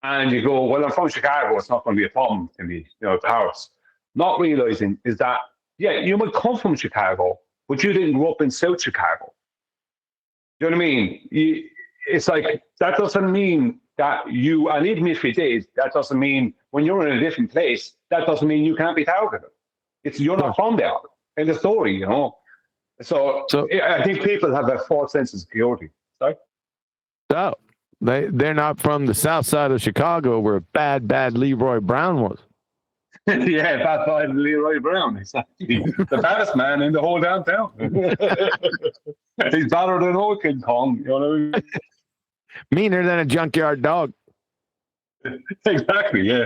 And you go, well, I'm from Chicago, it's not going to be a problem to me, Paris. Not realizing is that, yeah, you might come from Chicago, but you didn't grow up in South Chicago. You know what I mean? It's like, that doesn't mean that you, and even if you did, that doesn't mean when you're in a different place, that doesn't mean you can't be targeted. You're not from there in the story, So I think people have a false sense of security. Sorry? So they're not from the south side of Chicago where bad Leroy Brown was. Yeah, bad Leroy Brown, exactly. The baddest man in the whole downtown. He's badder than old King Kong, you know what I mean? Meaner than a junkyard dog. Exactly, yeah.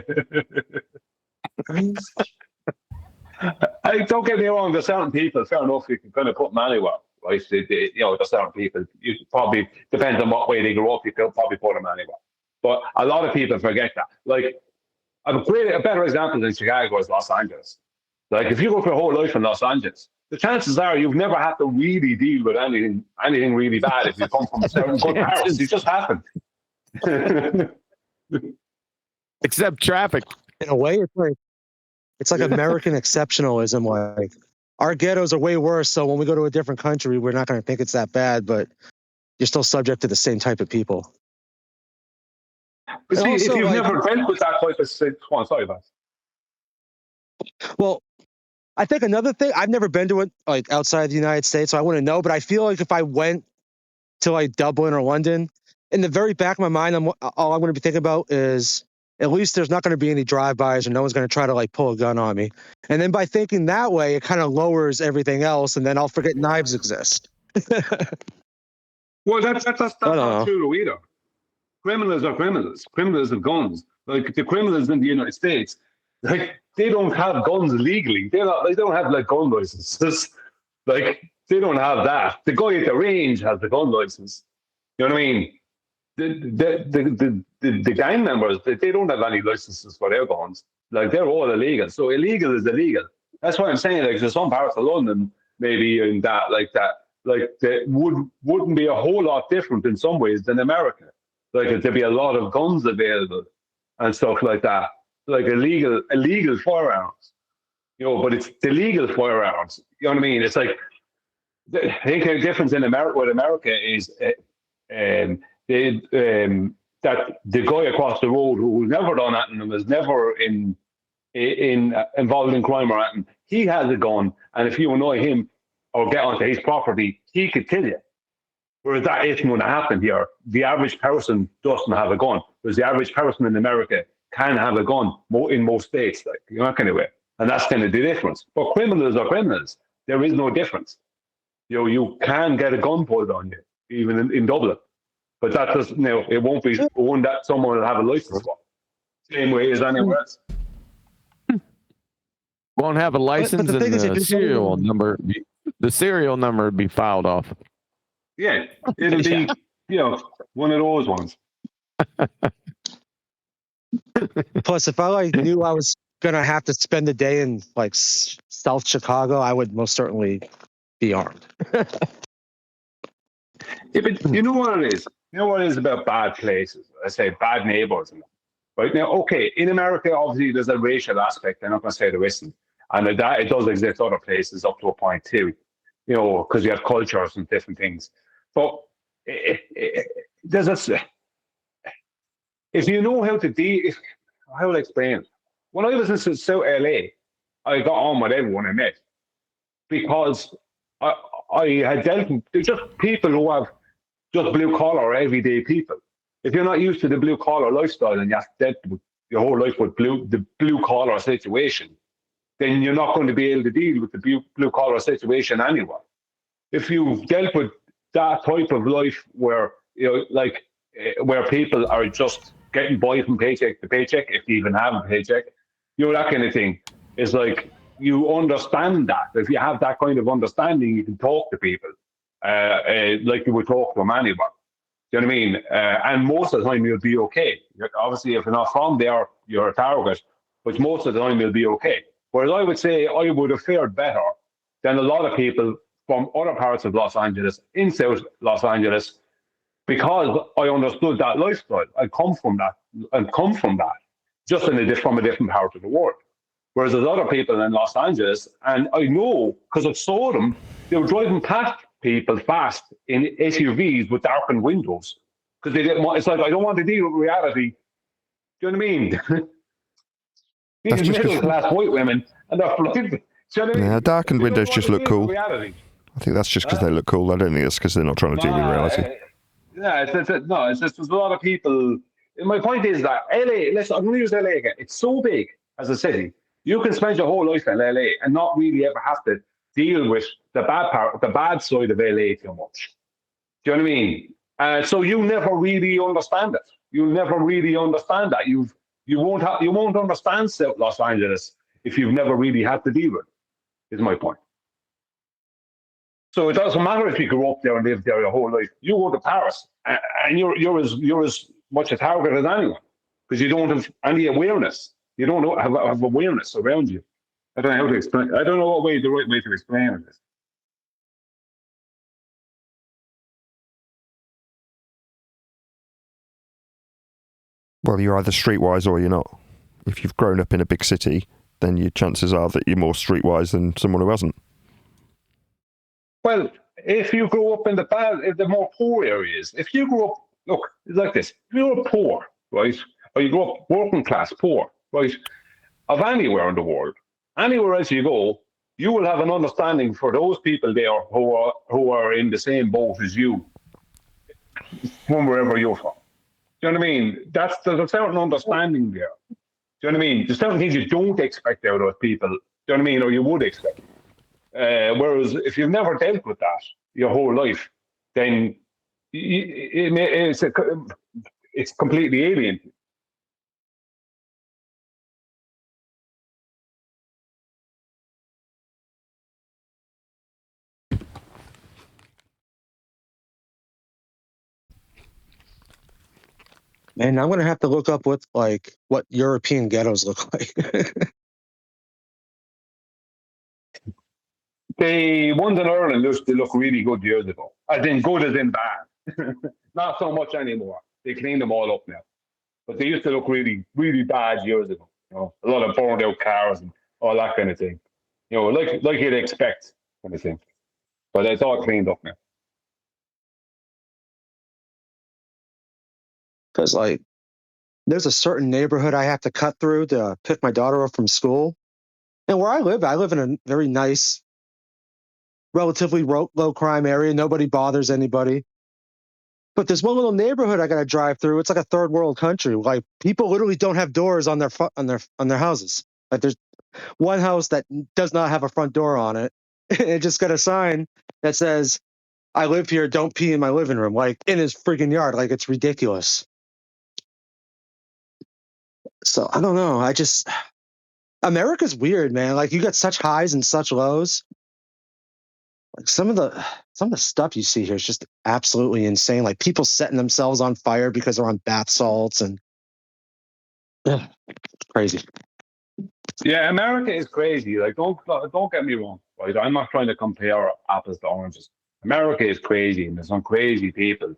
Don't get me wrong, there's certain people, fair enough, you can kind of put them anywhere, right? There's certain people, you probably, depends on what way they grow up, you can probably put them anywhere. But a lot of people forget that. Like, a better example than Chicago is Los Angeles. Like, if you go for your whole life in Los Angeles, the chances are you've never had to really deal with anything really bad if you come from certain good parents. You just haven't. Except traffic. In a way, it's like American exceptionalism. Like, our ghettos are way worse, so when we go to a different country, we're not going to think it's that bad, but you're still subject to the same type of people. But see, also, if you've like, never dealt with that type of situation, sorry, Bas. Well, I think another thing, I've never been to it like outside the United States, so I wouldn't know, but I feel like if I went to like Dublin or London, in the very back of my mind, all I'm going to be thinking about is at least there's not going to be any drive-bys and no one's going to try to like pull a gun on me. And then by thinking that way, it kind of lowers everything else, and then I'll forget knives exist. Well, that's not true either. Criminals are criminals. Criminals have guns. Like, the criminals in the United States, like, they don't have guns legally. They don't have like gun licenses. Like, they don't have that. The guy at the range has the gun license. You know what I mean? The gang members, they don't have any licenses for their guns. Like, they're all illegal. So illegal is illegal. That's what I'm saying. Like, there's some parts of London, maybe in that, like that wouldn't be a whole lot different in some ways than America. Like, there'd be a lot of guns available and stuff like that. Like illegal firearms, but it's the legal firearms. You know what I mean? It's like, I think the difference in America with America is that the guy across the road who's never done anything and was never involved in crime or anything, he has a gun, and if you annoy him or get onto his property, he could kill you. Whereas that isn't going to happen here. The average person doesn't have a gun. Whereas the average person in America can have a gun in most states, like, you know, kind of way. And that's kind of the difference. But criminals are criminals. There is no difference. You can get a gun pulled on you, even in Dublin. But that doesn't, it won't be one that someone will have a license for. Same way as anywhere else. Won't have a license, and the serial number. The serial number would be filed off. Yeah, it'll be one of those ones. Plus, if I knew I was gonna have to spend the day in like South Chicago, I would most certainly be armed. Yeah, but you know what it is? You know what it is about bad places? I say bad neighbors. Right now, okay, in America, obviously there's a racial aspect. I'm not going to say there isn't, and that it does exist other places up to a point too. Because you have cultures and different things. But there's a. If you know how to deal, how will I explain? When I was in South LA, I got on with everyone I met because I had dealt with just people who have just blue collar everyday people. If you're not used to the blue collar lifestyle and you have dealt with your whole life with the blue collar situation, then you're not going to be able to deal with the blue collar situation anyway. If you've dealt with that type of life where where people are just getting by from paycheck to paycheck, if you even have a paycheck, that kind of thing, is like, you understand that. If you have that kind of understanding, you can talk to people like you would talk to them anyway. Do you know what I mean? And most of the time you'll be okay. Obviously, if you're not from there, you're a target, but most of the time you'll be okay. Whereas I would say I would have fared better than a lot of people from other parts of Los Angeles, in South Los Angeles, because I understood that lifestyle. I come from that, just from a different part of the world. Whereas there's other people in Los Angeles, and I know, because I saw them, they were driving past people fast in SUVs with darkened windows. Because they didn't want, it's like, I don't want to deal with reality. Do you know what I mean? These middle-class white women, and they're flying. Yeah, darkened windows just look cool. I think that's just because they look cool. I don't think it's because they're not trying to deal with reality. It's just there's a lot of people. My point is that LA, I'm going to use LA again. It's so big as a city. You can spend your whole life in LA and not really ever have to deal with the bad side of LA too much. Do you know what I mean? So you never really understand it. You'll never really understand that. You won't understand South Los Angeles if you've never really had to deal with it. is my point. So it doesn't matter if you grew up there and lived there your whole life. You go to Paris, and you're as much a target as anyone, because you don't have any awareness. You don't have awareness around you. I don't know how to explain. I don't know what way the right way to explain it is. Well, you're either streetwise or you're not. If you've grown up in a big city, then your chances are that you're more streetwise than someone who hasn't. Well, if you grow up in the more poor areas, if you grow up, look, it's like this: if you're poor, right, or you grow up working class poor, right, of anywhere in the world, anywhere else you go, you will have an understanding for those people there who are in the same boat as you, from wherever you're from. Do you know what I mean? There's a certain understanding there. Do you know what I mean? There's certain things you don't expect out of people. Do you know what I mean? Or you would expect. Whereas if you've never dealt with that your whole life, then it's completely alien. Man, I'm gonna have to look up what European ghettos look like. The ones in Ireland used to look really good years ago. As in good as in bad. Not so much anymore. They cleaned them all up now. But they used to look really, really bad years ago. You know, a lot of burned out cars and all that kind of thing. You know, like you'd expect kind of thing. But it's all cleaned up now. Because there's a certain neighborhood I have to cut through to pick my daughter up from school. And where I live in a very nice, relatively low crime area. Nobody bothers anybody. But there's one little neighborhood I got to drive through. It's like a third world country. Like people literally don't have doors on their houses. Like there's one house that does not have a front door on it. It just got a sign that says, "I live here. Don't pee in my living room." Like in his freaking yard. Like it's ridiculous. So I don't know. America's weird, man. Like you got such highs and such lows. Like some of the stuff you see here is just absolutely insane. Like people setting themselves on fire because they're on bath salts and crazy. Yeah, America is crazy. Like don't get me wrong, right? I'm not trying to compare apples to oranges. America is crazy, and there's some crazy people,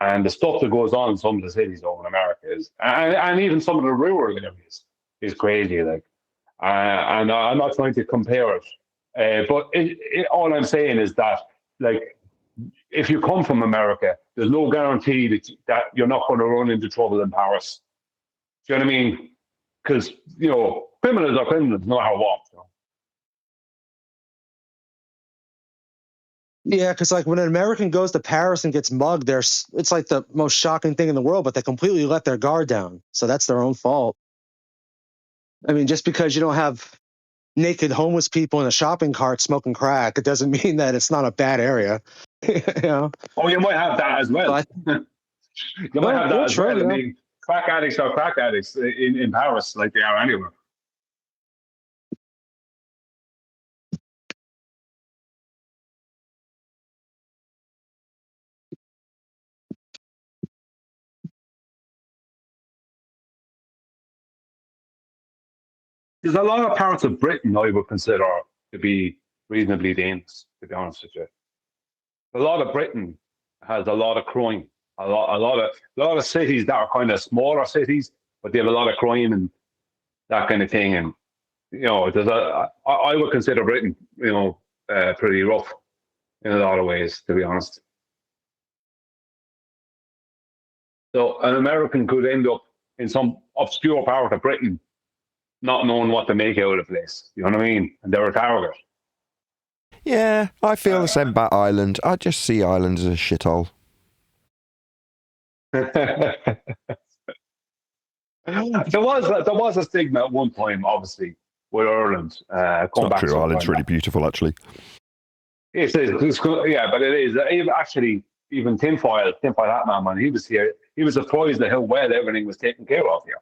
and the stuff that goes on in some of the cities over in America is, and even some of the rural areas is crazy. Like, and I'm not trying to compare it, but all I'm saying is that, like, if you come from America, there's no guarantee that you're not going to run into trouble in Paris. Do you know what I mean? Because, you know, criminals are criminals, no matter what. You know? Yeah, because like when an American goes to Paris and gets mugged, it's like the most shocking thing in the world, but they completely let their guard down. So that's their own fault. I mean, just because you don't have naked homeless people in a shopping cart smoking crack, it doesn't mean that it's not a bad area. You know? Oh, you might have that as well. You might have that as well. I mean, crack addicts are crack addicts in Paris, like they are anywhere. There's a lot of parts of Britain I would consider to be reasonably dangerous, to be honest with you. A lot of Britain has a lot of crime. A lot of cities that are kind of smaller cities, but they have a lot of crime and that kind of thing. And you know, I would consider Britain, you know, pretty rough in a lot of ways, to be honest. So an American could end up in some obscure part of Britain, not knowing what to make out of the place. You know what I mean? And they're a target. Yeah, I feel the same about Ireland. I just see Ireland as a shithole. There was a stigma at one time, obviously, with Ireland. It's not true. Ireland's really beautiful, actually. It's yeah, but it is. Even Tinfoil Hatman, when he was here, he was surprised at how well everything was taken care of here.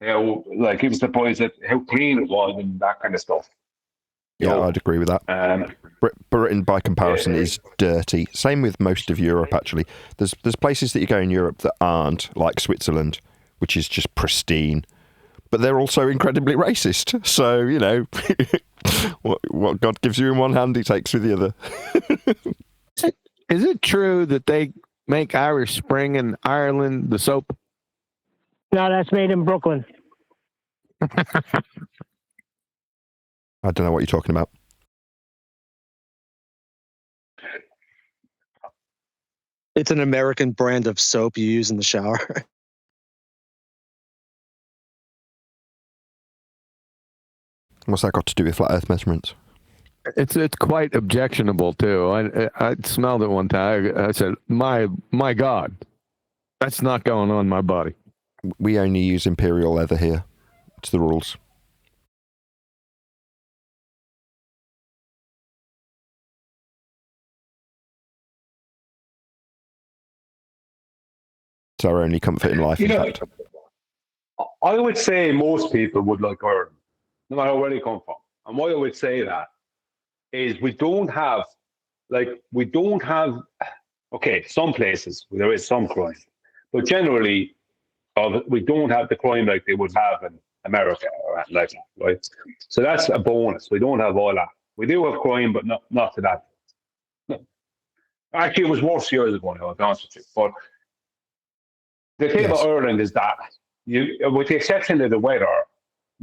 You know, like he was surprised at how clean it was and that kind of stuff. Yeah, I'd agree with that. Britain, by comparison, is dirty. Same with most of Europe, actually. There's places that you go in Europe that aren't, like Switzerland, which is just pristine. But they're also incredibly racist. So, you know, what God gives you in one hand, he takes with the other. Is it true that they make Irish Spring in Ireland, the soap? No, that's made in Brooklyn. I don't know what you're talking about. It's an American brand of soap you use in the shower. What's that got to do with flat Earth measurements? It's quite objectionable too. I smelled it one time. I said, "My God, that's not going on my body." We only use imperial leather here. It's the rules. It's our only comfort in life, in fact. I would say most people would like Ireland, no matter where they come from. And why I would say that is we don't have, okay, some places there is some crime, but generally we don't have the crime like they would have in America or like that, right? So that's a bonus. We don't have all that. We do have crime, but not to that. No. Actually, it was worse years ago, I'll be honest with you. But the thing about Ireland is that, with the exception of the weather,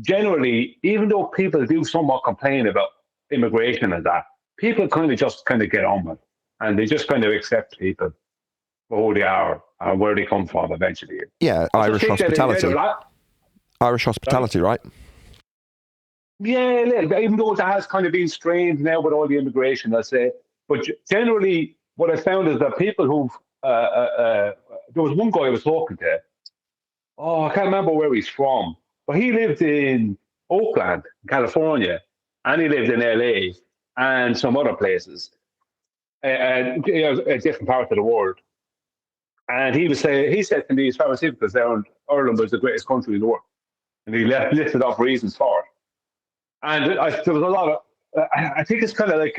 generally, even though people do somewhat complain about immigration and that, people kind of get on with it, and they just kind of accept people for who they are and where they come from eventually. Yeah, Irish hospitality. Irish hospitality, right? Yeah, even though that has kind of been strained now with all the immigration, I say. But generally, what I found is that people who've there was one guy I was talking to. Oh, I can't remember where he's from, but he lived in Oakland, California, and he lived in LA and some other places, and different parts of the world. And he said to me, his pharmaceuticals there in Ireland was the greatest country in the world, and he listed off reasons for it. And there was a lot of, I think it's kind of like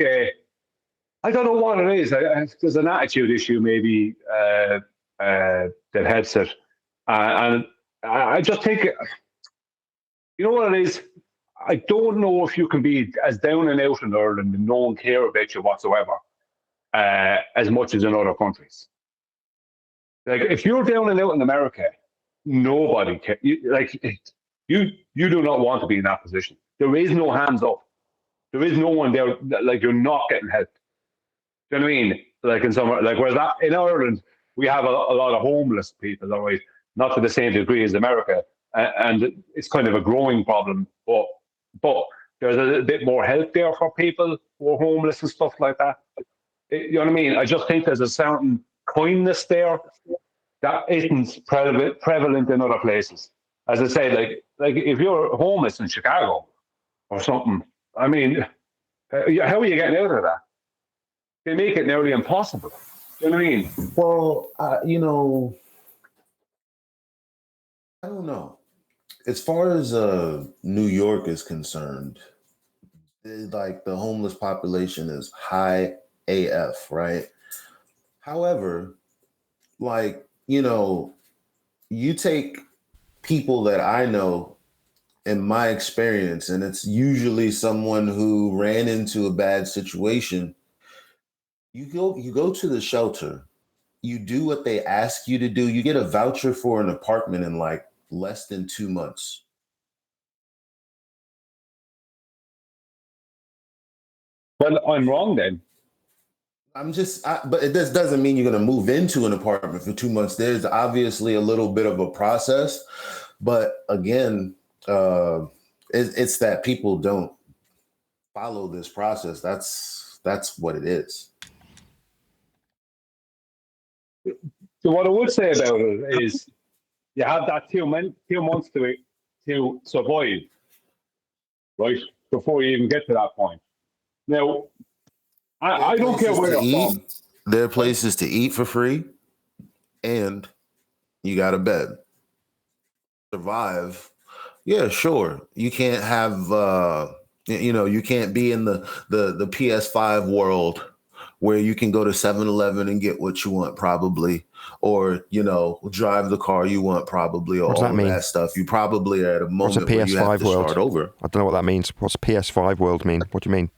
I don't know what it is. There's an attitude issue maybe that heads it. And I just think, you know what it is? I don't know if you can be as down and out in Ireland and no one care about you whatsoever as much as in other countries. Like, if you're down and out in America, nobody cares. You do not want to be in that position. There is no hands up. There is no one there. Like, you're not getting help. Do you know what I mean? Like in somewhere, like whereas that in Ireland, we have a lot of homeless people, all right, not to the same degree as America, and it's kind of a growing problem. But there's a bit more help there for people who are homeless and stuff like that. You know what I mean? I just think there's a certain kindness there that isn't prevalent in other places. As I say, like if you're homeless in Chicago or something, I mean, how are you getting out of that? They make it nearly impossible. You know what I mean? Well, I don't know. As far as New York is concerned, like the homeless population is high AF, right? However, you take people that I know in my experience, and it's usually someone who ran into a bad situation. You go to the shelter, you do what they ask you to do, you get a voucher for an apartment in like less than 2 months. Well, I'm wrong then. But this doesn't mean you're going to move into an apartment for 2 months. There's obviously a little bit of a process, but again, it's that people don't follow this process. That's what it is. So what I would say about it is, you have that 2 months to survive, right? Before you even get to that point. Now, I don't care where you're from. There are places to eat for free, and you got a bed. Survive. Yeah, sure. You can't have You know, you can't be in the PS5 world where you can go to 7-Eleven and get what you want, probably, or, you know, drive the car you want, probably, or What does all that of mean? that stuff. You probably are at a What's a moment where you have PS5 to world? start over. I don't know what that means. What's PS5 world mean? What do you mean?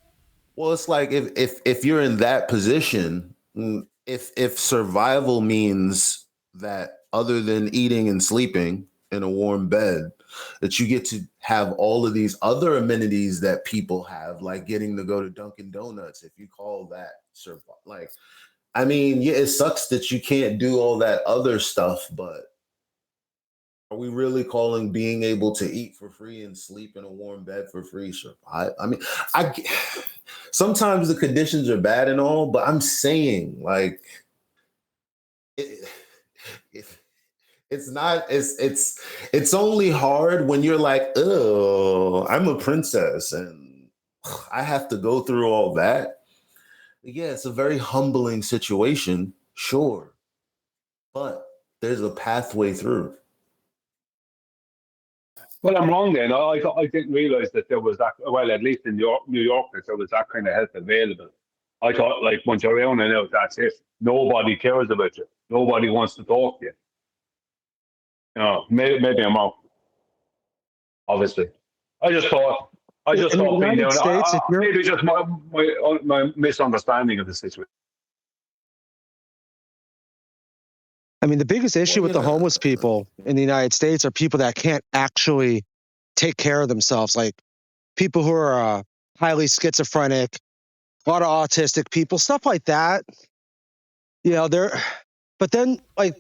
Well, it's like if you're in that position, if survival means that other than eating and sleeping in a warm bed, that you get to have all of these other amenities that people have, like getting to go to Dunkin' Donuts, if you call that survival. Like, I mean, yeah, it sucks that you can't do all that other stuff, but are we really calling being able to eat for free and sleep in a warm bed for free? Sure. I mean, I sometimes the conditions are bad and all, but I'm saying, like, it, it, it's not. It's only hard when you're like, oh, I'm a princess and I have to go through all that. Yeah, it's a very humbling situation, sure, but there's a pathway through. Well, I'm wrong then. I didn't realize that there was that, well, at least in New York, that there was that kind of help available. I thought, like, once you're around and out, that's it. Nobody cares about you. Nobody wants to talk to you. You know, maybe I'm wrong, obviously. I just thought In the being United down, States, if you're maybe just my misunderstanding of the situation. I mean, the biggest issue with the Yeah. homeless people in the United States are people that can't actually take care of themselves, like people who are highly schizophrenic, a lot of autistic people, stuff like that. You know, but then like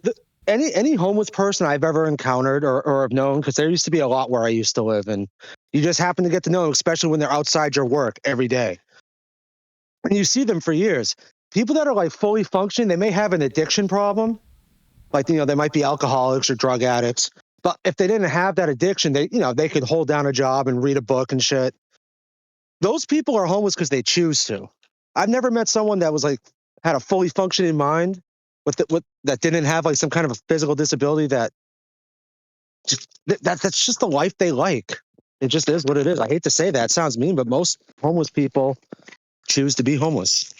any homeless person I've ever encountered or have known, because there used to be a lot where I used to live, and you just happen to get to know them, especially when they're outside your work every day, and you see them for years. People that are like fully functioning, they may have an addiction problem. Like, you know, they might be alcoholics or drug addicts, but if they didn't have that addiction, they could hold down a job and read a book and shit. Those people are homeless because they choose to. I've never met someone that was like had a fully functioning mind with that didn't have like some kind of a physical disability that's just the life they like. It just is what it is. I hate to say that. It sounds mean, but most homeless people choose to be homeless.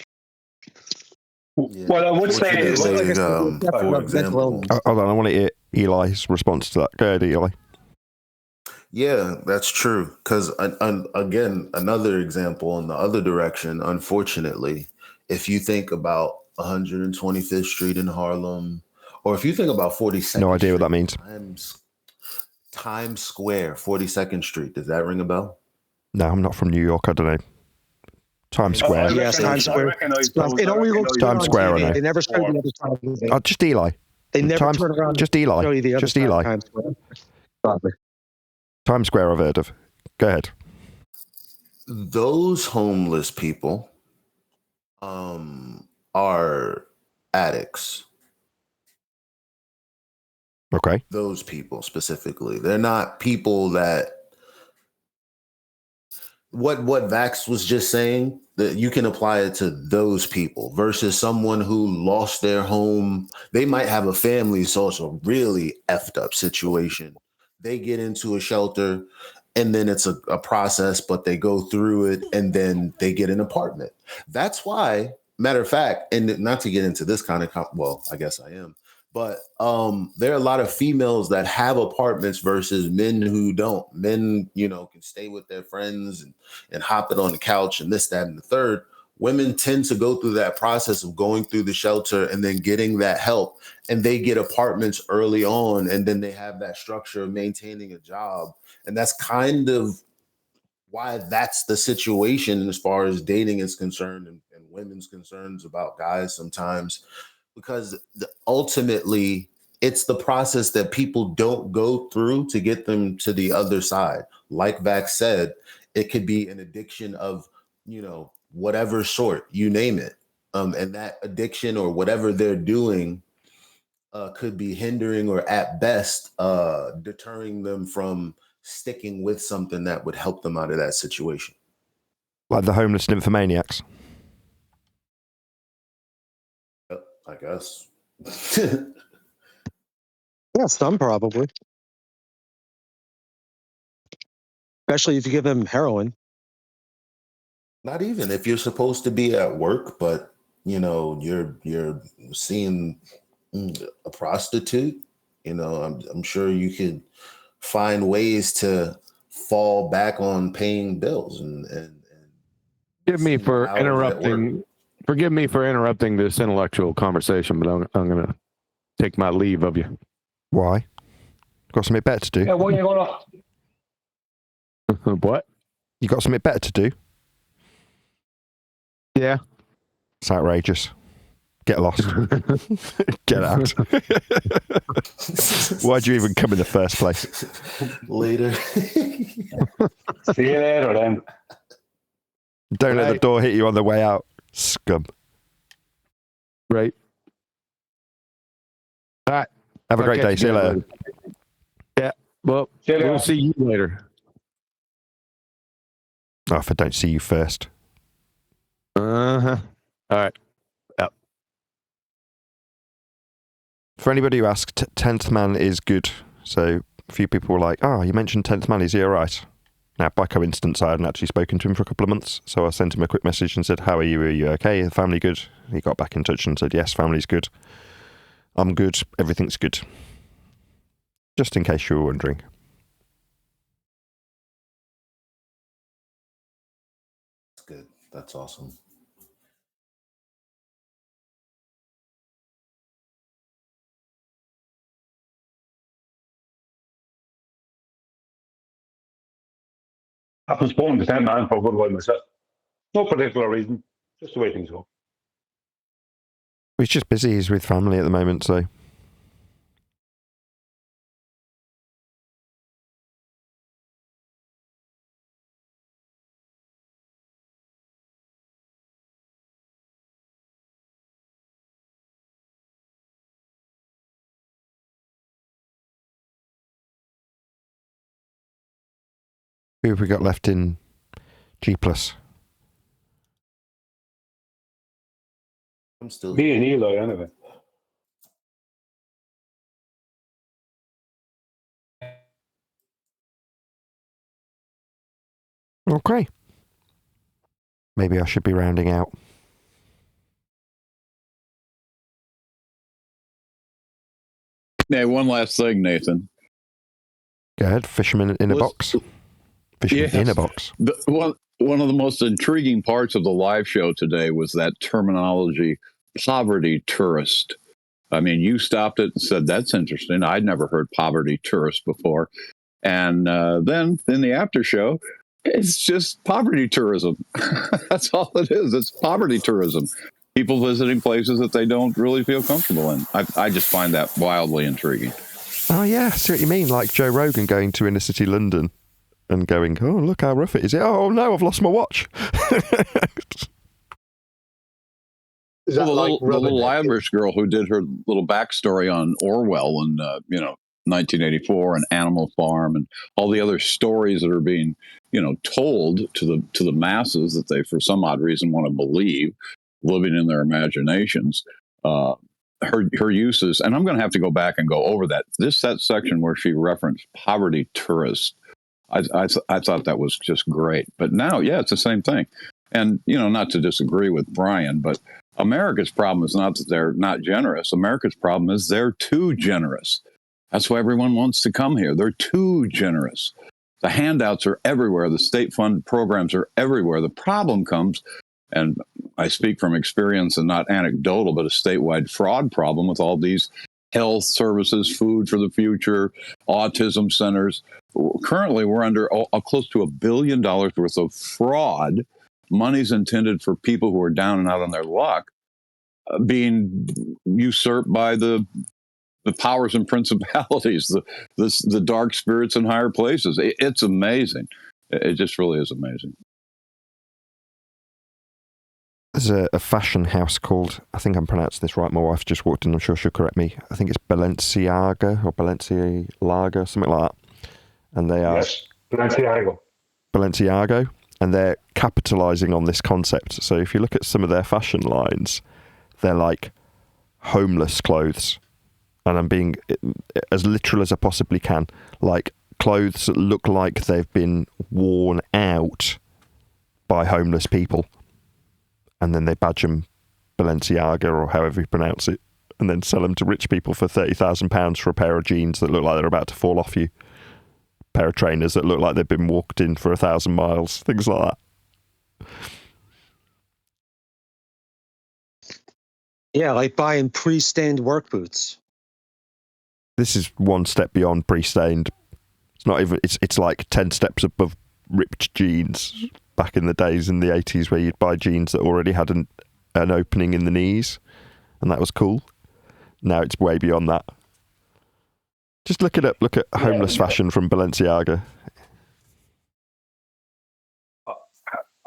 Yeah. Well, I would say, well, I Fortunately, guess, for example, Hold on, I want to hear Eli's response to that. Go ahead, Eli. yeah, that's true. Because again, another example in the other direction, unfortunately, if you think about 125th Street in Harlem, or if you think about 42nd No idea Street, what that means. Times Square, 42nd Street. Does that ring a bell? No, I'm not from New York. I don't know. Times Square. Yes, Times Square. It only looks good on Square, I know. TV. They never show you the other side of it. Oh, just Eli. They never turn around. Just Eli. Show you the other Just side of Eli. Times Square. Probably. Times Square I've heard of. Go ahead. Those homeless people are addicts. Okay. Those people specifically. They're not people that what Vax was just saying, that you can apply it to those people versus someone who lost their home. They might have a family, so it's a really effed up situation. They get into a shelter and then it's a process, but they go through it and then they get an apartment. That's why, matter of fact, and not to get into this kind of, well, I guess I am, but there are a lot of females that have apartments versus men who don't. Men, you know, can stay with their friends and hop it on the couch and this, that, and the third. Women tend to go through that process of going through the shelter and then getting that help. And they get apartments early on, and then they have that structure of maintaining a job. And that's kind of why that's the situation as far as dating is concerned and women's concerns about guys sometimes, because ultimately it's the process that people don't go through to get them to the other side. Like Vax said, it could be an addiction of, you know, whatever sort, you name it. And that addiction or whatever they're doing could be hindering or at best deterring them from sticking with something that would help them out of that situation. Like the homeless nymphomaniacs. I guess. Yeah, some probably. Especially if you give them heroin. Not even if you're supposed to be at work, but you're seeing a prostitute. I'm sure you could find ways to fall back on paying bills and Forgive me see for how it might work. Forgive me for interrupting this intellectual conversation, but I'm going to take my leave of you. Why? Got something better to do? Yeah, what are you going to? What? You got something better to do? Yeah. It's outrageous. Get lost. Get out. Why'd you even come in the first place? Later. See you later, then. Don't let the door hit you on the way out, scum. Right. All right. Have a great day. See you later. Yeah. Well, we'll see you later. Oh, if I don't see you first. Uh-huh. All right. Yep. For anybody who asked, 10th Man is good. So a few people were like, oh, you mentioned 10th Man, is he all right? Now, by coincidence, I hadn't actually spoken to him for a couple of months, so I sent him a quick message and said, how are you? Are you okay? The family good? He got back in touch and said, yes, family's good. I'm good. Everything's good. Just in case you were wondering. That's good. That's awesome. I've postponed the 10 Man for a good while myself. No particular reason, just the way things go. He's just busy. He's with family at the moment, so. Who have we got left in G+? I'm still Me and Eli, anyway. Okay. Maybe I should be rounding out. Yeah, one last thing, Nathan. Go ahead. Fisherman in a box. Fisherman in a box. One of the most intriguing parts of the live show today was that terminology, poverty tourist. I mean, you stopped it and said, that's interesting. I'd never heard poverty tourist before. And then in the after show, it's just poverty tourism. That's all it is. It's poverty tourism. People visiting places that they don't really feel comfortable in. I just find that wildly intriguing. Oh, yeah. I see what you mean. Like Joe Rogan going to inner city London and going, oh, look how rough it is. Oh, no, I've lost my watch. The little Irish girl who did her little backstory on Orwell and 1984 and Animal Farm and all the other stories that are being told to the masses that they for some odd reason want to believe, living in their imaginations. Her uses, and I'm going to have to go back and go over that section where she referenced poverty tourist. I thought that was just great. But now, yeah, it's the same thing. And not to disagree with Brian, but America's problem is not that they're not generous. America's problem is they're too generous. That's why everyone wants to come here. They're too generous. The handouts are everywhere. The state fund programs are everywhere. The problem comes, and I speak from experience and not anecdotal, but a statewide fraud problem with all these health services, food for the future, autism centers. Currently, we're under close to $1 billion worth of fraud. Money's intended for people who are down and out on their luck, being usurped by the powers and principalities, the dark spirits in higher places. It's amazing. It just really is amazing. There's a fashion house called, I think I'm pronouncing this right, my wife just walked in, I'm sure she'll correct me. I think it's Balenciaga or Balenciaga, something like that. And they are... Yes, Balenciago. And they're capitalizing on this concept. So if you look at some of their fashion lines, they're like homeless clothes. And I'm being as literal as I possibly can. Like clothes that look like they've been worn out by homeless people, and then they badge them Balenciaga or however you pronounce it, and then sell them to rich people for £30,000 for a pair of jeans that look like they're about to fall off you, a pair of trainers that look like they've been walked in for 1,000 miles, things like that. Yeah, like buying pre-stained work boots. This is one step beyond pre-stained. It's not even. It's like 10 steps above ripped jeans. Back in the days in the 80s, where you'd buy jeans that already had an opening in the knees, and that was cool. Now it's way beyond that. Just look it up. Look at homeless fashion from Balenciaga.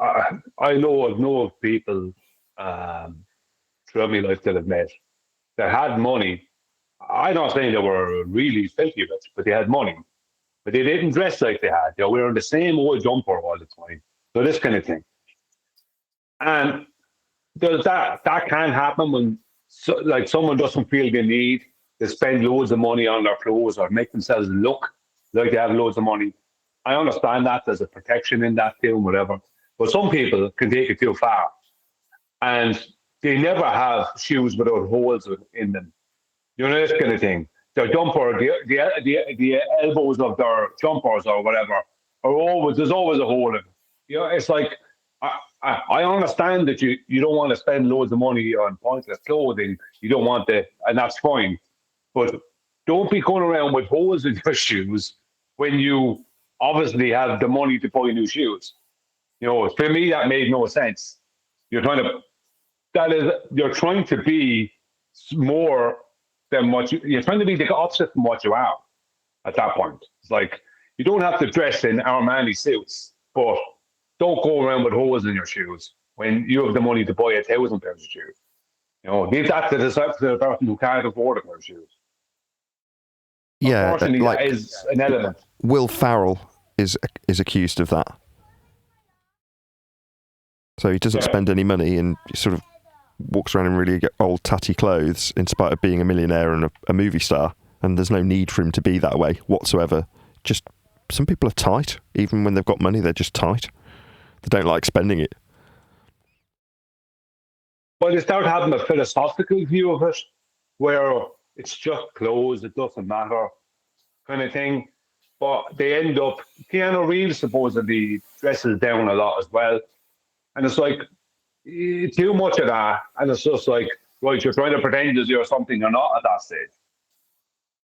I know of people throughout my life that I've met that had money. I'm not saying they were really filthy rich, but they had money. But they didn't dress like they had. They were wearing the same old jumper all the time. So this kind of thing. And does that can happen when someone doesn't feel the need to spend loads of money on their clothes or make themselves look like they have loads of money. I understand that there's a protection in that too, whatever. But some people can take it too far. And they never have shoes without holes in them. You know, this kind of thing. Their jumper, the elbows of their jumpers or whatever, there's always a hole in it. You know, it's like, I understand that you don't want to spend loads of money on pointless clothing. You don't want to, and that's fine. But don't be going around with holes in your shoes when you obviously have the money to buy new shoes. You know, for me, that made no sense. You're trying to be more than what you're trying to be the opposite from what you are at that point. It's like, you don't have to dress in Armani suits, but don't go around with holes in your shoes when you have the money to buy 1,000 pairs of shoes. You know, leave that to the person who can't afford a pair of shoes. Yeah, unfortunately, that is an element. Will Farrell is accused of that. So he doesn't spend any money and he sort of walks around in really old tatty clothes in spite of being a millionaire and a movie star, and there's no need for him to be that way whatsoever. Just some people are tight. Even when they've got money, they're just tight. They don't like spending it. Well, they start having a philosophical view of it, where it's just clothes, it doesn't matter, kind of thing. But they end up, Keanu Reeves supposedly dresses down a lot as well. And it's like, too much of that. And it's just like, right, you're trying to pretend as you're something you're not at that stage.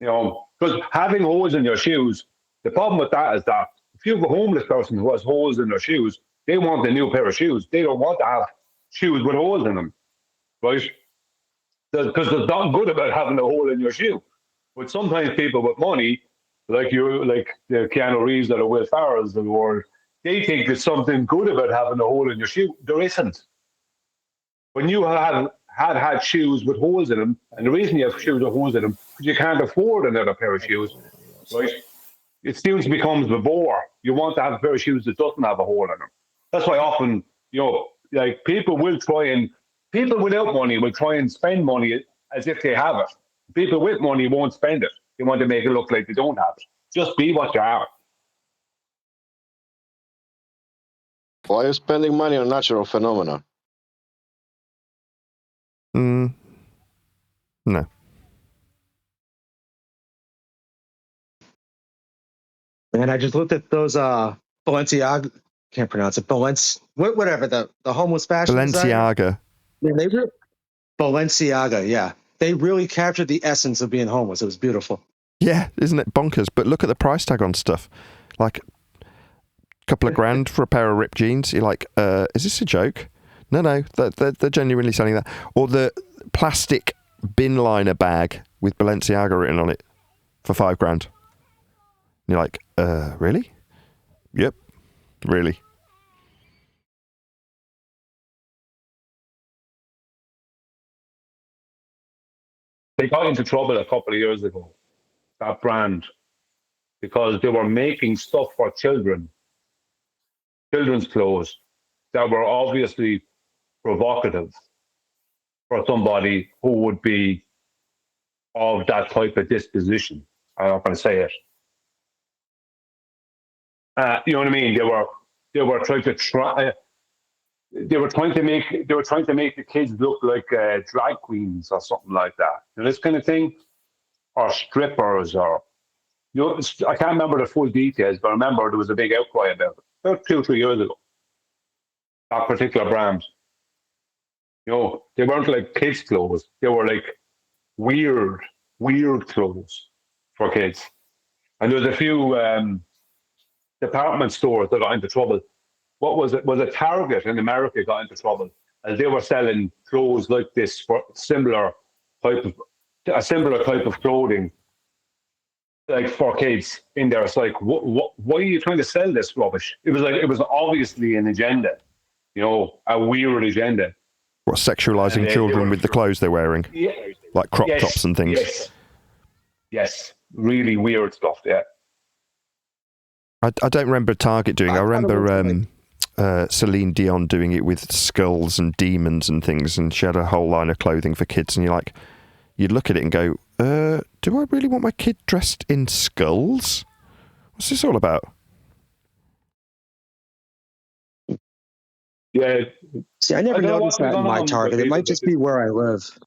You know, because having holes in your shoes, the problem with that is that if you have a homeless person who has holes in their shoes, they want a new pair of shoes. They don't want to have shoes with holes in them, right? Because there's nothing good about having a hole in your shoe. But sometimes people with money, like the Keanu Reeves or the Will Ferrells of the world, they think there's something good about having a hole in your shoe. There isn't. When you had shoes with holes in them, and the reason you have shoes with holes in them, because you can't afford another pair of shoes, right? It still becomes a bore. You want to have a pair of shoes that doesn't have a hole in them. That's why often, you know, like people without money will try and spend money as if they have it. People with money won't spend it. They want to make it look like they don't have it. Just be what you are. Why are you spending money on natural phenomena? No. And I just looked at those Balenciaga, can't pronounce it, whatever, the homeless fashion Balenciaga. Yeah, Balenciaga, yeah. They really captured the essence of being homeless. It was beautiful. Yeah, isn't it bonkers? But look at the price tag on stuff. Like a couple of grand for a pair of ripped jeans. You're like, is this a joke? No, they're genuinely selling that. Or the plastic bin liner bag with Balenciaga written on it for $5 grand. And you're like, really? Yep, really. They got into trouble a couple of years ago, that brand, because they were making stuff for children's clothes that were obviously provocative for somebody who would be of that type of disposition. I'm not going to say it. You know what I mean? They were trying to they were trying to make the kids look like drag queens or something like that. This kind of thing, or strippers, or I can't remember the full details, but I remember there was a big outcry about it about 2 or 3 years ago. That particular brand, they weren't like kids' clothes; they were like weird clothes for kids. And there was a few department stores that got into trouble. What was it? Was it Target in America got into trouble as they were selling clothes like this for a similar type of clothing, like for kids in there. It's like, why are you trying to sell this rubbish? It was obviously an agenda, a weird agenda. What, sexualizing children with the clothes they're wearing? Yeah, like crop tops and things. Yes, really weird stuff. Yeah. I don't remember Target doing. I remember Celine Dion doing it with skulls and demons and things, and she had a whole line of clothing for kids. And you'd look at it and go, "Do I really want my kid dressed in skulls? What's this all about?" Yeah. See, I never noticed that in my Target. It might just be where I live.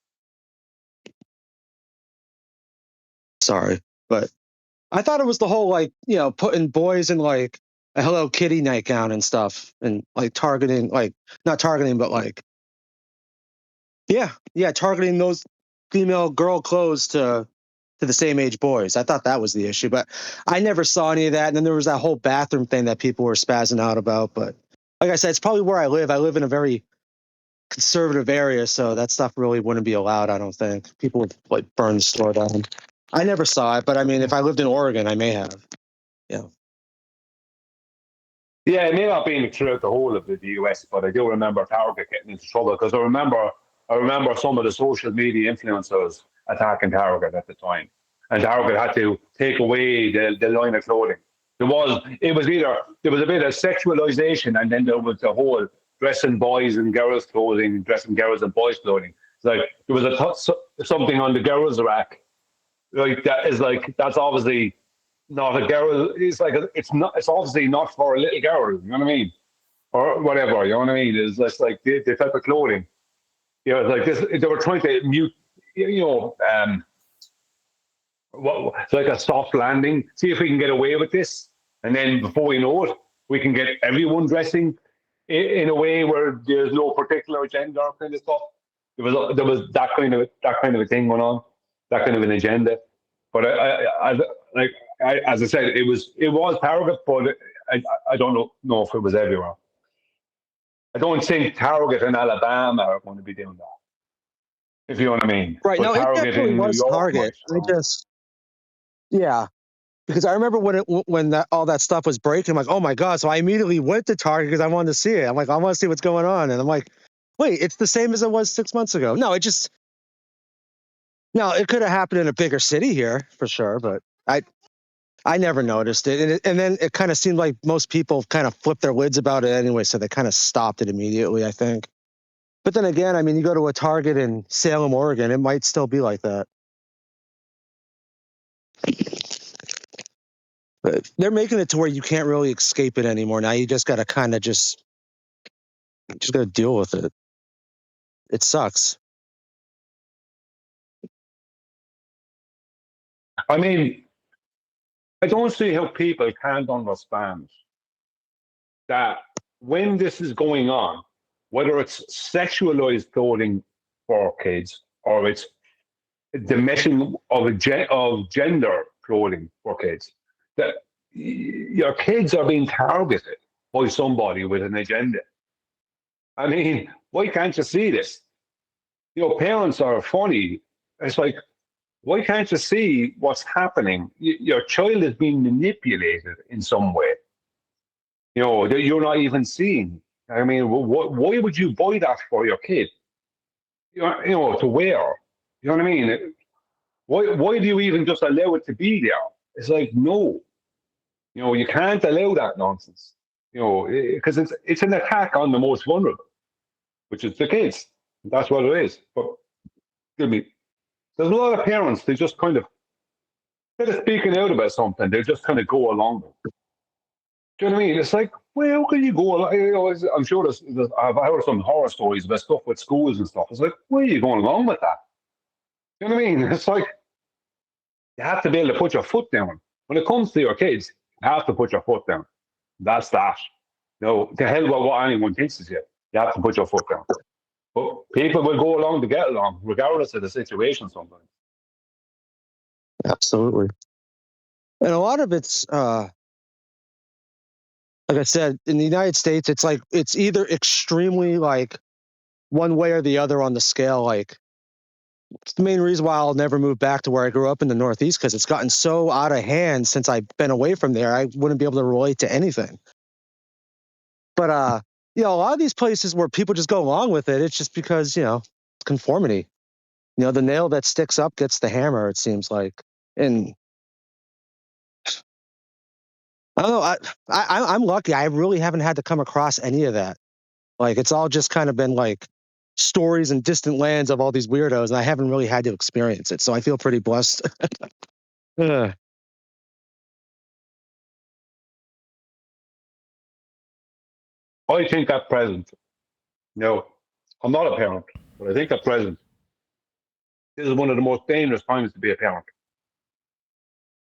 Sorry, but I thought it was the whole putting boys in like a Hello Kitty nightgown and stuff, and like targeting, like not targeting, but like targeting those female girl clothes to the same age boys. I thought that was the issue, but I never saw any of that. And then there was that whole bathroom thing that people were spazzing out about. But like I said, it's probably where I live. I live in a very conservative area, so that stuff really wouldn't be allowed. I don't think people would like burn the store down. I never saw it, but I mean, if I lived in Oregon, I may have. Yeah. Yeah, it may not be throughout the whole of the US, but I do remember Target getting into trouble because I remember some of the social media influencers attacking Target at the time, and Target had to take away the line of clothing. There was a bit of sexualization, and then there was the whole dressing boys and girls clothing, dressing girls and boys clothing. It's like there was something on the girls rack. Like that's obviously not a girl. It's obviously not for a little girl. You know what I mean, or whatever. You know what I mean? It's just like the type of clothing. It's like this. They were trying to mute. It's like a soft landing. See if we can get away with this, and then before we know it, we can get everyone dressing in a way where there's no particular gender kind of stuff. There was that kind of a thing going on. That kind of an agenda, but as I said, it was Target, but I don't know if it was everywhere. I don't think Target in Alabama are going to be doing that, if you know what I mean. Right. But No, Target it definitely was Target. Because I remember when all that stuff was breaking, I'm like, oh my God. So I immediately went to Target because I wanted to see it. I'm like, I want to see what's going on. And I'm like, wait, it's the same as it was 6 months ago. No, it could have happened in a bigger city here for sure, but I never noticed it. And then it kind of seemed like most people kind of flipped their lids about it anyway, so they kind of stopped it immediately, I think. But then again, I mean, you go to a Target in Salem, Oregon, it might still be like that. But they're making it to where you can't really escape it anymore. Now you just got to kind of just got to deal with it. It sucks. I mean, I don't see how people can't understand that when this is going on, whether it's sexualized clothing for kids or it's the meshing of gender clothing for kids, that your kids are being targeted by somebody with an agenda. I mean, why can't you see this? Parents are funny. It's like, why can't you see what's happening? Your child is being manipulated in some way. That you're not even seeing. I mean, why would you buy that for your kid? To wear. You know what I mean? Why do you even just allow it to be there? It's like, no. You can't allow that nonsense. Because it's an attack on the most vulnerable, which is the kids. That's what it is. But there's a lot of parents, they just kind of, instead of speaking out about something, they just kind of go along with it. Do you know what I mean? It's like, where can you go? I'm sure I've heard some horror stories about stuff with schools and stuff. It's like, where are you going along with that? Do you know what I mean? It's like, you have to be able to put your foot down. When it comes to your kids, you have to put your foot down. That's that. No, to hell with what anyone thinks is you. You have to put your foot down. But people will go along to get along, regardless of the situation sometimes. Absolutely. And a lot of it's, like I said, in the United States, it's like, it's either extremely like one way or the other on the scale. Like, it's the main reason why I'll never move back to where I grew up in the Northeast, because it's gotten so out of hand since I've been away from there. I wouldn't be able to relate to anything. But, a lot of these places where people just go along with it, it's just because, conformity. The nail that sticks up gets the hammer, it seems like. And I don't know, I'm lucky. I really haven't had to come across any of that. Like, it's all just kind of been like stories and distant lands of all these weirdos, and I haven't really had to experience it. So I feel pretty blessed. Ugh. I think at present, I'm not a parent, but I think at present, this is one of the most dangerous times to be a parent.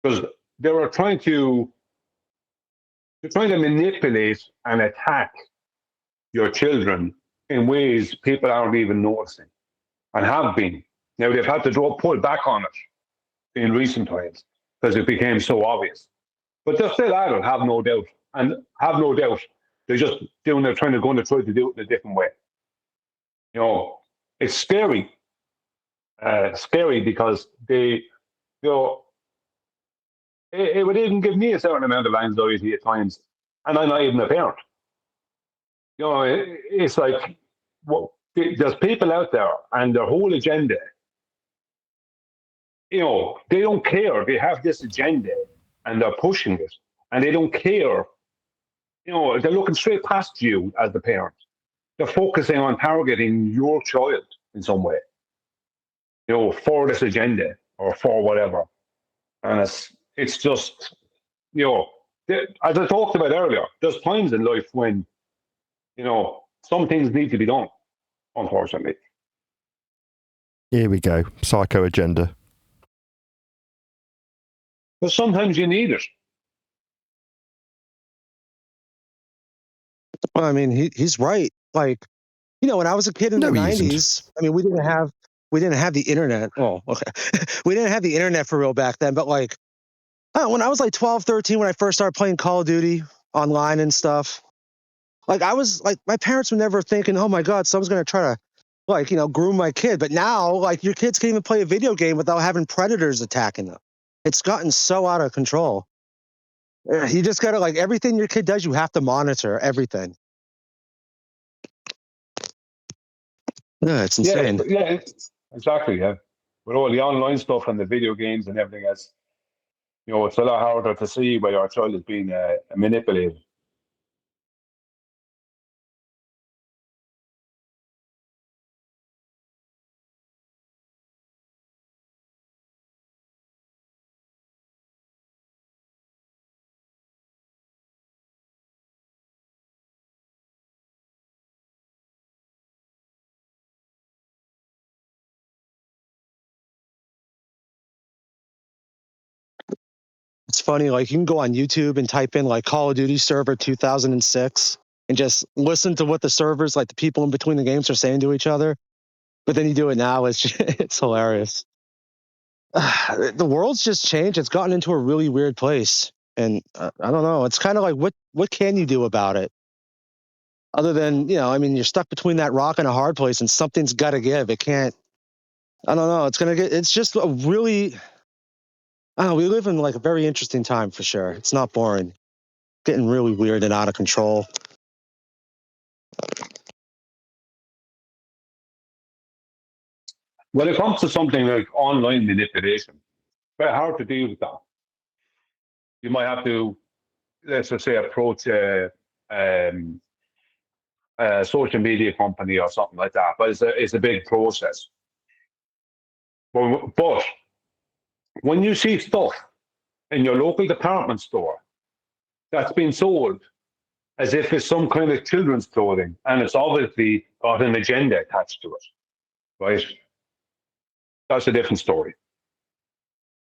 Because they're trying to manipulate and attack your children in ways people aren't even noticing and have been. Now, they've had to pull back on it in recent times because it became so obvious. But they're still at it, have no doubt. And have no doubt, they're just trying to try to do it in a different way. It's scary. Scary because it would even give me a certain amount of anxiety at times, and I'm not even a parent. It's like, there's people out there and their whole agenda, they don't care. They have this agenda and they're pushing it, and they don't care. They're looking straight past you as the parent. They're focusing on targeting your child in some way, for this agenda or for whatever. And it's just, as I talked about earlier, there's times in life when, some things need to be done, unfortunately. Here we go. Psycho agenda. But sometimes you need it. Well, I mean, he's right. Like, when I was a kid in the 90s, I mean, we didn't have the internet. Oh, okay. We didn't have the internet for real back then. But like, when I was like 12, 13, when I first started playing Call of Duty online and stuff, like, I was like, my parents were never thinking, oh my God, someone's going to try to, groom my kid. But now, like, your kids can't even play a video game without having predators attacking them. It's gotten so out of control. You just got to, like, everything your kid does, you have to monitor everything. Yeah, it's insane. Yeah, exactly. Yeah, with all the online stuff and the video games and everything else, it's a lot harder to see where your child is being manipulated. It's funny, like, you can go on YouTube and type in like Call of Duty server 2006 and just listen to what the servers, like the people in between the games, are saying to each other. But then you do it now, it's hilarious. The world's just changed. It's gotten into a really weird place, and I don't know. It's kind of like, what can you do about it? Other than, I mean, you're stuck between that rock and a hard place, and something's got to give. It can't. I don't know. It's just a really. We live in like a very interesting time for sure. It's not boring. Getting really weird and out of control. When it comes to something like online manipulation, it's very hard to deal with that. You might have to, let's just say, approach a social media company or something like that. But it's a big process. But when you see stuff in your local department store that's been sold as if it's some kind of children's clothing, and it's obviously got an agenda attached to it, right? That's a different story.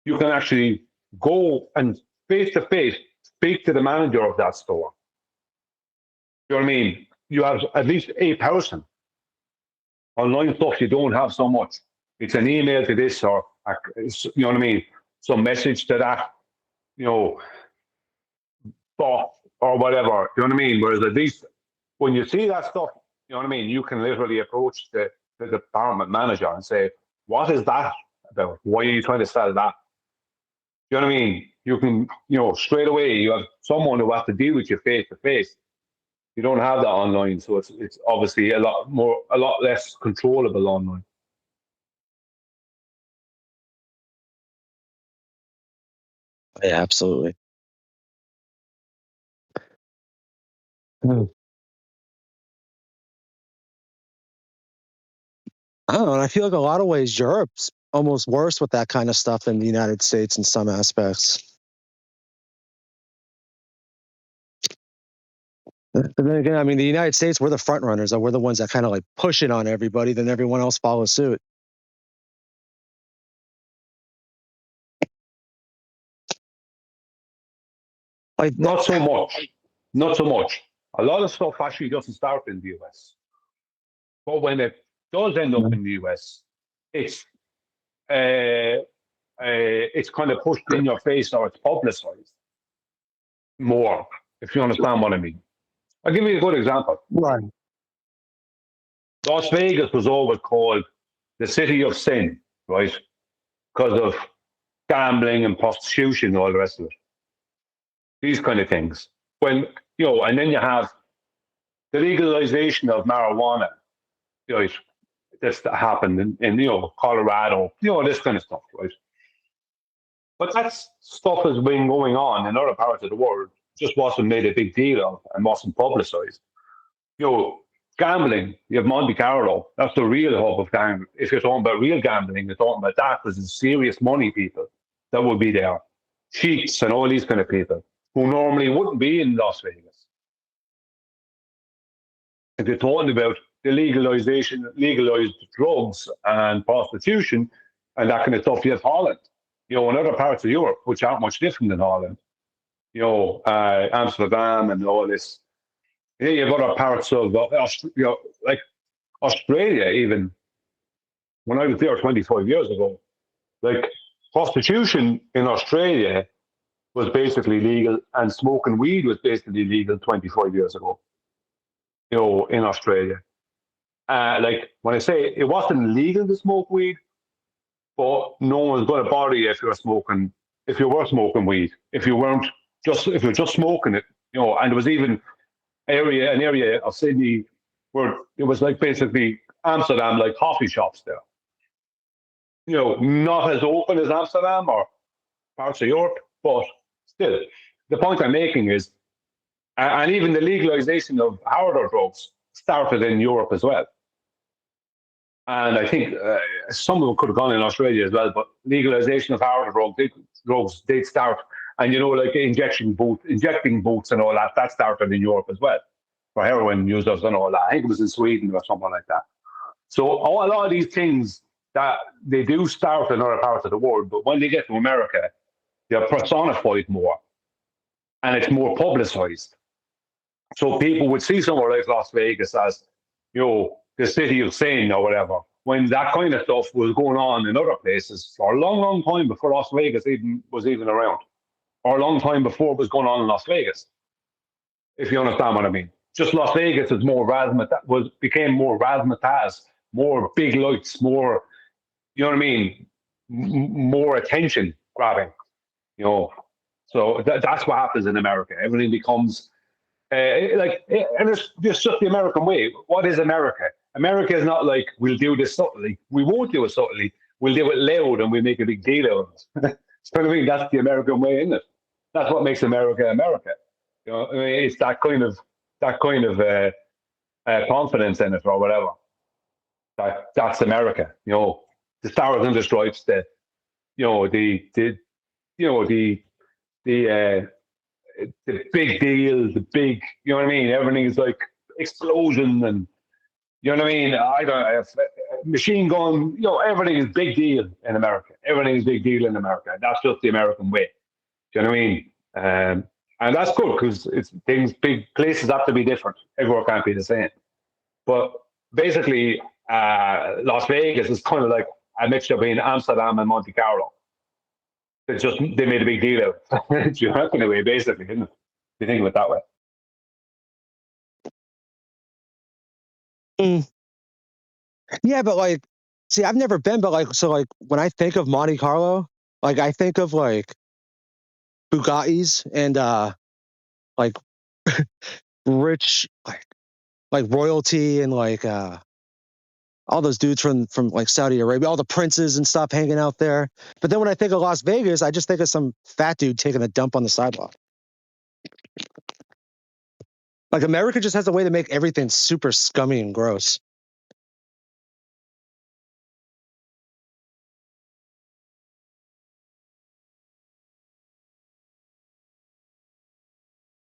You can actually go and face to face speak to the manager of that store. You know what I mean? You have at least a person. Online stuff, you don't have so much. It's an email to this, or you know what I mean? Some message to that, you know, bot or whatever. You know what I mean? Whereas at least when you see that stuff, you know what I mean? You can literally approach the department manager and say, "What is that about? Why are you trying to sell that?" You know what I mean? You can, you know, straight away you have someone who has to deal with you face to face. You don't have that online, so it's obviously a lot less controllable online. Yeah, absolutely. I don't know. And I feel like a lot of ways Europe's almost worse with that kind of stuff than the United States in some aspects. But then again, I mean, the United States, we're the front runners. We're the ones that kind of like push it on everybody, then everyone else follows suit. Like not so much. Not so much. A lot of stuff actually doesn't start in the US. But when it does end up in the US, it's kind of pushed in your face, or it's publicized more, if you understand what I mean. I'll give you a good example. Right. Las Vegas was always called the city of sin, right? Because of gambling and prostitution and all the rest of it. These kind of things. When, you know, and then you have the legalization of marijuana, you know, this happened in you know, Colorado, you know, this kind of stuff, right? But that stuff has been going on in other parts of the world, just wasn't made a big deal of and wasn't publicized. You know, gambling, you have Monte Carlo, that's the real hub of gambling. If you're talking about real gambling, you're talking about that, because it's serious money people that would be there. Cheats and all these kind of people who normally wouldn't be in Las Vegas. If you're talking about the legalized drugs and prostitution and that kind of stuff, you have Holland. You know, in other parts of Europe, which aren't much different than Holland, you know, Amsterdam and all this. Yeah, you have other parts of, you know, like Australia, even when I was there 25 years ago, like prostitution in Australia was basically legal, and smoking weed was basically legal 25 years ago, you know, in Australia. Like when I say it wasn't legal to smoke weed, but no one's going to bother you if you were smoking weed. If you're just smoking it, you know, and there was even an area of Sydney where it was like basically Amsterdam, like coffee shops there. You know, not as open as Amsterdam or parts of Europe, but still, the point I'm making is, and even the legalization of harder drugs started in Europe as well. And I think some of it could have gone in Australia as well, but legalization of harder drugs did start. And, you know, like injecting boots and all that, that started in Europe as well, for heroin users and all that. I think it was in Sweden or something like that. So a lot of these things that they do start in other parts of the world, but when they get to America, they're personified more and it's more publicized. So people would see somewhere like Las Vegas as, you know, the city of sin or whatever, when that kind of stuff was going on in other places for a long, long time before Las Vegas was even around, or a long time before it was going on in Las Vegas, if you understand what I mean. Just Las Vegas is became more razzmatazz, more big lights, more, you know what I mean, more attention grabbing, you know. So that's what happens in America. Everything becomes and it's just the American way. What is America? America is not like, we'll do this subtly. We won't do it subtly. We'll do it loud and we'll make a big deal of it. So I mean, that's the American way, isn't it? That's what makes America America. You know, I mean, it's that kind of confidence in it or whatever. That's America. You know, the Stars and the Stripes, the big deal, the big, you know what I mean? Everything is like explosion and, you know what I mean? I don't machine gun, you know, everything is big deal in America. Everything is big deal in America. That's just the American way. Do you know what I mean? And that's good because it's things, big places have to be different. Everywhere can't be the same. But basically, Las Vegas is kind of like a mixture between Amsterdam and Monte Carlo. They made a big deal out of it. You know, anyway, basically, isn't it? You think of it that way. Yeah, but like, see, I've never been, but like, so like when I think of Monte Carlo, like I think of like Bugattis and like rich like royalty and like all those dudes from like Saudi Arabia, all the princes and stuff hanging out there. But then when I think of Las Vegas, I just think of some fat dude taking a dump on the sidewalk. Like America just has a way to make everything super scummy and gross.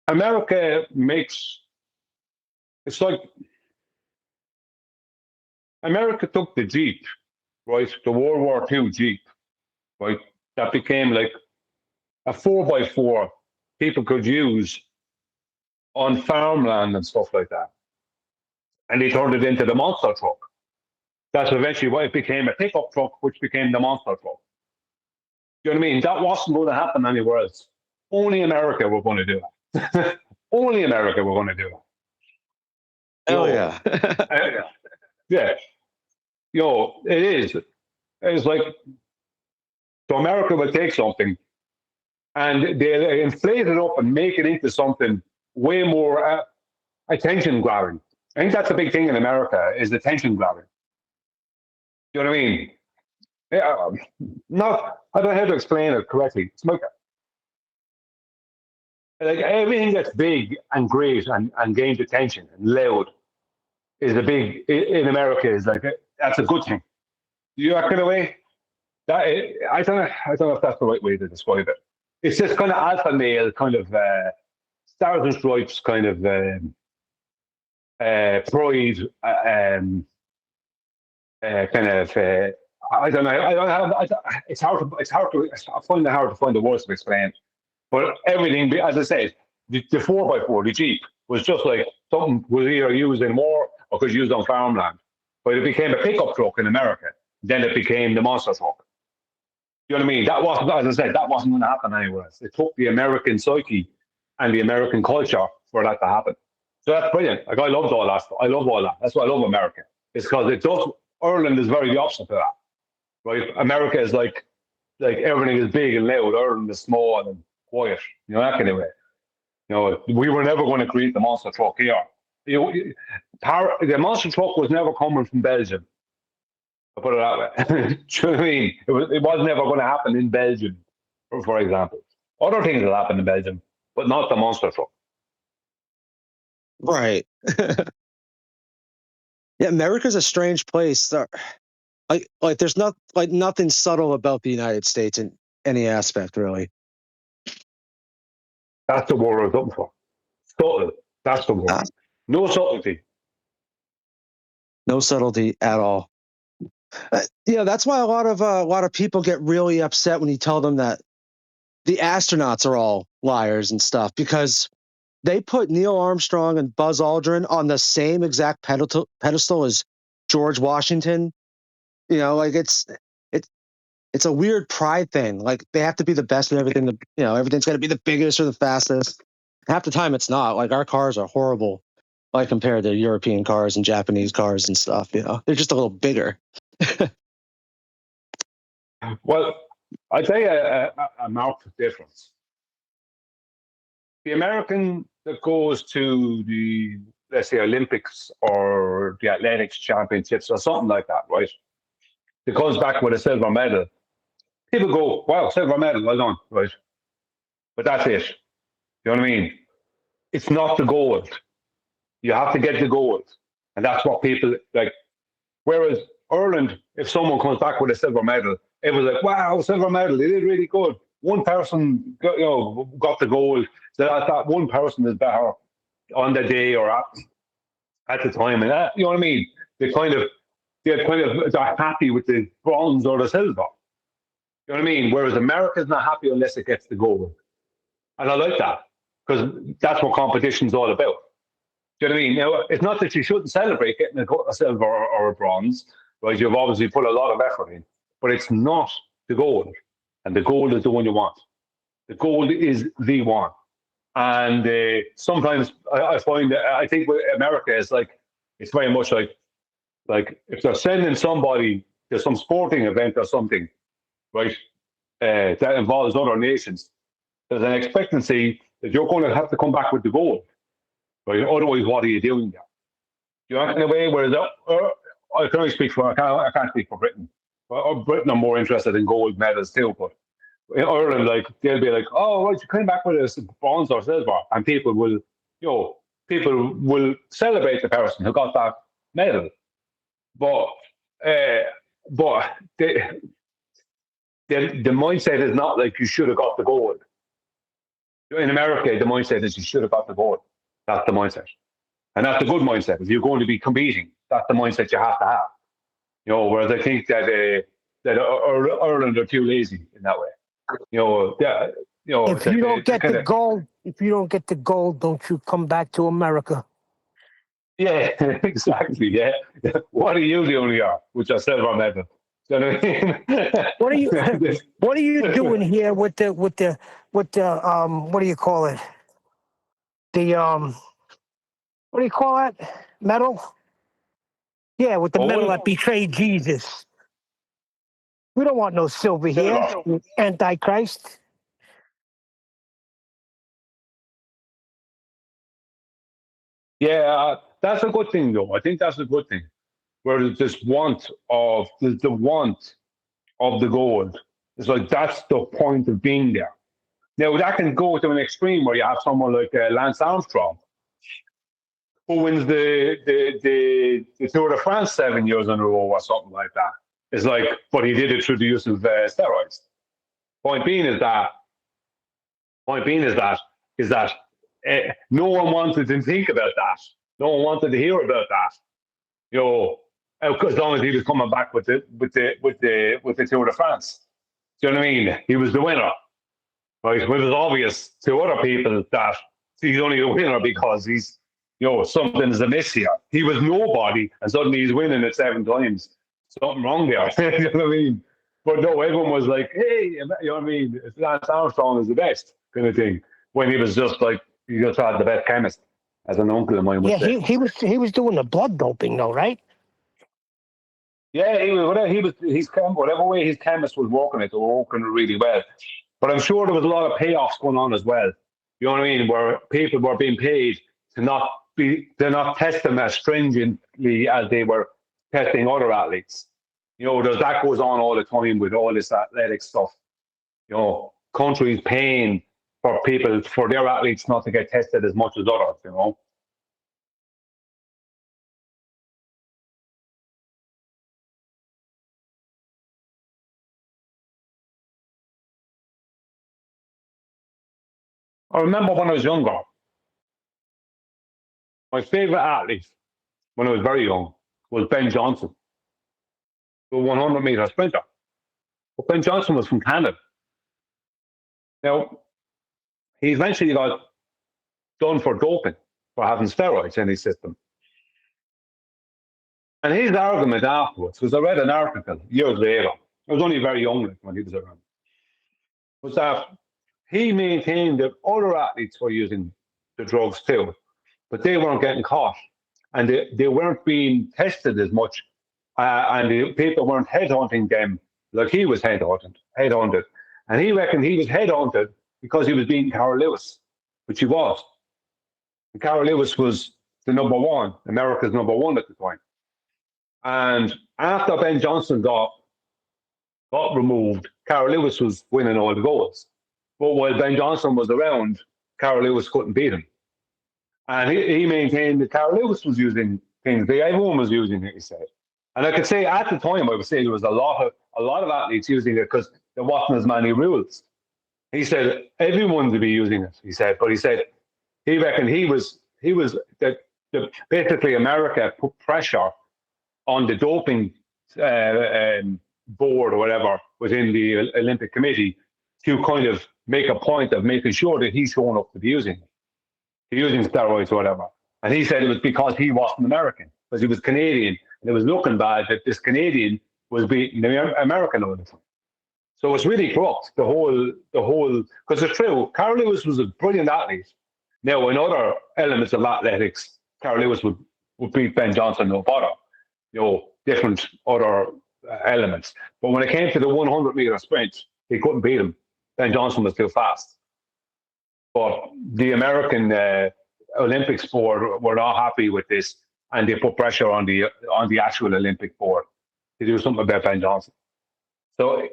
America makes, it's like, America took the Jeep, right? The World War II Jeep, right? That became like a 4x4 people could use on farmland and stuff like that. And they turned it into the monster truck. That's eventually why it became a pickup truck, which became the monster truck. Do you know what I mean? That wasn't going to happen anywhere else. Only America were going to do it. Only America were going to do it. Oh, yeah. Yeah. It is. It's like, so America will take something and they'll inflate it up and make it into something way more attention grabbing. I think that's the big thing in America is attention grabbing. You know what I mean? Yeah, I don't know how to explain it correctly. It's like everything that's big and great and gains attention and loud is a big in America is like that's a good thing. You know, kind of way. I don't know if that's the right way to describe it. It's just kind of alpha male, kind of stars and stripes, kind of pride, kind of. I don't know. It's hard to. I find it hard to find the words to explain. But everything, as I said, the 4x4, the Jeep, was just like something was either used in war or was used on farmland. But it became a pickup truck in America. Then it became the monster truck. You know what I mean? That wasn't, as I said, that wasn't going to happen anywhere else. It took the American psyche and the American culture for that to happen. So that's brilliant. Like I loved all that. I love all that. That's why I love America. It's because it does. Ireland is very the opposite of that, right? America is like everything is big and loud. Ireland is small and quiet. You know, that kind of way. You know, we were never going to create the monster truck here. You know, the monster truck was never coming from Belgium. I'll put it that way. Do you know what I mean? It was never going to happen in Belgium, for example. Other things will happen in Belgium, but not the monster truck. Right. Yeah, America's a strange place. Like there's nothing subtle about the United States in any aspect, really. That's the word I was looking for. Subtle. That's the word. No subtlety. No subtlety at all. That's why a lot of people get really upset when you tell them that the astronauts are all liars and stuff, because they put Neil Armstrong and Buzz Aldrin on the same exact pedestal as George Washington. You know, like it's a weird pride thing. Like they have to be the best in everything. Everything's got to be the biggest or the fastest. Half the time it's not. Like our cars are horrible, like compared to European cars and Japanese cars and stuff. You know, they're just a little bigger. Well, I'd say a marked difference. The American that goes to the, let's say, Olympics or the athletics championships or something like that, right? It comes back with a silver medal. People go, wow, silver medal, well done, right? But that's it. You know what I mean? It's not the gold. You have to get the gold. And that's what people like. Whereas Ireland, if someone comes back with a silver medal, it was like, wow, silver medal, they did really good. one person got the gold, that one person is better on the day or at the time, and that, you know what I mean? They're happy with the bronze or the silver. You know what I mean? Whereas America's not happy unless it gets the gold, and I like that because that's what competition's all about. Do you know what I mean? Now, it's not that you shouldn't celebrate getting a silver or a bronze, right? You've obviously put a lot of effort in, but it's not the gold, and the gold is the one you want. The gold is the one. And sometimes I find that I think with America is like, it's very much like if they're sending somebody to some sporting event or something, right, that involves other nations, there's an expectancy that you're going to have to come back with the gold, right? Otherwise, what are you doing there? You know, in a way, whereas I can only speak for, I can't speak for Britain. Britain are more interested in gold medals too, but in Ireland, like, they'll be like, oh, right, you came back with a bronze or silver, and people will celebrate the person who got that medal. But the mindset is not like you should have got the gold. In America, the mindset is you should have got the gold. That's the mindset, and that's the good mindset. If you're going to be competing, that's the mindset you have to have. You know, whereas I think that Ireland are too lazy in that way. If you don't get the gold, don't you come back to America? Yeah, exactly. Yeah. What are you doing here with your silver medal? Do you know what I mean? What are you doing here with the what do you call it? The what do you call that? Medal? Yeah, with the medal that betrayed Jesus. We don't want no silver here, Antichrist. Yeah, that's a good thing, though. I think that's a good thing. Where there's this want of the want of the gold. It's like that's the point of being there. Now that can go to an extreme where you have someone like Lance Armstrong, who wins the Tour de France 7 years in a row or something like that. It's like, but he did it through the use of steroids. Point being is that no one wanted to think about that. No one wanted to hear about that. You know, as long as he was coming back with the Tour de France. Do you know what I mean? He was the winner. Right? It was obvious to other people that he's only a winner because he's, something's amiss here. He was nobody, and suddenly he's winning it 7 times. Something wrong there. You know what I mean? But no, everyone was like, hey, you know what I mean? Lance Armstrong is the best kind of thing. When he was just like, he just had the best chemist, as an uncle of mine would say. He was doing the blood doping though, right? Yeah, whatever way his chemist was working it, they were working really well. But I'm sure there was a lot of payoffs going on as well. You know what I mean? Where people were being paid to not test them as stringently as they were testing other athletes. That goes on all the time with all this athletic stuff. Countries paying for their athletes not to get tested as much as others, I remember when I was younger, my favorite athlete when I was very young was Ben Johnson, the 100-meter sprinter. But Ben Johnson was from Canada. Now, he eventually got done for doping, for having steroids in his system. And his argument afterwards, because I read an article years later, I was only very young when he was around, was that he maintained that other athletes were using the drugs too, but they weren't getting caught. And they weren't being tested as much, and the people weren't headhunting them like he was headhunted. And he reckoned he was headhunted because he was beating Carol Lewis, which he was. And Carol Lewis was the number one, America's number one at the time. And after Ben Johnson got removed, Carol Lewis was winning all the goals. But while Ben Johnson was around, Carol Lewis couldn't beat him. And he maintained that Carol Lewis was using things. Everyone was using it, he said. And I could say at the time, I would say there was a lot of athletes using it because there wasn't as many rules. He said everyone to be using it. He said, but he said he reckoned he was that basically America put pressure on the doping board or whatever within the Olympic Committee to kind of make a point of making sure that he's shown up to be using steroids or whatever. And he said it was because he wasn't American, because he was Canadian, and it was looking bad that this Canadian was beating the American all the time. So it's really corrupt, the whole, because it's true, Carl Lewis was a brilliant athlete. Now, in other elements of athletics, Carl Lewis would beat Ben Johnson no bother, different other elements. But when it came to the 100-meter sprint, he couldn't beat him. Ben Johnson was too fast. But the American Olympics board were not happy with this, and they put pressure on the actual Olympic board to do something about Ben Johnson. So,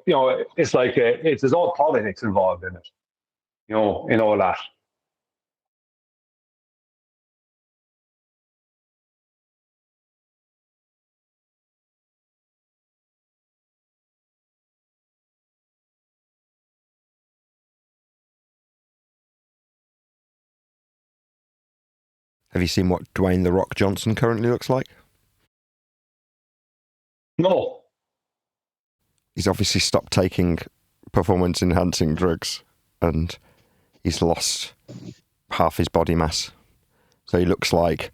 it's like there's all politics involved in it, in all that. Have you seen what Dwayne "The Rock" Johnson currently looks like? No. He's obviously stopped taking performance-enhancing drugs, and he's lost half his body mass. So he looks like,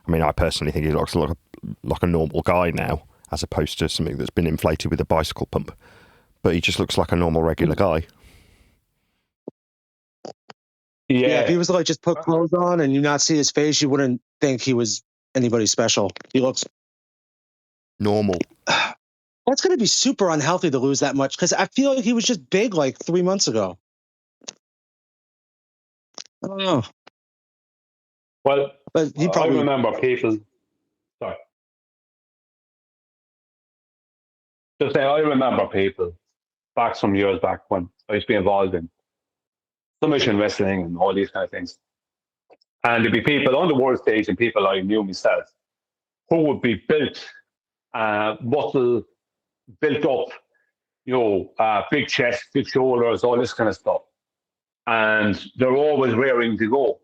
I personally think he looks like a normal guy now, as opposed to something that's been inflated with a bicycle pump. But he just looks like a normal, regular guy. Yeah, if he was like just put clothes on and you not see his face, you wouldn't think he was anybody special. He looks normal. That's going to be super unhealthy to lose that much, because I feel like he was just big like 3 months ago. I don't know. Well, but he probably... I remember people. Sorry. Just say I remember people back some years back when I used to be involved in submission wrestling and all these kind of things. And there'd be people on the world stage and people I knew myself who would be built, muscle, built up, big chest, big shoulders, all this kind of stuff. And they're always raring to go.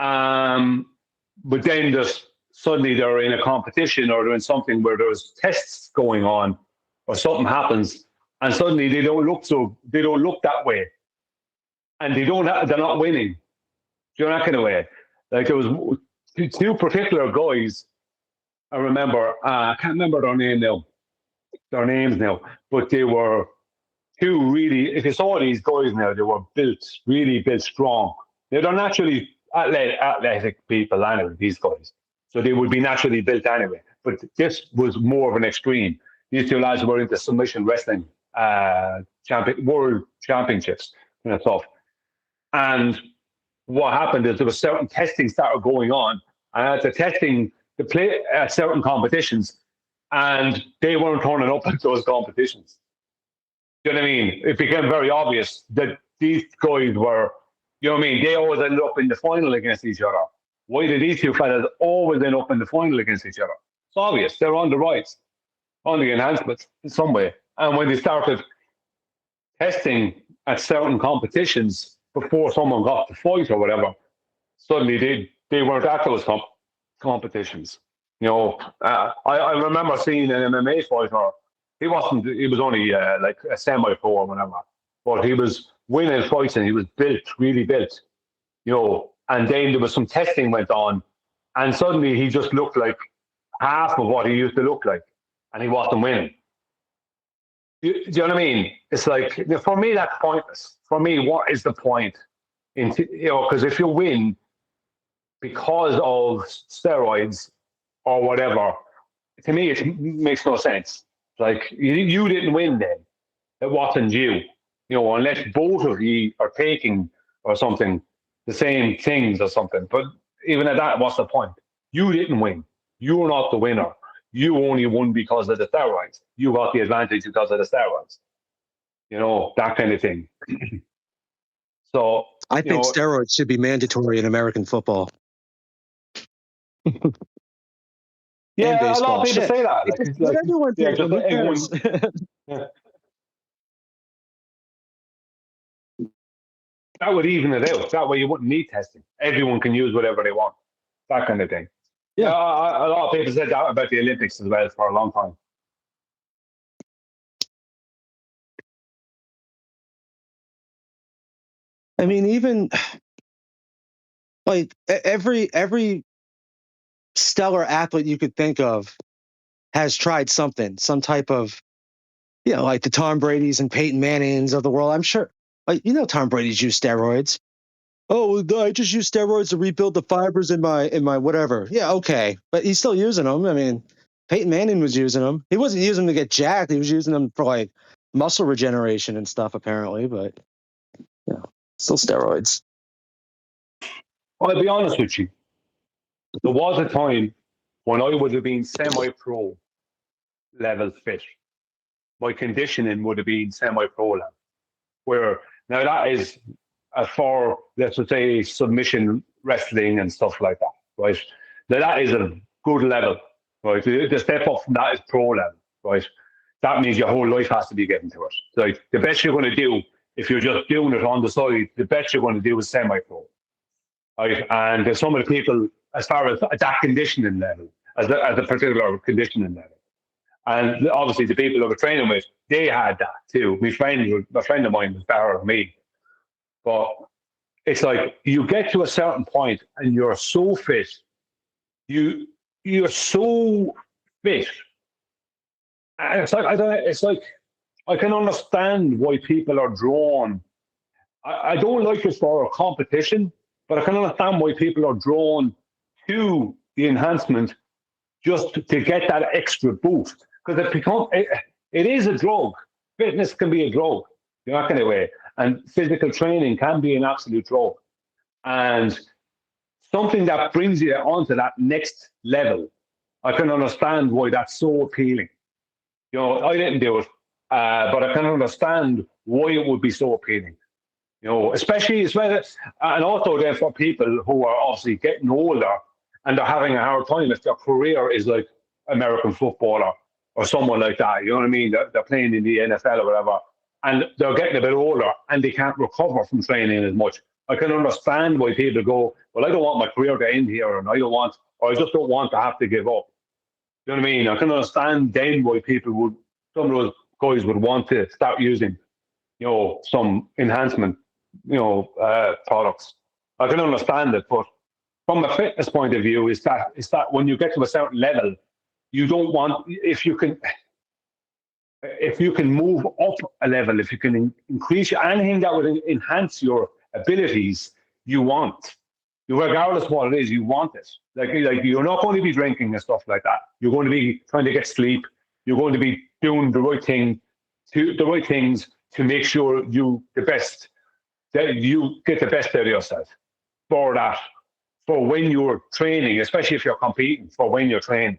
But then just suddenly they're in a competition or they're in something where there's tests going on or something happens, and suddenly they don't look that way. And they're not winning. That kind of way. Like there was two particular guys, I remember, I can't remember their names now, but they were two really, if you saw these guys now, they were really built strong. They're naturally athletic people anyway, these guys. So they would be naturally built anyway. But this was more of an extreme. These two lads were into submission wrestling, world championships kind of stuff. And what happened is there was certain testing started going on, and at the testing, they play at certain competitions, and they weren't turning up at those competitions. Do you know what I mean? It became very obvious that these guys were, you know what I mean? They always ended up in the final against each other. Why did these two fellas always end up in the final against each other? It's obvious. They're on the rise, on the enhancements in some way. And when they started testing at certain competitions before someone got to fight or whatever, suddenly they weren't at those competitions. I remember seeing an MMA fighter. He was only like a semi-pro or whatever, but he was winning fights and he was built, really built, and then there was some testing went on, and suddenly he just looked like half of what he used to look like, and he wasn't winning. Do you know what I mean? It's like, for me, that's pointless. For me, what is the point? Because if you win because of steroids or whatever, to me, it makes no sense. Like, you didn't win then. It wasn't you. Unless both of you are taking or something, the same things or something. But even at that, what's the point? You didn't win. You're not the winner. You only won because of the steroids. You got the advantage because of the steroids. That kind of thing. So I think steroids should be mandatory in American football. Yeah, a lot of people say that. Let everyone take them. Yeah. That would even it out. That way you wouldn't need testing. Everyone can use whatever they want. That kind of thing. Yeah. A lot of people said that about the Olympics as well for a long time. I mean, even like every stellar athlete you could think of has tried something, some type of, like the Tom Brady's and Peyton Mannings of the world. I'm sure, like, Tom Brady's used steroids. Oh, I just use steroids to rebuild the fibers in my whatever. Yeah, okay, but he's still using them. I mean, Peyton Manning was using them. He wasn't using them to get jacked. He was using them for like muscle regeneration and stuff, apparently. But still steroids. Well, I'll be honest with you. There was a time when I would have been semi-pro level fit. My conditioning would have been semi-pro level. Where now that is for, let's say, submission wrestling and stuff like that, right? Now that is a good level, right? The step up from that is pro level, right? That means your whole life has to be given to it. Like the best you're going to do, if you're just doing it on the side, the best you're going to do is semi-pro. Right? And some of the people, as far as that conditioning level, as a particular conditioning level, and obviously the people I was training with, they had that too. A friend of mine was better than me, but it's like you get to a certain point and you're so fit, you're so fit, and it's like I don't know. It's like I can understand why people are drawn. I don't like it for a competition, but I can understand why people are drawn to the enhancement just to get that extra boost. Because it is a drug. Fitness can be a drug, in that kind of way. And physical training can be an absolute drug. And something that brings you onto that next level, I can understand why that's so appealing. I didn't do it, but I can understand why it would be so appealing. Especially as well, and also then for people who are obviously getting older and they're having a hard time if their career is like American footballer or someone like that. You know what I mean? They're playing in the NFL or whatever, and they're getting a bit older and they can't recover from training as much. I can understand why people go, well, I don't want my career to end here, and I just don't want to have to give up. You know what I mean? I can understand then why some of those guys would want to start using, some enhancement, products. I can understand it, but from a fitness point of view, is that when you get to a certain level, you don't want, if you can move up a level, if you can increase anything that would enhance your abilities, you want. Regardless of what it is, you want it. Like you're not going to be drinking and stuff like that. You're going to be trying to get sleep. You're going to be doing the right things to make sure you get the best out of yourself for that. For when you're training, especially if you're competing, for when you're training,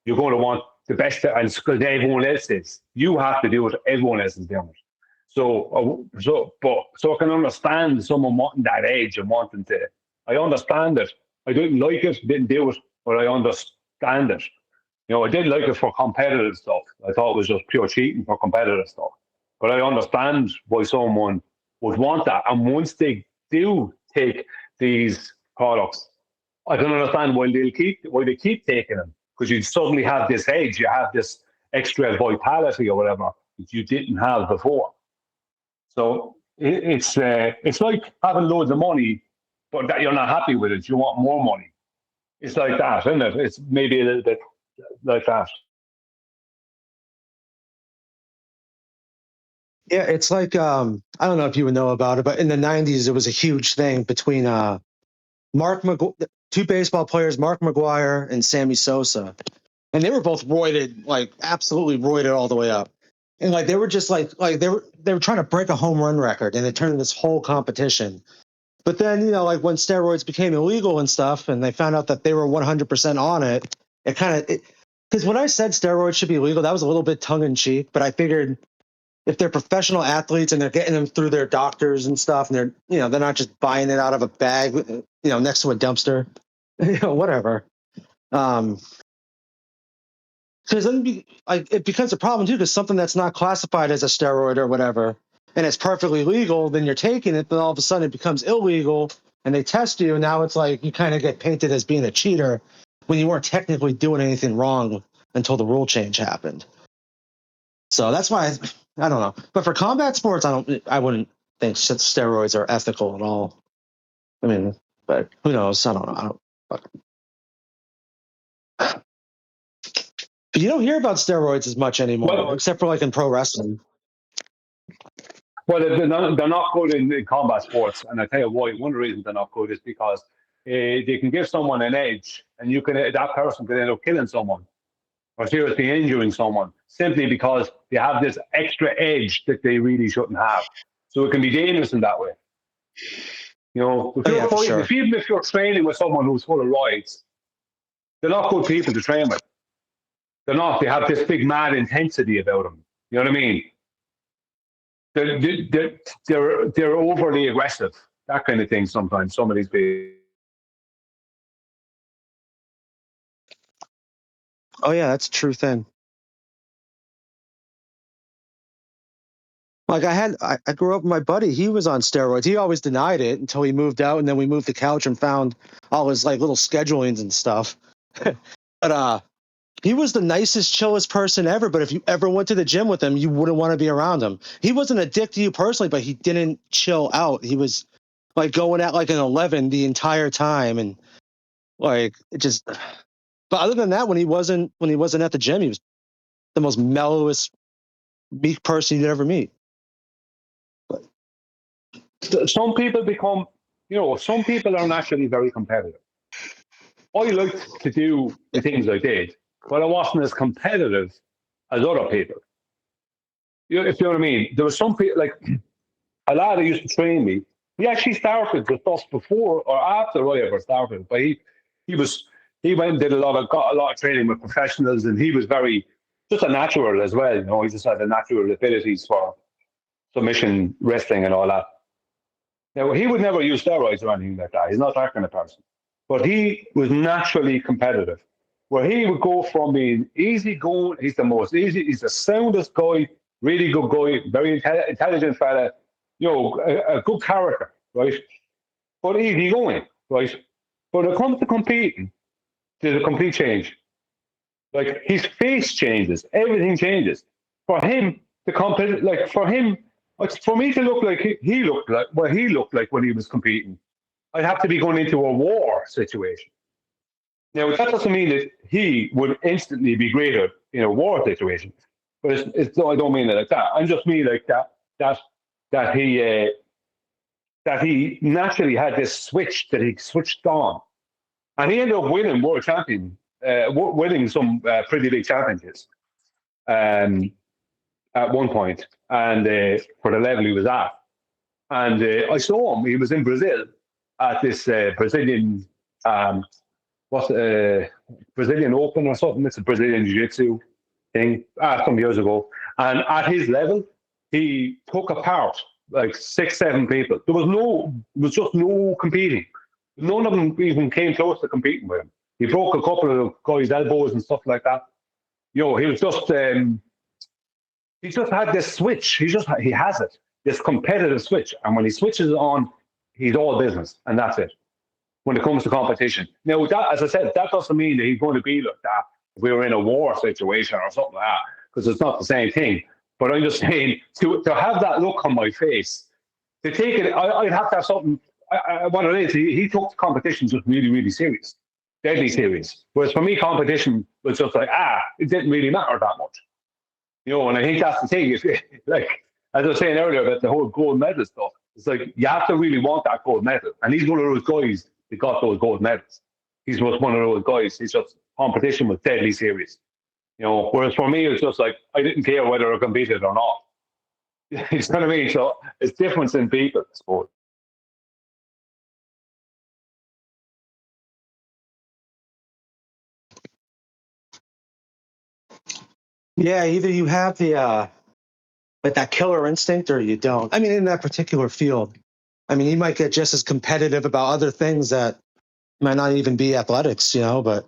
you're going to want the best, and because everyone else is. You have to do it. Everyone else is doing it. So I can understand someone wanting that edge and wanting to. I understand it. I didn't like it, didn't do it, but I understand it. I didn't like it for competitive stuff. I thought it was just pure cheating for competitive stuff. But I understand why someone would want that. And once they do take these products, I can understand why they keep taking them, because you suddenly have this edge, you have this extra vitality or whatever that you didn't have before. So it's like having loads of money, but that you're not happy with it. You want more money. It's like that, isn't it? It's maybe a little bit like that. Yeah, it's like I don't know if you would know about it, but in the '90s, it was a huge thing between two baseball players, Mark McGwire and Sammy Sosa, and they were both roided, like absolutely roided all the way up, and like they were just like they were trying to break a home run record, and it turned into this whole competition. But then like when steroids became illegal and stuff, and they found out that they were 100% on it, it kind of because when I said steroids should be illegal, that was a little bit tongue in cheek, but I figured if they're professional athletes and they're getting them through their doctors and stuff, and they're they're not just buying it out of a bag, next to a dumpster, whatever. Because then it becomes a problem too, because something that's not classified as a steroid or whatever, and it's perfectly legal, then you're taking it, then all of a sudden it becomes illegal and they test you. And now it's like you kind of get painted as being a cheater when you weren't technically doing anything wrong until the rule change happened. So that's why I don't know. But for combat sports, I wouldn't think steroids are ethical at all. I mean, but who knows? I don't know. But you don't hear about steroids as much anymore, except for like in pro wrestling. Well, they're not good in combat sports, and I tell you why. One of the reasons they're not good is because they can give someone an edge, and that person can end up killing someone or seriously injuring someone simply because they have this extra edge that they really shouldn't have. So it can be dangerous in that way. You know, even if you're training with someone who's full of roids, they're not good people to train with. They're not. They have this big mad intensity about them. You know what I mean? They're overly aggressive. That kind of thing. Sometimes some of these people. Oh yeah, that's a true thing. Like I grew up with my buddy. He was on steroids. He always denied it until he moved out, and then we moved to couch and found all his like little schedulings and stuff. But he was the nicest, chillest person ever. But if you ever went to the gym with him, you wouldn't want to be around him. He wasn't a dick to you personally, but he didn't chill out. He was like going at like an 11 the entire time, and like it just. But other than that, when he wasn't at the gym, he was the most mellowest, meek person you'd ever meet. Some people become, some people are naturally very competitive. I liked to do the things I did, but I wasn't as competitive as other people. If you know what I mean. There was some people, like a lad who used to train me. He actually started with us before or after I ever started. But he went and did got a lot of training with professionals, and he was just a natural as well. He just had the natural abilities for submission wrestling and all that. Now, he would never use steroids or anything like that. He's not that kind of person. But he was naturally competitive, where he would go from being easy going, he's the soundest guy, really good guy, very intelligent fella, a good character, right? But easy going, right? But when it comes to competing, there's a complete change. Like, his face changes, everything changes. For him, for me to look like he looked like when he was competing, I'd have to be going into a war situation. Now, that doesn't mean that he would instantly be greater in a war situation, but I don't mean it like that. I just mean like that he naturally had this switch that he switched on, and he ended up winning world champion, winning some pretty big championships. At one point, and for the level he was at. And I saw him. He was in Brazil at this Brazilian, Brazilian Open or something. It's a Brazilian Jiu-Jitsu thing some years ago. And at his level, he took apart like 6-7 people. There was just no competing. None of them even came close to competing with him. He broke a couple of guys' elbows and stuff like that. He was just... he just had this switch. He has it, this competitive switch. And when he switches it on, he's all business. And that's it. When it comes to competition. Now, as I said, that doesn't mean that he's going to be like that if we were in a war situation or something like that, because it's not the same thing. But I'm just saying, to have that look on my face, to take it, I'd have to have something. What it is, he took the competition just really, really serious. Deadly serious. Whereas for me, competition was just like, it didn't really matter that much. And I think that's the thing. Like, as I was saying earlier about the whole gold medal stuff, it's like you have to really want that gold medal. And he's one of those guys that got those gold medals. He's just one of those guys. He's just competition was deadly serious. Whereas for me, it's just like I didn't care whether I competed or not. You know what I mean? So it's difference in people, I suppose. Yeah, either you have the that killer instinct or you don't. I mean, in that particular field, I mean, you might get just as competitive about other things that might not even be athletics, but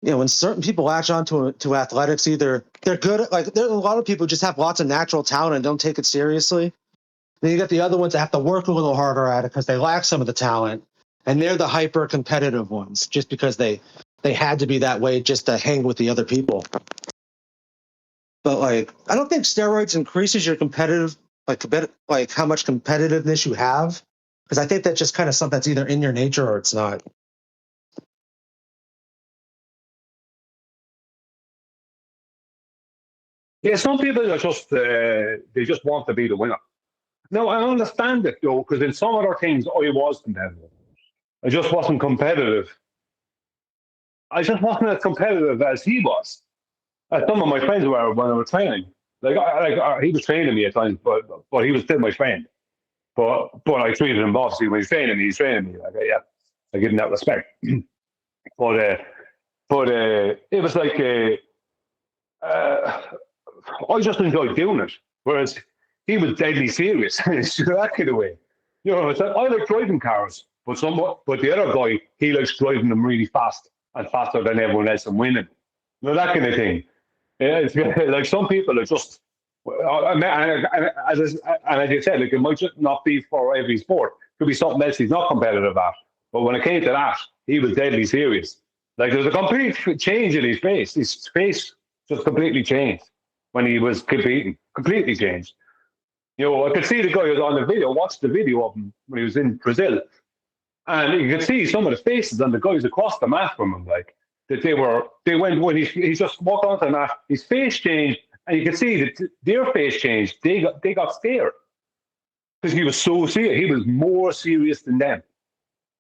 when certain people latch on to athletics, either they're good at, like, there are a lot of people who just have lots of natural talent and don't take it seriously. Then you get the other ones that have to work a little harder at it because they lack some of the talent, and they're the hyper competitive ones just because they had to be that way just to hang with the other people. But like, I don't think steroids increases your competitive, like how much competitiveness you have, because I think that's just kind of something that's either in your nature or it's not. Yeah, some people are just they just want to be the winner. No, I understand it though, because in some other things I was competitive. I just wasn't competitive. I just wasn't as competitive as he was. As some of my friends were when I was training. He was training me at times, but he was still my friend. But I treated him obviously when he's training me. He's training me. Like, yeah, I give him that respect. but it was like I just enjoyed doing it, whereas he was deadly serious. That kind of way. It's like, I like driving cars, but the other guy, he likes driving them really fast and faster than everyone else and winning. That kind of thing. Yeah, it's like some people are just, and as you said, like, it might just not be for every sport. It could be something else he's not competitive at. But when it came to that, he was deadly serious. Like, there's a complete change in his face. His face just completely changed when he was competing. Completely changed. I could see the guy who was on the video, watched the video of him when he was in Brazil. And you could see some of the faces on the guys across the mat from him, like, that they went, when he just walked onto the mat, his face changed, and you could see that their face changed. They got scared. Because he was so serious. He was more serious than them.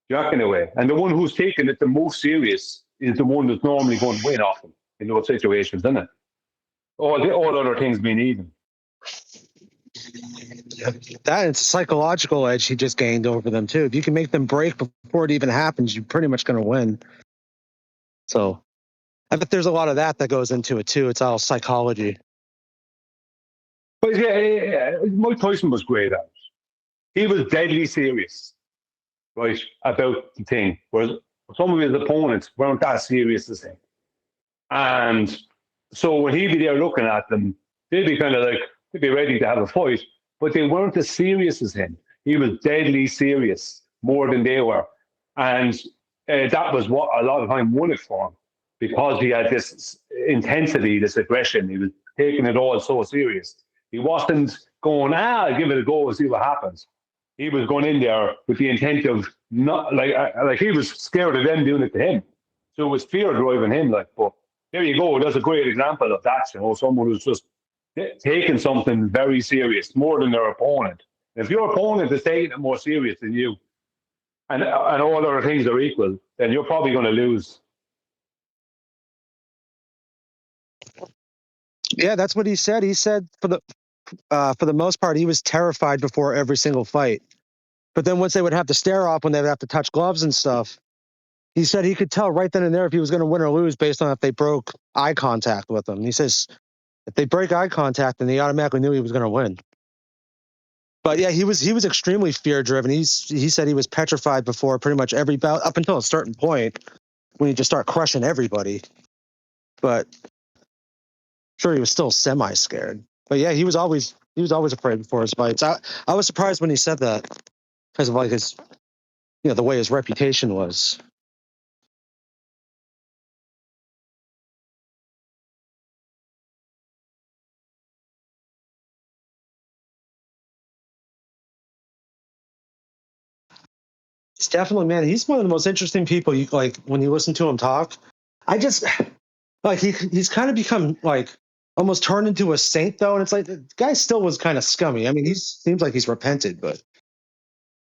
In a way. And the one who's taking it the most serious is the one that's normally going to win often in those situations, isn't it? All other things being even. That it's a psychological edge he just gained over them too. If you can make them break before it even happens, you're pretty much going to win. So I bet there's a lot of that goes into it too. It's all psychology. But yeah, Mike Tyson was great at it. He was deadly serious, right, about the thing, whereas some of his opponents weren't that serious as him. And so when he'd be there looking at them, they'd be kind of like, they'd be ready to have a fight, but they weren't as serious as him. He was deadly serious, more than they were. And that was what a lot of time won it for him, because he had this intensity, this aggression. He was taking it all so serious. He wasn't going, I'll give it a go and see what happens. He was going in there with the intent of not, like he was scared of them doing it to him. So it was fear driving him. But there you go. That's a great example of that. Someone who's just taking something very serious, more than their opponent. If your opponent is taking it more serious than you, and all other things are equal, then you're probably going to lose. Yeah, that's what he said. He said for the most part, he was terrified before every single fight. But then once they would have to stare off, when they would have to touch gloves and stuff, he said he could tell right then and there if he was going to win or lose based on if they broke eye contact with him. He says if they break eye contact, then he automatically knew he was going to win. But yeah, he was extremely fear driven. He said he was petrified before pretty much every bout up until a certain point when he just started crushing everybody. But sure, he was still semi scared. But yeah, he was always afraid before his fights. I was surprised when he said that because of like his, the way his reputation was. He's definitely, man, he's one of the most interesting people you like when you listen to him talk. I just like he's kind of become like almost turned into a saint though, and it's like the guy still was kind of scummy. I mean, he seems like he's repented, but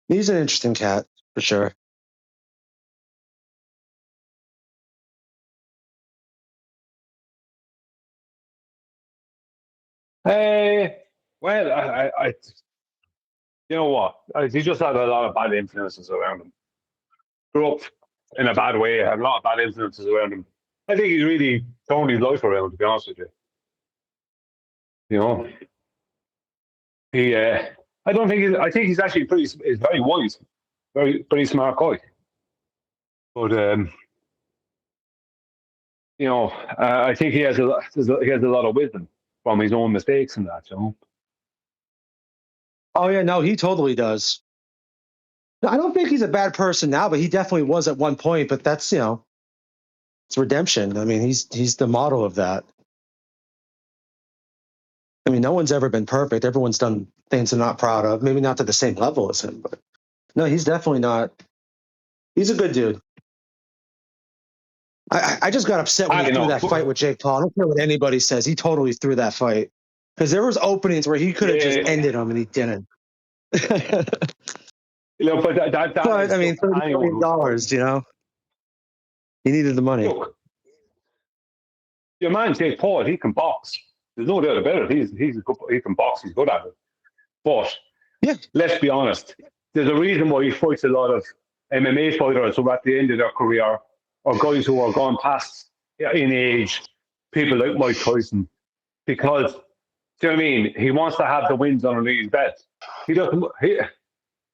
he's an interesting cat for sure. Well, I you know what? He just had a lot of bad influences around him. Grew up in a bad way, had a lot of bad influences around him. I think he's really turned his life around, to be honest with you. I think he's actually he's very wise, very smart guy. But I think he has a lot of wisdom from his own mistakes and that. Oh yeah, no, he totally does. No, I don't think he's a bad person now, but he definitely was at one point. But that's it's redemption. I mean, he's the model of that. I mean, no one's ever been perfect. Everyone's done things they're not proud of. Maybe not to the same level as him, but no, he's definitely not. He's a good dude. I just got upset when he threw that fight with Jake Paul. I don't care what anybody says. He totally threw that fight because there was openings where he could have just ended him and he didn't. But I mean, $30 million. He needed the money. Look, your man Jake Paul, he can box. There's no doubt about it. He can box. He's good at it. But let's be honest. There's a reason why he fights a lot of MMA fighters who are at the end of their career, or guys who are gone past in age, people like Mike Tyson, because, do you know what I mean? He wants to have the wins underneath his belt.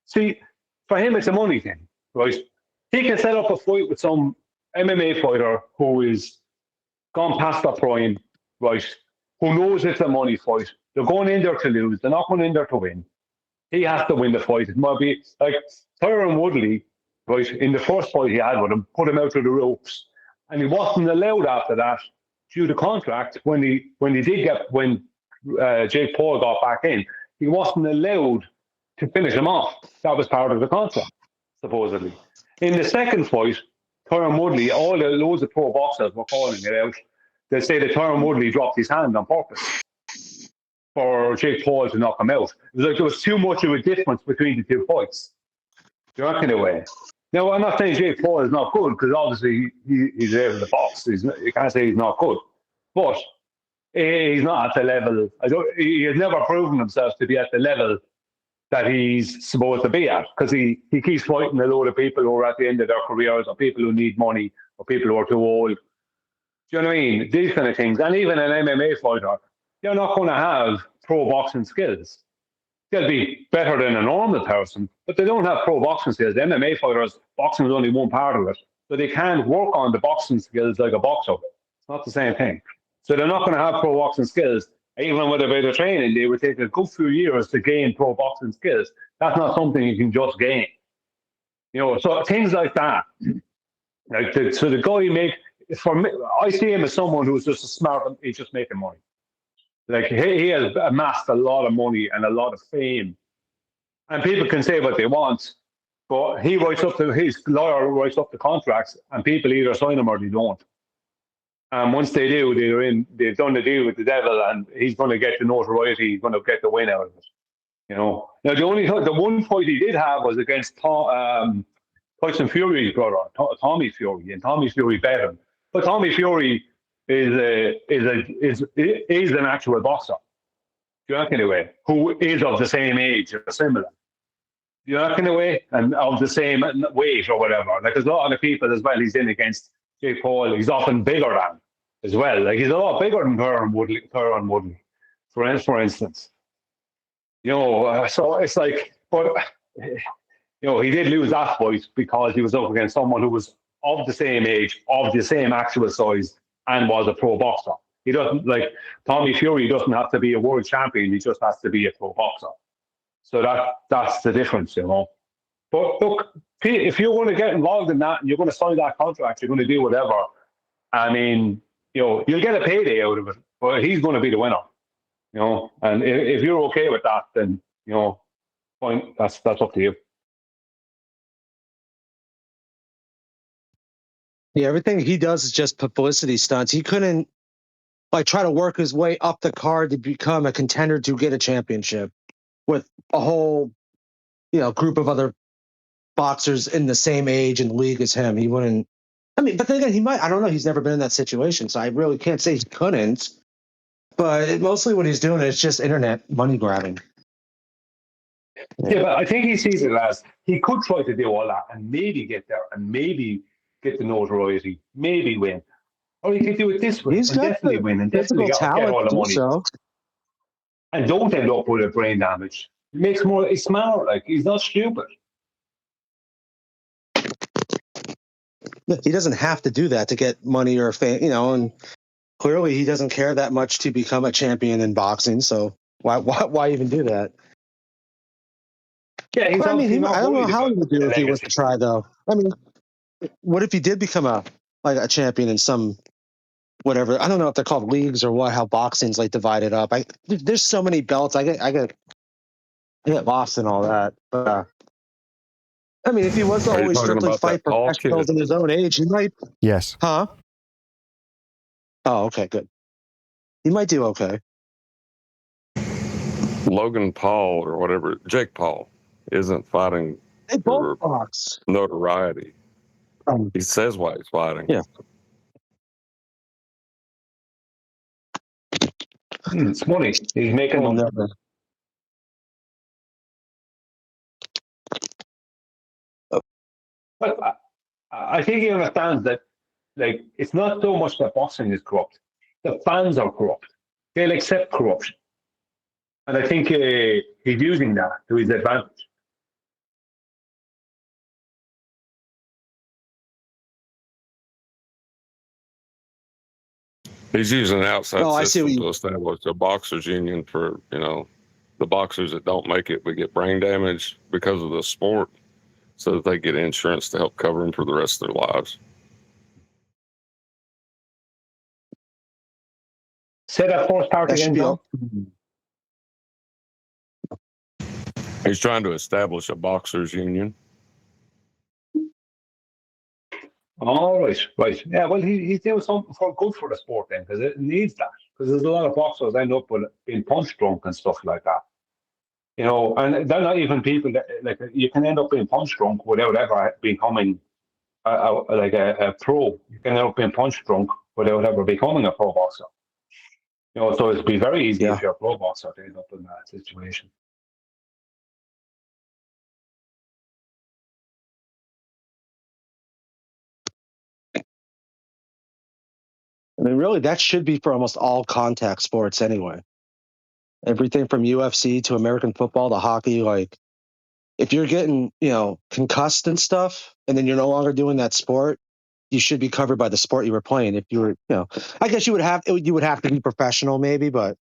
See, for him, it's a money thing, right? He can set up a fight with some MMA fighter who is gone past their prime, right? Who knows it's a money fight. They're going in there to lose. They're not going in there to win. He has to win the fight. It might be like Tyron Woodley, right? In the first fight he had with him, put him out to the ropes, and he wasn't allowed after that due to contract. When Jake Paul got back in, he wasn't allowed to finish him off. That was part of the contract, supposedly. In the second fight, Tyron Woodley, loads of pro boxers were calling it out. They say that Tyron Woodley dropped his hand on purpose for Jake Paul to knock him out. It was like there was too much of a difference between the two fights. Do you reckon in a way? Now, I'm not saying Jake Paul is not good, because obviously he's able to box. You can't say he's not good. But he's not at the level. He has never proven himself to be at the level that he's supposed to be at, because he keeps fighting a load of people who are at the end of their careers, or people who need money, or people who are too old. Do you know what I mean? These kind of things. And even an MMA fighter, they're not going to have pro boxing skills. They'll be better than a normal person, but they don't have pro boxing skills. The MMA fighters, boxing is only one part of it. So they can't work on the boxing skills like a boxer. It's not the same thing. So they're not going to have pro boxing skills. Even with a bit of training, they would take a good few years to gain pro boxing skills. That's not something you can just gain. So things like that. So the guy for me, I see him as someone who's just he's just making money. Like he has amassed a lot of money and a lot of fame, and people can say what they want, but his lawyer writes up the contracts, and people either sign them or they don't. And once they do, they've done the deal with the devil, and he's going to get the notoriety. He's going to get the win out of it. Now the one fight he did have was against Tyson Fury's brother, Tommy Fury, and Tommy Fury beat him. But Tommy Fury is an actual boxer. Do you reckon in a way? Who is of the same age or similar? Do you reckon in a way? And of the same weight or whatever. Like there's a lot of people as well he's in against Jake Paul. He's often bigger than as well. Like he's a lot bigger than Tyron Woodley, for instance. So it's like, but he did lose that fight because he was up against someone who was of the same age, of the same actual size, and was a pro boxer. He doesn't, like Tommy Fury doesn't have to be a world champion, he just has to be a pro boxer. So that's the difference, But look, if you're going to get involved in that and you're going to sign that contract, you're going to do whatever, I mean, you'll get a payday out of it, but he's going to be the winner. And if you're okay with that, then fine, that's up to you. Yeah, everything he does is just publicity stunts. He couldn't try to work his way up the card to become a contender to get a championship with a whole group of other boxers in the same age and league as him. He wouldn't. I mean, but then again, he might. I don't know. He's never been in that situation, so I really can't say he couldn't. But mostly what he's doing is just internet money grabbing. Yeah, but I think he sees it as he could try to do all that and maybe get there and maybe get the notoriety, maybe win. Or he could do it this way and definitely win and definitely get all the money. So. And don't end up with a brain damage. He's smart, like he's not stupid. He doesn't have to do that to get money or fame, and clearly he doesn't care that much to become a champion in boxing. So why even do that? Yeah, he's obviously not I don't know worried how about he would do the if he was legacy. to try, though. I mean, what if he did become a champion in some whatever? I don't know if they're called leagues or what. How boxing's like divided up. There's so many belts. I get lost in all that. But I mean, if he was to Are you always talking strictly about fight that Paul professionals kid? in his own age, he might. Yes. Huh? Oh, okay, good. He might do okay. Logan Paul or whatever, Jake Paul, isn't fighting They both for box. notoriety. He says why he's fighting. Yeah. It's money. He's making money. Never. But I think he understands that, like, it's not so much that boxing is corrupt. The fans are corrupt. They'll accept corruption. And I think he's using that to his advantage. He's using an outside Oh, I see system to establish a boxers union for, the boxers that don't make it but get brain damage because of the sport, so that they get insurance to help cover them for the rest of their lives. Say that first part That should again, be Tom. He's trying to establish a boxers union. All right. Yeah, well, he's doing something good for the sport then, because it needs that. Because there's a lot of boxers end up with being punch drunk and stuff like that. And they're not even people that, like, you can end up being punch drunk without ever becoming a pro. You can end up being punch drunk without ever becoming a pro boxer. So it'd be very easy if you're a pro boxer to end up in that situation. I mean, really, that should be for almost all contact sports anyway. Everything from UFC to American football to hockey. Like, if you're getting, concussed and stuff, and then you're no longer doing that sport, you should be covered by the sport you were playing. If you were, I guess you would have to be professional, maybe, but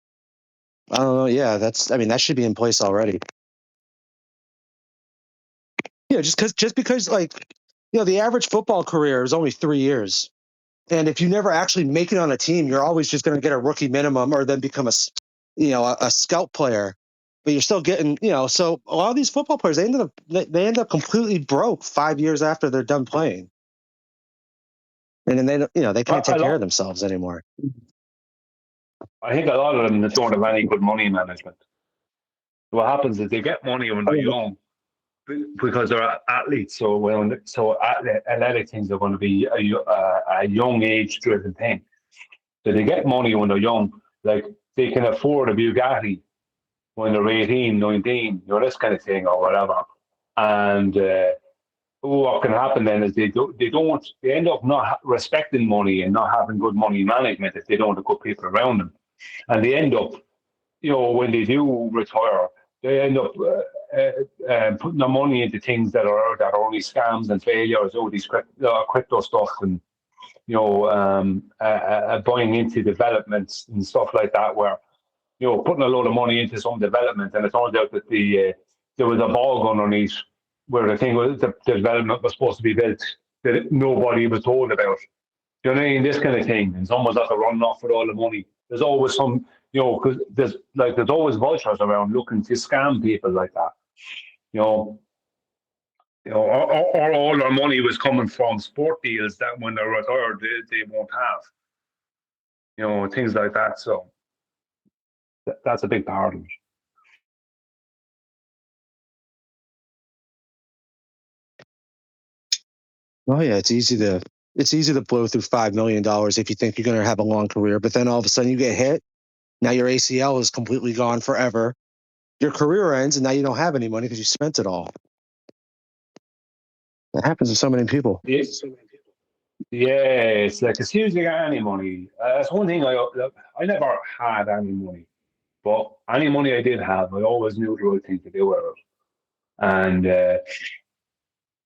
I don't know. Yeah, that should be in place already. Yeah, just because, like, the average football career is only 3 years. And if you never actually make it on a team, you're always just going to get a rookie minimum or then become a scout player. But you're still getting, so a lot of these football players, they end up completely broke 5 years after they're done playing. And then they can't take care of themselves anymore. I think a lot of them don't have any good money management. What happens is they get money when they're young because they're athletes. So athletic things are going to be a young age driven thing. So they get money when they're young. Like, they can afford a Bugatti when they're 18, 19, this kind of thing or whatever. And what can happen then is they end up not respecting money and not having good money management if they don't have good people around them. And they end up, when they do retire, they end up putting their money into things that are only scams and failures, all these crypto stuff, and buying into developments and stuff like that, where putting a load of money into some development, and it turns out that there was a bog underneath where the development was supposed to be built that nobody was told about. You know what I mean? This kind of thing, and someone's after running off with all the money. There's always some, because there's always vultures around looking to scam people like that. Or all their money was coming from sport deals that when they're retired they won't have. Things like that. So that's a big part of it. Oh yeah, it's easy to blow through $5 million if you think you're going to have a long career, but then all of a sudden you get hit. Now your ACL is completely gone forever. Your career ends, and now you don't have any money because you spent it all. That happens to so many people. Yes. Yeah, it's like as soon as you get any money, that's one thing I never had any money, but any money I did have, I always knew the right thing to do with it. And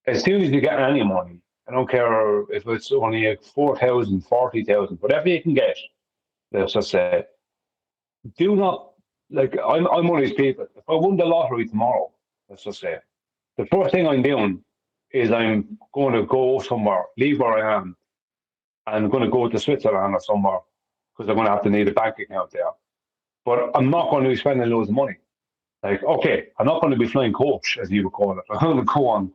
as soon as you get any money, I don't care if it's only 4,000, 40,000, whatever you can get. Let's just say, do not, like, I'm one of these people. If I won the lottery tomorrow, let's just say, the first thing I'm doing is I'm going to go somewhere, leave where I am, and I'm going to go to Switzerland or somewhere because I'm going to have to need a bank account there. But I'm not going to be spending loads of money. Like, okay, I'm not going to be flying coach, as you would call it. I'm going to go on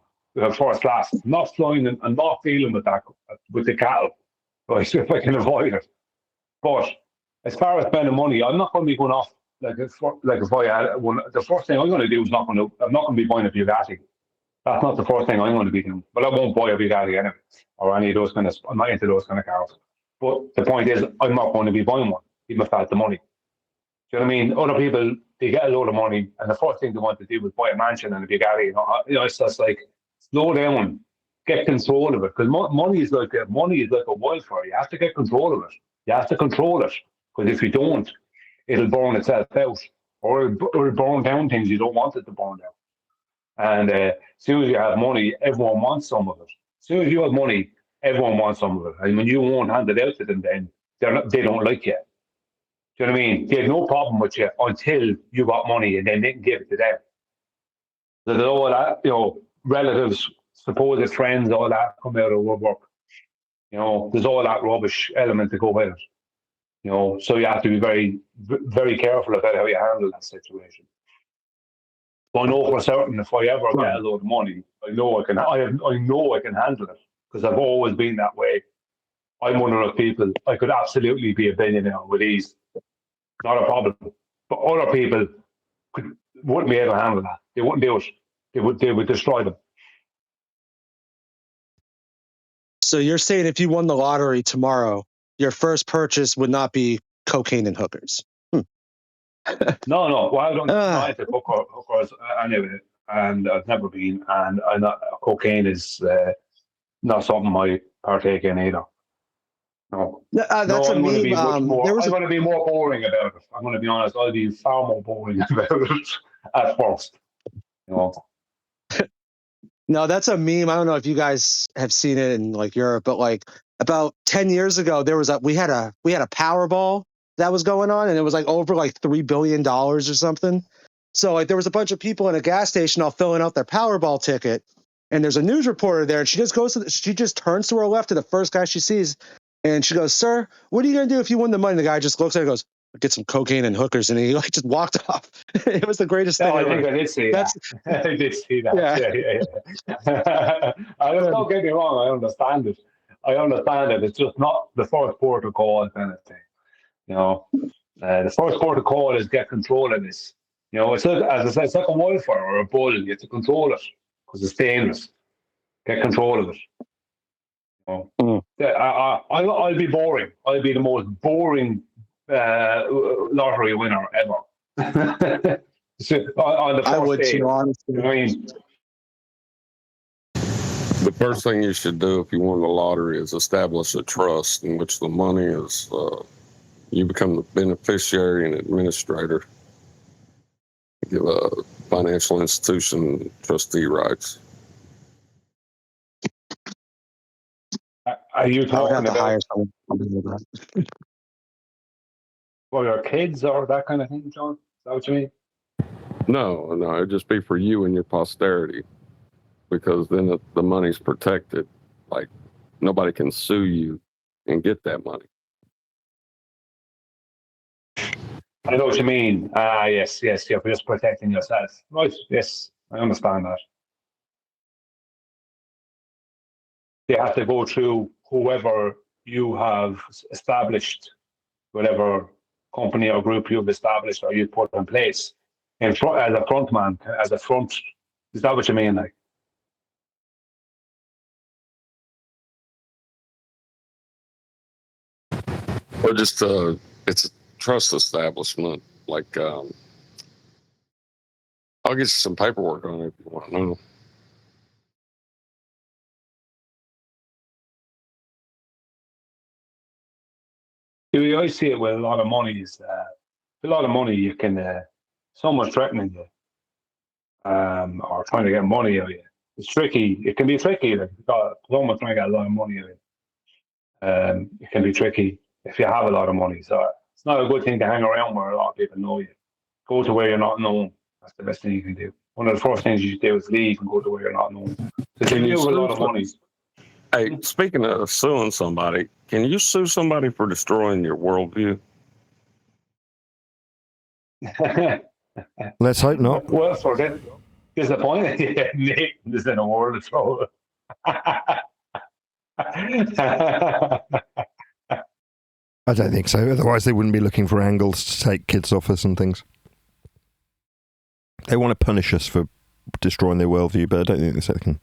first class. I'm not flying and I'm not feeling with the cattle, right, if I can avoid it. But as far as spending money, I'm not going to be going off if I had one. The first thing I'm going to do is I'm not going to be buying a Bugatti. That's not the first thing I'm going to be doing. But I won't buy a Bugatti anyway, or any of those kind of. I'm not into those kind of cars. But the point is, I'm not going to be buying one, even if I had the money. Do you know what I mean? Other people, they get a load of money, and the first thing they want to do is buy a mansion and a Bugatti. It's just like, slow down, get control of it, because money is like a wildfire. You have to get control of it. You have to control it, because if you don't, it'll burn itself out, or it'll burn down things you don't want it to burn down. And as soon as you have money, everyone wants some of it. As soon as you have money, everyone wants some of it. And when you won't hand it out to them, then they don't like you. Do you know what I mean? They have no problem with you until you got money, and then they can give it to them. So there's all that, relatives, supposed friends, all that come out of woodwork. There's all that rubbish element to go with it. So you have to be very, very careful about how you handle that situation. But I know for certain, if I ever get a load of money, I know I can handle it, because I've always been that way. I'm one of those people. I could absolutely be a billionaire with ease. Not a problem. But other people wouldn't be able to handle that. They wouldn't do it. They would destroy them. So you're saying if you won the lottery tomorrow, your first purchase would not be cocaine and hookers? No. Well, I don't know if hookers anyway, and I've never been. And cocaine is not something I partake in either. No. That's I'm going to be much more. I'm going to be more boring about it. I'm going to be honest. I'll be far more boring about it at first. No, that's a meme. I don't know if you guys have seen it in like Europe, but like about 10 years ago, we had a Powerball that was going on, and it was like over like $3 billion or something. So like there was a bunch of people in a gas station all filling out their Powerball ticket, and there's a news reporter there, and she just turns to her left to the first guy she sees, and she goes, "Sir, what are you gonna do if you win the money?" The guy just looks at her and goes, "Get some cocaine and hookers," and he like just walked off. It was the greatest thing. I think I did see that. I did see that. Yeah. Don't get me wrong. I understand it. It's just not the first port of call kind of thing. The first port of call is get control of this. It's like, as I said, it's like a wildfire or a bull. You have to control it because it's dangerous. Get control of it. I'll be boring. I'll be the most boring lottery winner ever. On the first day. Honestly. The first thing you should do if you win the lottery is establish a trust in which the money is, you become the beneficiary and administrator. Give a financial institution trustee rights. Are you talking about hire someone? For your kids or that kind of thing, John? Is that what you mean? No, it'd just be for you and your posterity, because then the money's protected. Like, nobody can sue you and get that money. I know what you mean. Yes, you're just protecting yourself. Right, yes, I understand that. They have to go through whoever you have established, whatever company or group you've established or you put in place, as a front man, as a front. Is that what you mean? Like, or just it's a trust establishment. Like, I'll get you some paperwork on it if you want to know. I see it with a lot of money. You can someone's threatening you, or trying to get money out of you. It's tricky. It can be tricky. Like, someone's trying to get a lot of money in it. It can be tricky if you have a lot of money. So it's not a good thing to hang around where a lot of people know you. Go to where you're not known. That's the best thing you can do. One of the first things you should do is leave and go to where you're not known. Because if you have a lot of money. Hey, speaking of suing somebody, can you sue somebody for destroying your worldview? Let's hope not. Well, for that, disappointed. Nathan is in a world of trouble. I don't think so. Otherwise, they wouldn't be looking for angles to take kids off us and things. They want to punish us for destroying their worldview, but I don't think they can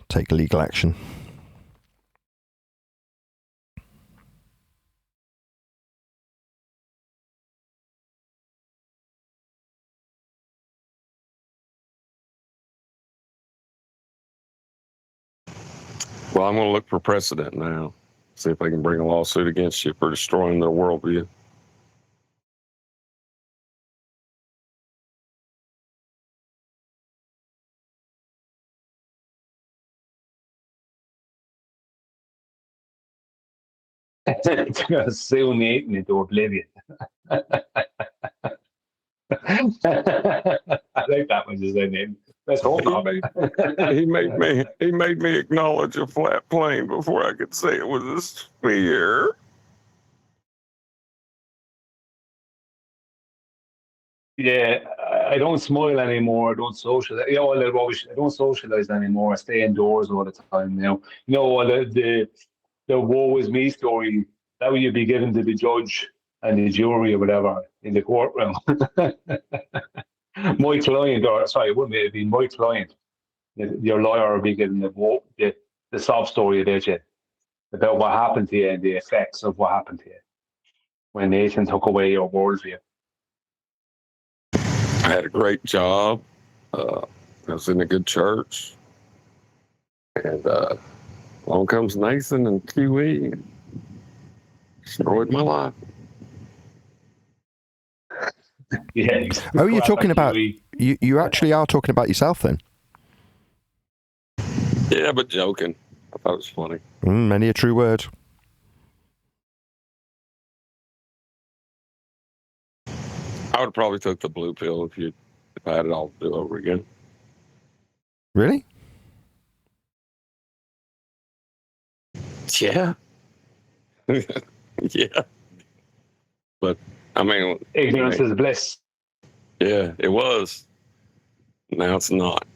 take legal action. Well, I'm going to look for precedent now. See if they can bring a lawsuit against you for destroying their worldview. It's going to sue Nathan into oblivion. I like that when you say Nathan. Let's hope not. He made me acknowledge a flat plane before I could say it was a sphere. Yeah, I don't smile anymore. I don't socialize. You know, I don't socialize anymore. I stay indoors all the time now. You know, the woe is me story, that would you be given to the judge and the jury or whatever in the courtroom. My client, or sorry, it wouldn't be, it'd be my client. Your lawyer would be given the sob story about what happened to you and the effects of what happened to you when Nathan took away your worldview. I had a great job. I was in a good church. And along comes Nathan and QE and destroyed my life. Yeah. Oh, you're talking about you actually are talking about yourself then? Yeah, but joking. I thought it was funny. Many a true word. I would have probably took the blue pill if I had it all to do over again. Really? Yeah. Yeah. But I mean, ignorance is bliss. Yeah, it was. Now it's not.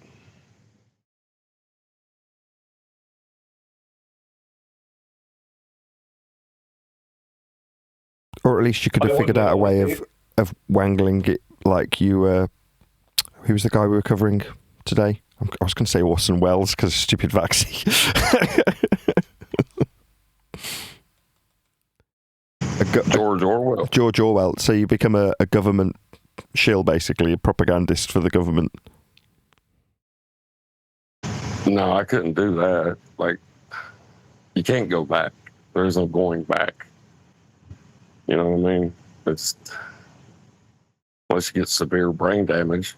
Or at least you could have figured out a way of wangling it like you... who was the guy we were covering today? I was going to say Orson Welles because stupid vaccine. George Orwell. George Orwell. So you become a government shill, basically, a propagandist for the government. No, I couldn't do that. Like, you can't go back. There's no going back. You know what I mean? It's unless you get severe brain damage.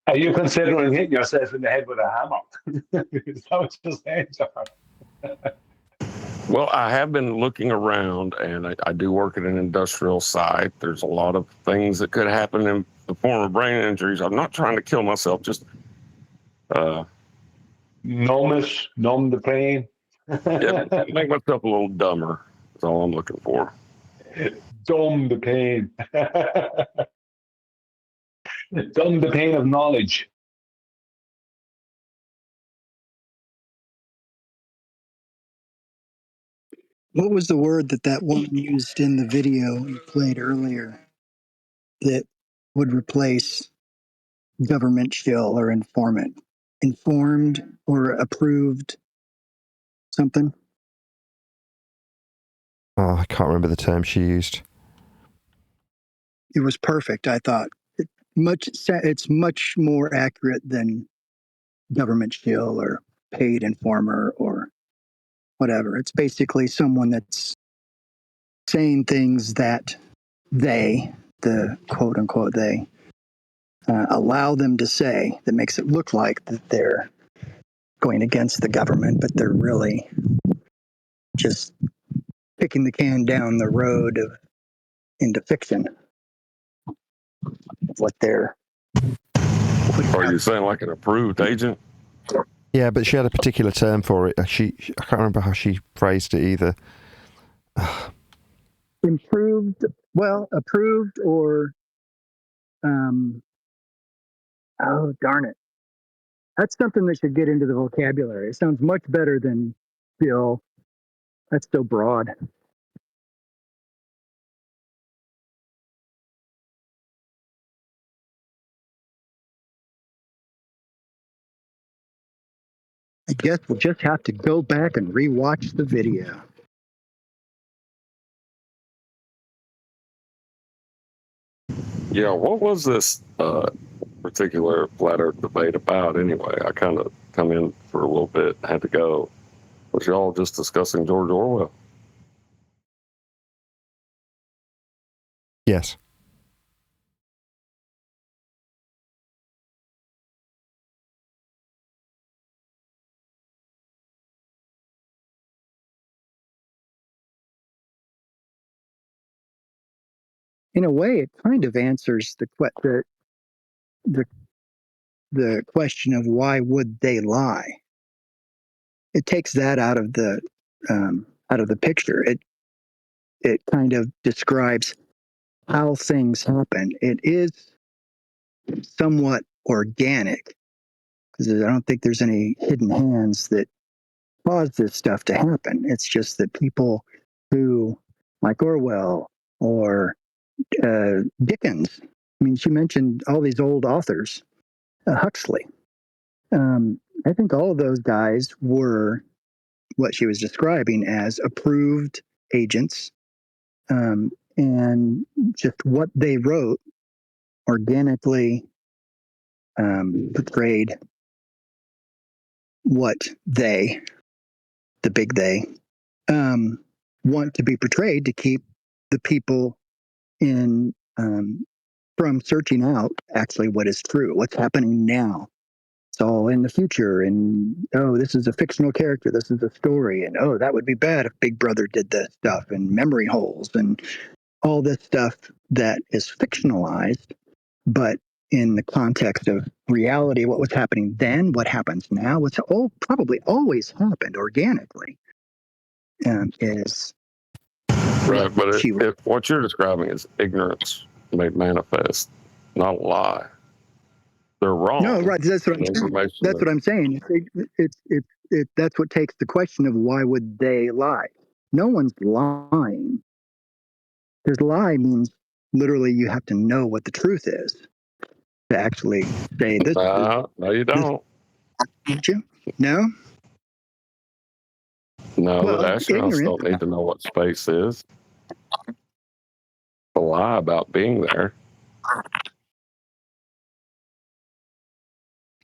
Are you considering hitting yourself in the head with a hammer? Is that what you're saying, John? Well, I have been looking around, and I do work at an industrial site. There's a lot of things that could happen in the form of brain injuries. I'm not trying to kill myself, just numb the pain. Yeah, make myself a little dumber. That's all I'm looking for. Dumb the pain. Dumb the pain of knowledge. What was the word that woman used in the video you played earlier that would replace government shill or informant? Informed or approved something? Oh, I can't remember the term she used. It was perfect, I thought. It's much more accurate than government shill or paid informer or whatever. It's basically someone that's saying things that they, the quote unquote they allow them to say that makes it look like that they're going against the government, but they're really just kicking the can down the road into fiction. What they're Are you saying like an approved agent? Yeah, but she had a particular term for it. I can't remember how she phrased it either. improved, well, approved, or oh darn it, that's something that should get into the vocabulary. It sounds much better than Bill. That's so broad. I guess we'll just have to go back and rewatch the video. Yeah, what was this particular flat earth debate about anyway? I kind of come in for a little bit, had to go. Was y'all just discussing George Orwell? Yes. In a way, it kind of answers the question of why would they lie. It takes that out of the picture. It kind of describes how things happen. It is somewhat organic because I don't think there's any hidden hands that cause this stuff to happen. It's just that people who, like Orwell or Dickens, I mean, she mentioned all these old authors, Huxley. I think all of those guys were what she was describing as approved agents, and just what they wrote organically portrayed what they, the big they, want to be portrayed to keep the people in from searching out actually what is true, what's happening now. It's all in the future, and oh, this is a fictional character, this is a story, and oh, that would be bad if Big Brother did this stuff, and memory holes, and all this stuff that is fictionalized, but in the context of reality, what was happening then, what happens now, what's probably always happened organically, is Right, but what you're describing is ignorance made manifest, not a lie. They're wrong. No, right. That's what I'm saying. That's what I'm saying. That's what takes the question of why would they lie? No one's lying. Because lie means literally you have to know what the truth is to actually say this. No, you don't. Don't you? No? No, well, the astronauts don't need to know what space is. To lie about being there.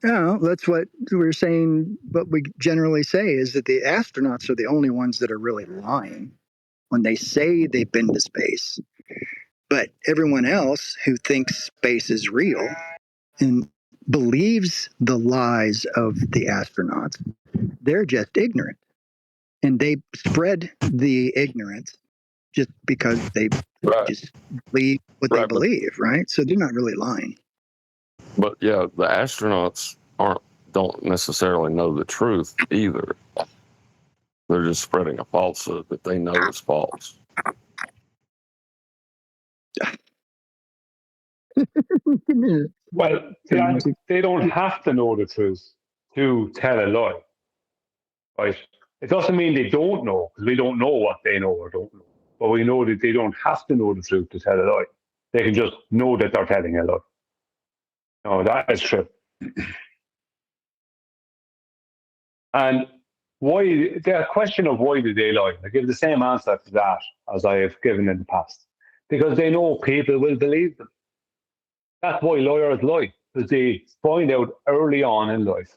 No, that's what we're saying. What we generally say is that the astronauts are the only ones that are really lying when they say they've been to space. But everyone else who thinks space is real and believes the lies of the astronauts, they're just ignorant. And they spread the ignorance just because they just believe what they believe, right? So they're not really lying. But yeah, the astronauts don't necessarily know the truth either. They're just spreading a falsehood that they know is false. Well, they don't have to know the truth to tell a lie, right? It doesn't mean they don't know, because we don't know what they know or don't know. But we know that they don't have to know the truth to tell a lie. They can just know that they're telling a lie. No, that is true. And why, the question of why did they lie, I give the same answer to that as I have given in the past. Because they know people will believe them. That's why lawyers lie, because they find out early on in life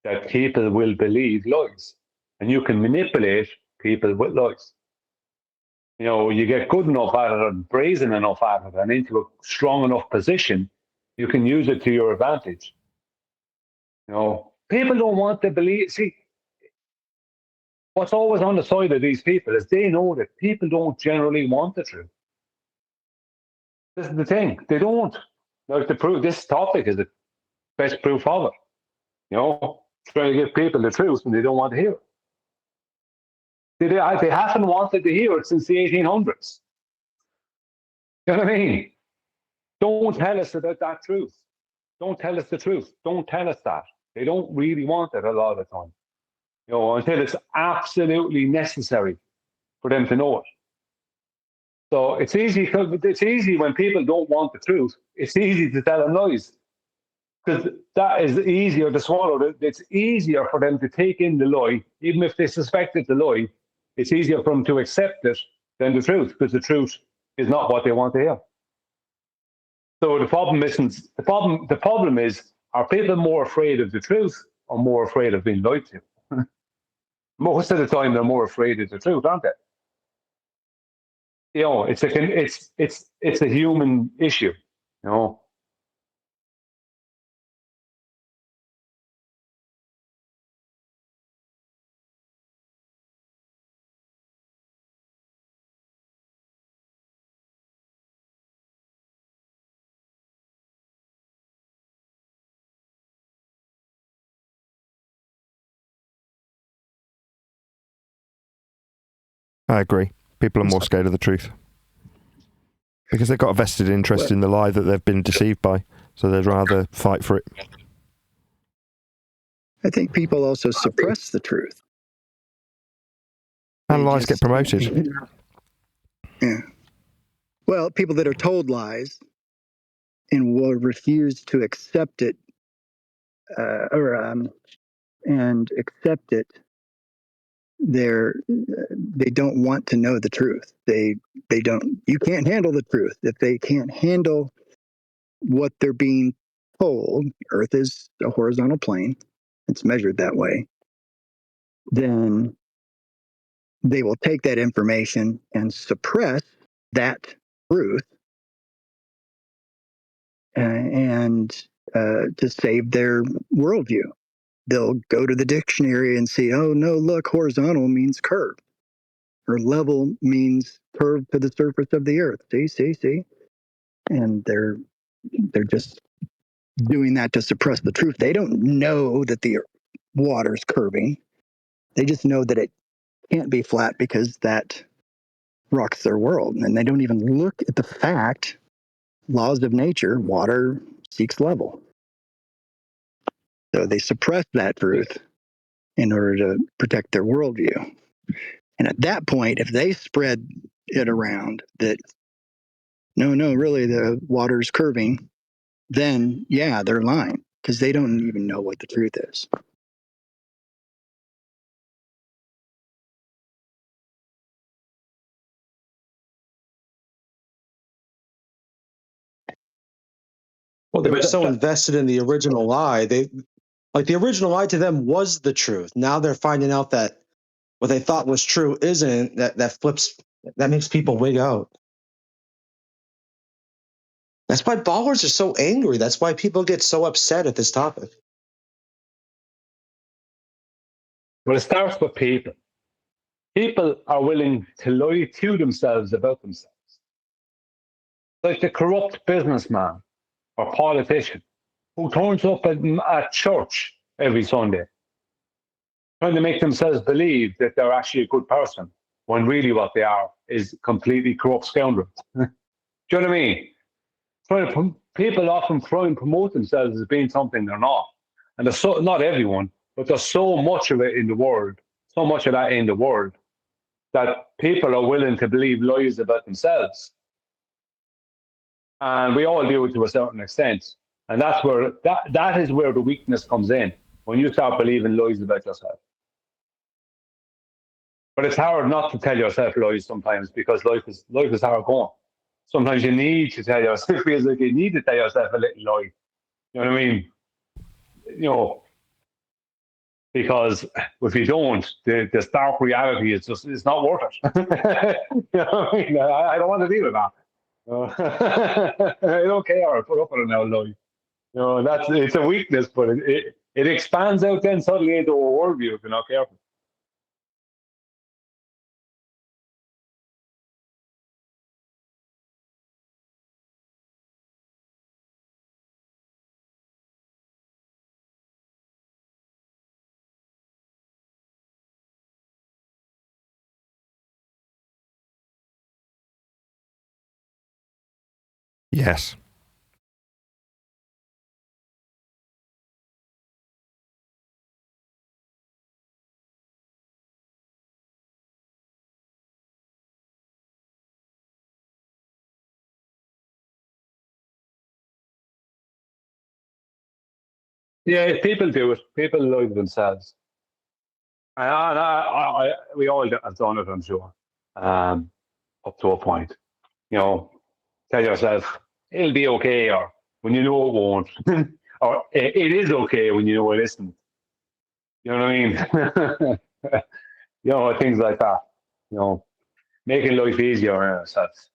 that people will believe lies. And you can manipulate people with lies. You know, you get good enough at it and brazen enough at it and into a strong enough position, you can use it to your advantage. You know, people don't want to believe. See, what's always on the side of these people is they know that people don't generally want the truth. This is the thing. They don't. Like the proof, this topic is the best proof of it. You know, trying to give people the truth and they don't want to hear it. They haven't wanted to hear it since the 1800s. You know what I mean? Don't tell us about that truth. Don't tell us the truth. Don't tell us that. They don't really want it a lot of the time. You know, until it's absolutely necessary for them to know it. So it's easy when people don't want the truth. It's easy to tell them lies because that is easier to swallow. It's easier for them to take in the lie, even if they suspect it's a lie. It's easier for them to accept it than the truth because the truth is not what they want to hear. So the problem isn't the problem. The problem is, are people more afraid of the truth or more afraid of being lied to? Most of the time, they're more afraid of the truth, aren't they? You know, it's a human issue. You know. I agree. People are more scared of the truth because they've got a vested interest in the lie that they've been deceived by, so they'd rather fight for it. I think people also suppress the truth. And lies get promoted. Yeah. Well, people that are told lies and will refuse to accept it, and accept it, they don't want to know the truth. They don't. You can't handle the truth if they can't handle what they're being told. Earth is a horizontal plane; it's measured that way. Then they will take that information and suppress that truth, and to save their worldview. They'll go to the dictionary and see, oh no, look, horizontal means curve, or level means curve to the surface of the earth. See, and they're just doing that to suppress the truth. They don't know that the water's curving. They just know that it can't be flat because that rocks their world, and they don't even look at the fact, laws of nature, water seeks level. So they suppress that truth in order to protect their worldview. And at that point, if they spread it around that, no, really, the water's curving, then yeah, they're lying because they don't even know what the truth is. Well, they were so invested in the original lie. The original lie to them was the truth. Now they're finding out that what they thought was true isn't. That makes people wig out. That's why ballers are so angry. That's why people get so upset at this topic. Well, it starts with people. People are willing to lie to themselves about themselves. Like the corrupt businessman or politician who turns up at church every Sunday, trying to make themselves believe that they're actually a good person, when really what they are is completely corrupt scoundrels. Do you know what I mean? People often try and promote themselves as being something they're not. And there's not everyone, but there's so much of it in the world, so much of that in the world, that people are willing to believe lies about themselves. And we all do it to a certain extent. And that's where that is where the weakness comes in, when you start believing lies about yourself. But it's hard not to tell yourself lies sometimes, because life is hard going. Sometimes you need to tell yourself, it feels like you need to tell yourself a little lie. You know what I mean? You know, because if you don't, the stark reality is just it's not worth it. You know what I mean? I don't want to deal with that. I don't care. I put up with it now, Lloyd. You know, it's a weakness, but it expands out then suddenly into a worldview if you're not careful. Yes. Yeah, people do it. People lie to themselves. We all have done it, I'm sure, up to a point. You know, tell yourself, it'll be okay, or when you know it won't, or it is okay when you know it isn't. You know what I mean? You know, things like that. You know, making life easier on ourselves.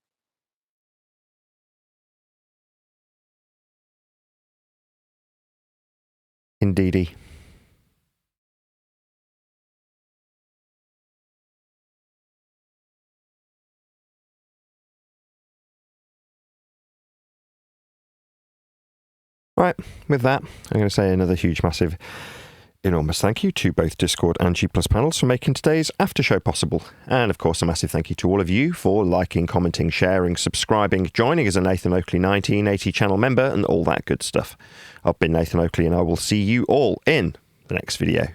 Indeedy. Right, with that, I'm going to say another huge, massive, enormous thank you to both Discord and G+ panels for making today's after show possible. And of course, a massive thank you to all of you for liking, commenting, sharing, subscribing, joining as a Nathan Oakley 1980 channel member, and all that good stuff. I've been Nathan Oakley, and I will see you all in the next video.